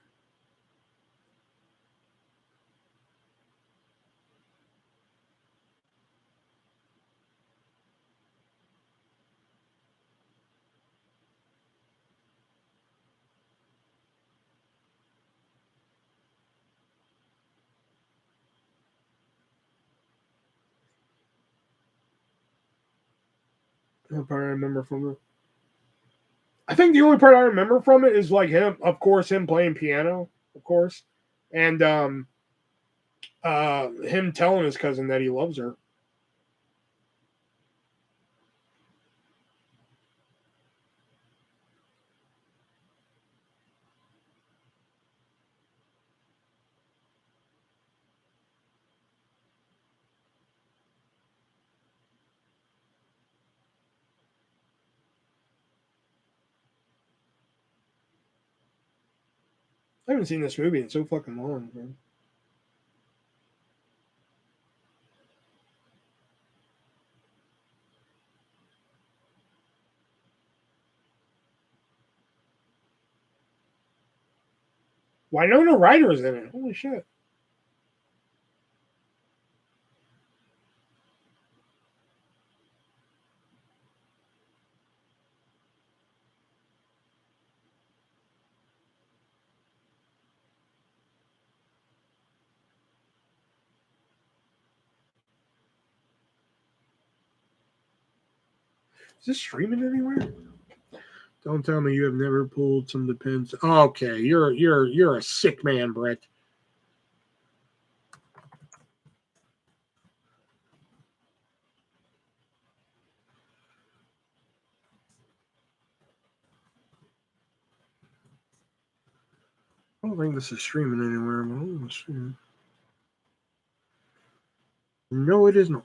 What part I remember from it? I think the only part I remember from it is like him, of course, him playing piano, of course, and Him telling his cousin that he loves her. I haven't seen this movie in so fucking long, man. Winona Ryder's in it. Holy shit. Is this streaming anywhere? Don't tell me you have never pulled some Depends. Okay, you're a sick man, Brett. I don't think this is streaming anywhere. No, it is not.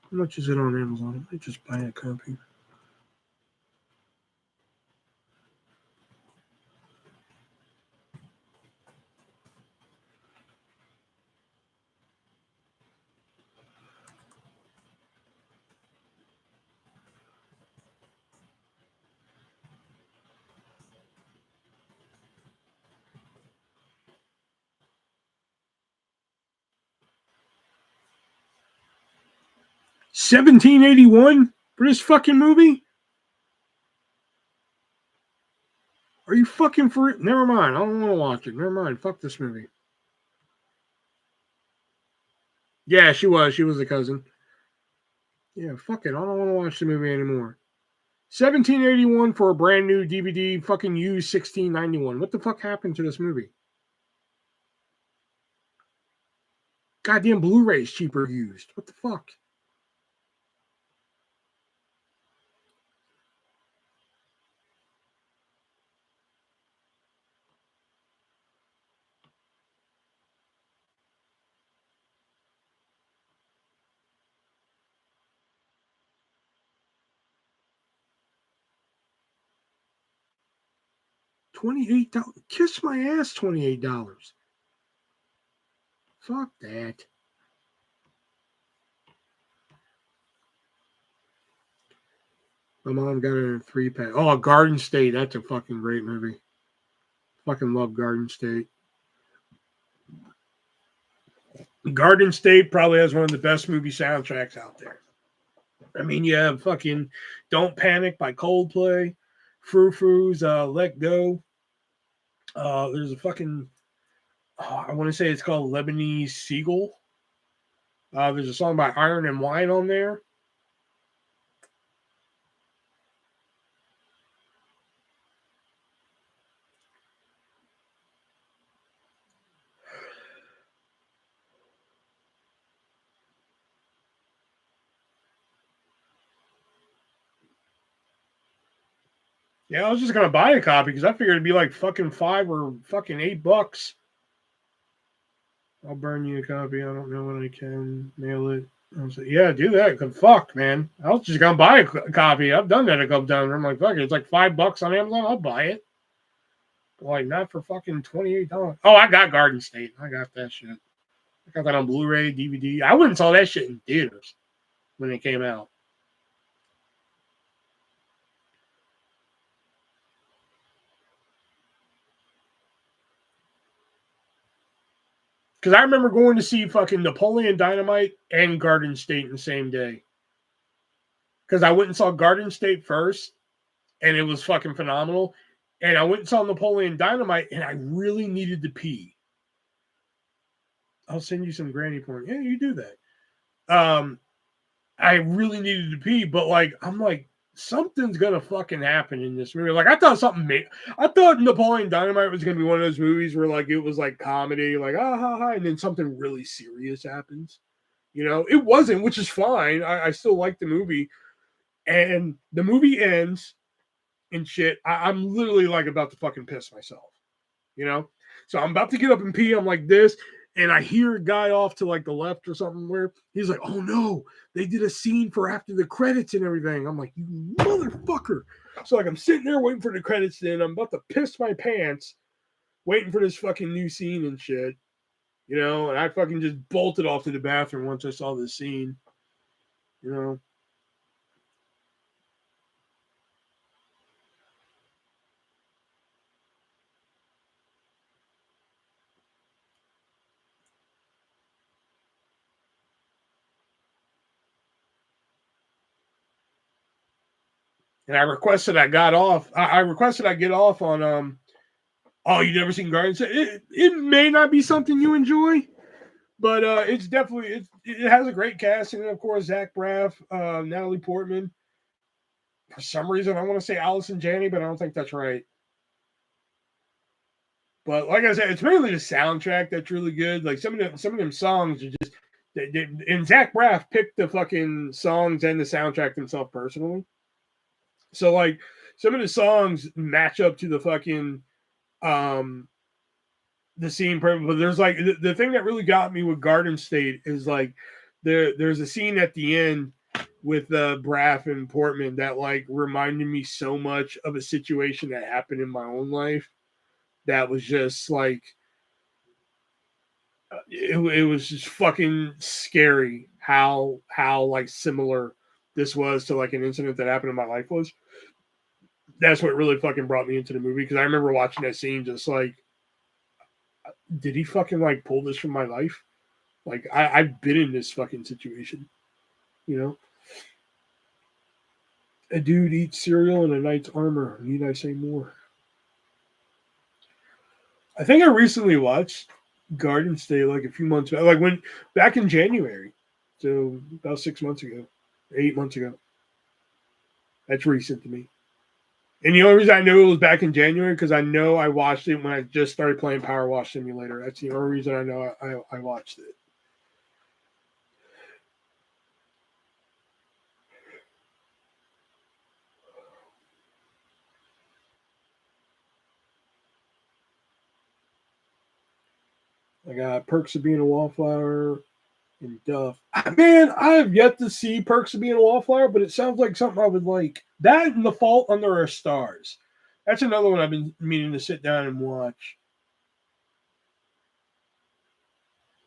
How much is it on Amazon? I might just buy a copy. $17.81 for this fucking movie? Are you fucking for it? Never mind. I don't want to watch it. Never mind. Fuck this movie. Yeah, she was. She was a cousin. Yeah, fuck it. I don't want to watch the movie anymore. $17.81 for a brand new DVD. Fucking used $16.91. What the fuck happened to this movie? Goddamn Blu-ray's cheaper used. What the fuck? $28. Kiss my ass, $28. Fuck that. My mom got it in a 3-pack. Oh, Garden State. That's a fucking great movie. Fucking love Garden State. Garden State probably has one of the best movie soundtracks out there. I mean, you have fucking Don't Panic by Coldplay, Frou Frou's Let Go. There's a fucking, I want to say it's called Lebanese Seagull. There's a song by Iron and Wine on there. Yeah, I was just gonna buy a copy because I figured it'd be like fucking $5 or fucking $8. I'll burn you a copy. I don't know when I can mail it. I was like, yeah, do that. Cause fuck, man. I was just gonna buy a copy. I've done that a couple times. I'm like, fuck it. It's like $5 on Amazon. I'll buy it. But like, not for fucking $28. Oh, I got Garden State. I got that shit. I got that on Blu-ray, DVD. I went and saw that shit in theaters when it came out. Because I remember going to see fucking Napoleon Dynamite and Garden State in the same day. Because I went and saw Garden State first, and it was fucking phenomenal. And I went and saw Napoleon Dynamite, and I really needed to pee. I'll send you some granny porn. Yeah, you do that. I really needed to pee, but like, I'm like, something's gonna fucking happen in this movie. Like, I thought I thought Napoleon Dynamite was gonna be one of those movies where like it was like comedy, like ah ha ha, and then something really serious happens. You know, it wasn't, which is fine. I still like the movie, and the movie ends and shit. I'm literally like about to fucking piss myself. You know, so I'm about to get up and pee. I'm like this, and I hear a guy off to like the left or something where he's like, "Oh no, they did a scene for after the credits and everything." I'm like, "You motherfucker!" So like I'm sitting there waiting for the credits. Then I'm about to piss my pants, waiting for this fucking new scene and shit. You know, and I fucking just bolted off to the bathroom once I saw this scene. You know. And I requested I got off. I requested I get off on oh, you never seen Guardians? It may not be something you enjoy, but it's definitely it has a great casting, and of course Zach Braff, Natalie Portman. For some reason, I want to say Allison Janney, but I don't think that's right. But like I said, it's mainly the soundtrack that's really good. Like some of them songs are just and Zach Braff picked the fucking songs and the soundtrack himself personally. So like some of the songs match up to the fucking um the scene perfect. But there's like the thing that really got me with Garden State is like there's a scene at the end with Braff and Portman that like reminded me so much of a situation that happened in my own life. That was just like it was just fucking scary how like similar this was to like an incident that happened in my life was. That's what really fucking brought me into the movie because I remember watching that scene just like, did he fucking like pull this from my life? Like I've been in this fucking situation, you know. A dude eats cereal in a knight's armor. Need I say more? I think I recently watched Garden State like a few months back, like when back in January, so about 6 months ago, 8 months ago. That's recent to me. And the only reason I knew it was back in January because I know I watched it when I just started playing Power Wash Simulator. That's the only reason I know I watched it. I got Perks of Being a Wallflower and Duff. Man, I have yet to see Perks of Being a Wallflower, but it sounds like something I would like. That and The Fault Under Our Stars. That's another one I've been meaning to sit down and watch,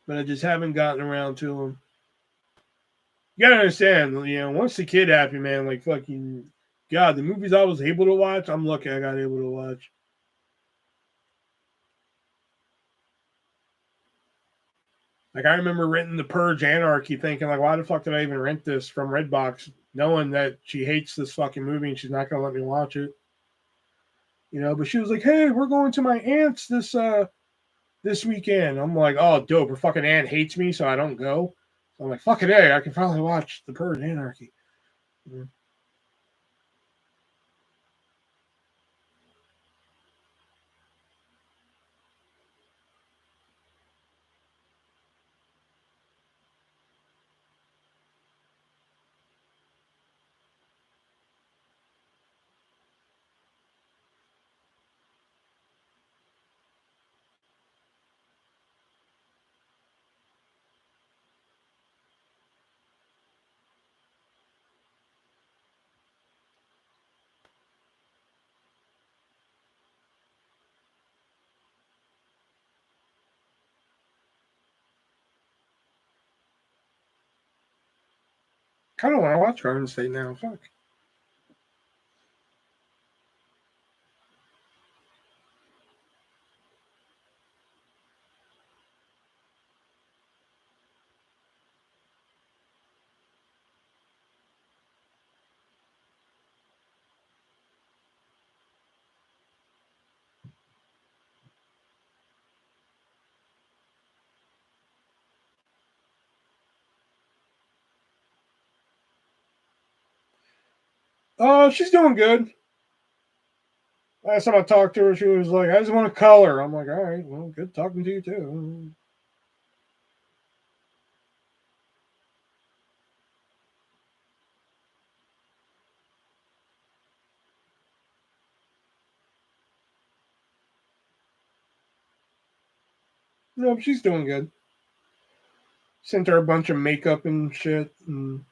but I just haven't gotten around to them. You gotta understand, you know, once the kid happy, man, like fucking God, the movies I was able to watch, I'm lucky I got able to watch. Like I remember renting The Purge Anarchy, thinking like, why the fuck did I even rent this from Redbox, knowing that she hates this fucking movie and she's not gonna let me watch it. You know, but she was like, "Hey, we're going to my aunt's this weekend." I'm like, "Oh, dope! Her fucking aunt hates me, so I don't go." So I'm like, "Fucking hey, I can finally watch The Purge Anarchy." Yeah. Kind of want to watch Garden State now. Fuck. Oh, she's doing good. Last time I talked to her, she was like, "I just want to color." I'm like, "All right, well, good talking to you too." No, she's doing good. Sent her a bunch of makeup and shit, and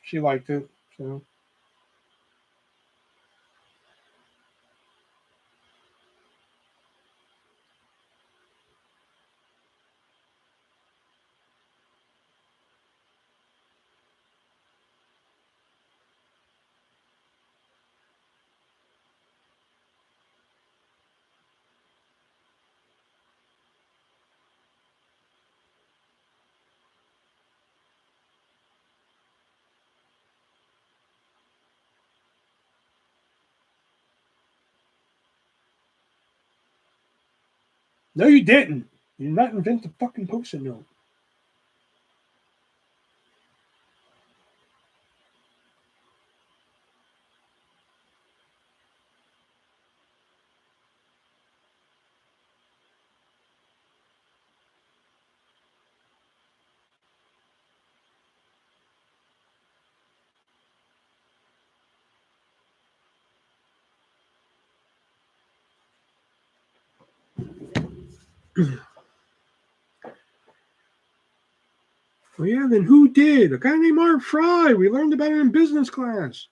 she liked it. So no, you didn't. You did not invent the fucking post-it note. Well, yeah, then who did? A guy named Art Fry. We learned about it in business class.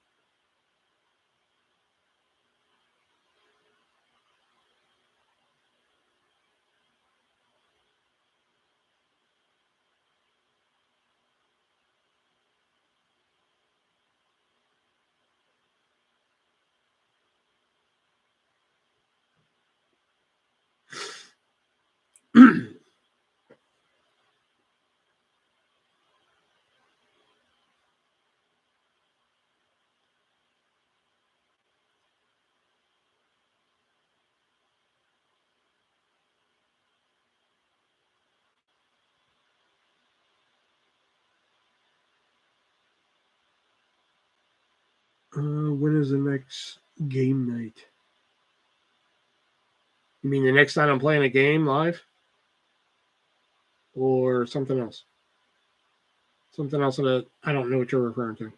When is the next game night? You mean the next night I'm playing a game live? Or something else? Something else that I don't know what you're referring to.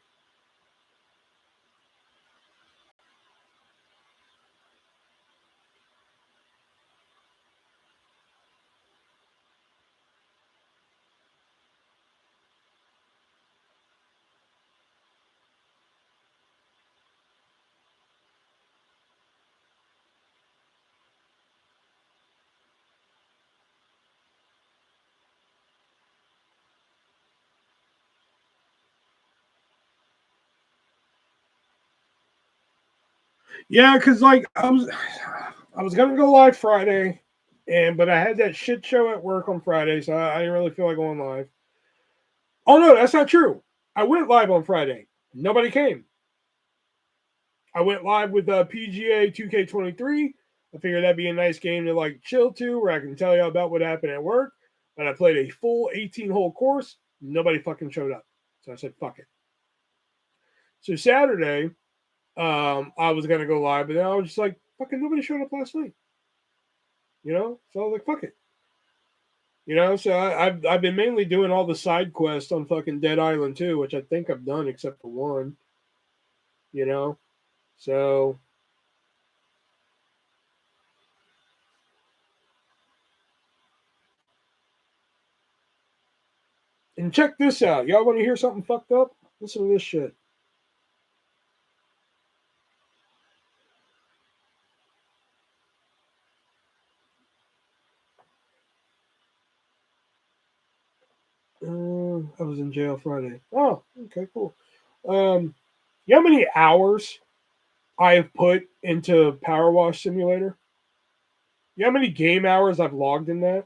Yeah, because like I was gonna go live Friday, but I had that shit show at work on Friday, so I didn't really feel like going live. Oh no, that's not true. I went live on Friday. Nobody came. I went live with PGA 2K23. I figured that'd be a nice game to like chill to, where I can tell you about what happened at work. But I played a full 18-hole course. Nobody fucking showed up, so I said fuck it. So Saturday, I was gonna go live, but then I was just like, fucking nobody showed up last night. So I was like, fuck it. So I've been mainly doing all the side quests on fucking Dead Island 2, which I think I've done except for one. You know, so and check this out. Y'all want to hear something fucked up? Listen to this shit. I was in jail Friday. Oh, okay, cool. Um, you know how many hours I have put into Power Wash Simulator? You know how many game hours I've logged in that?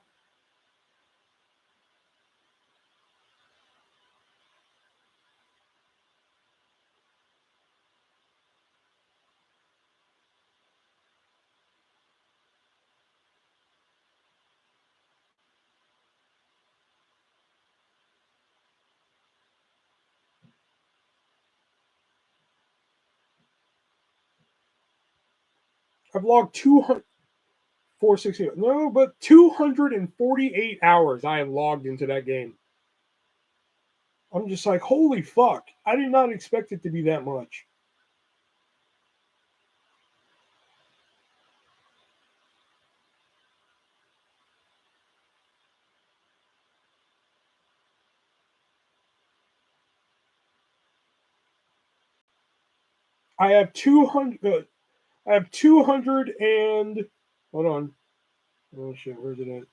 I've logged 200, 460, no, but 248 hours I have logged into that game. I'm just like, holy fuck. I did not expect it to be that much. I have 200. I have 200 and. Hold on. Oh shit, where's it at?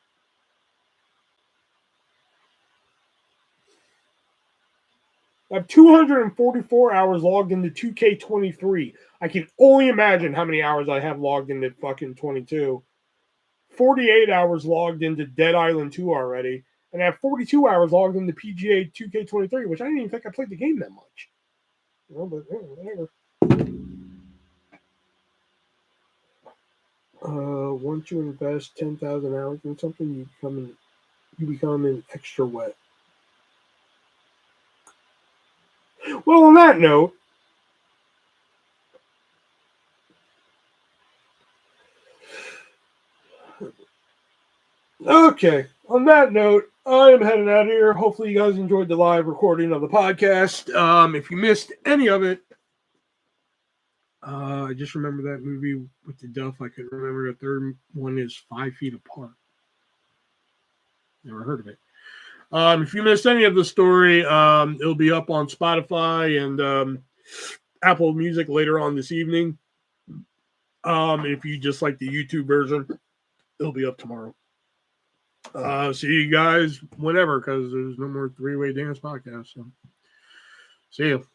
I have 244 hours logged into 2K23. I can only imagine how many hours I have logged into fucking 22. 48 hours logged into Dead Island 2 already. And I have 42 hours logged into PGA 2K23, which I didn't even think I played the game that much. Well, but whatever. Once you invest 10,000 hours in something, you become an extra wet. Well, on that note, okay. On that note, I am heading out of here. Hopefully, you guys enjoyed the live recording of the podcast. If you missed any of it, I just remember that movie with the Duff. I couldn't remember the third one is 5 Feet Apart. Never heard of it. If you missed any of the story, it'll be up on Spotify and Apple Music later on this evening. If you just like the YouTube version, it'll be up tomorrow. See you guys whenever, because there's no more three-way dance podcast. So see you.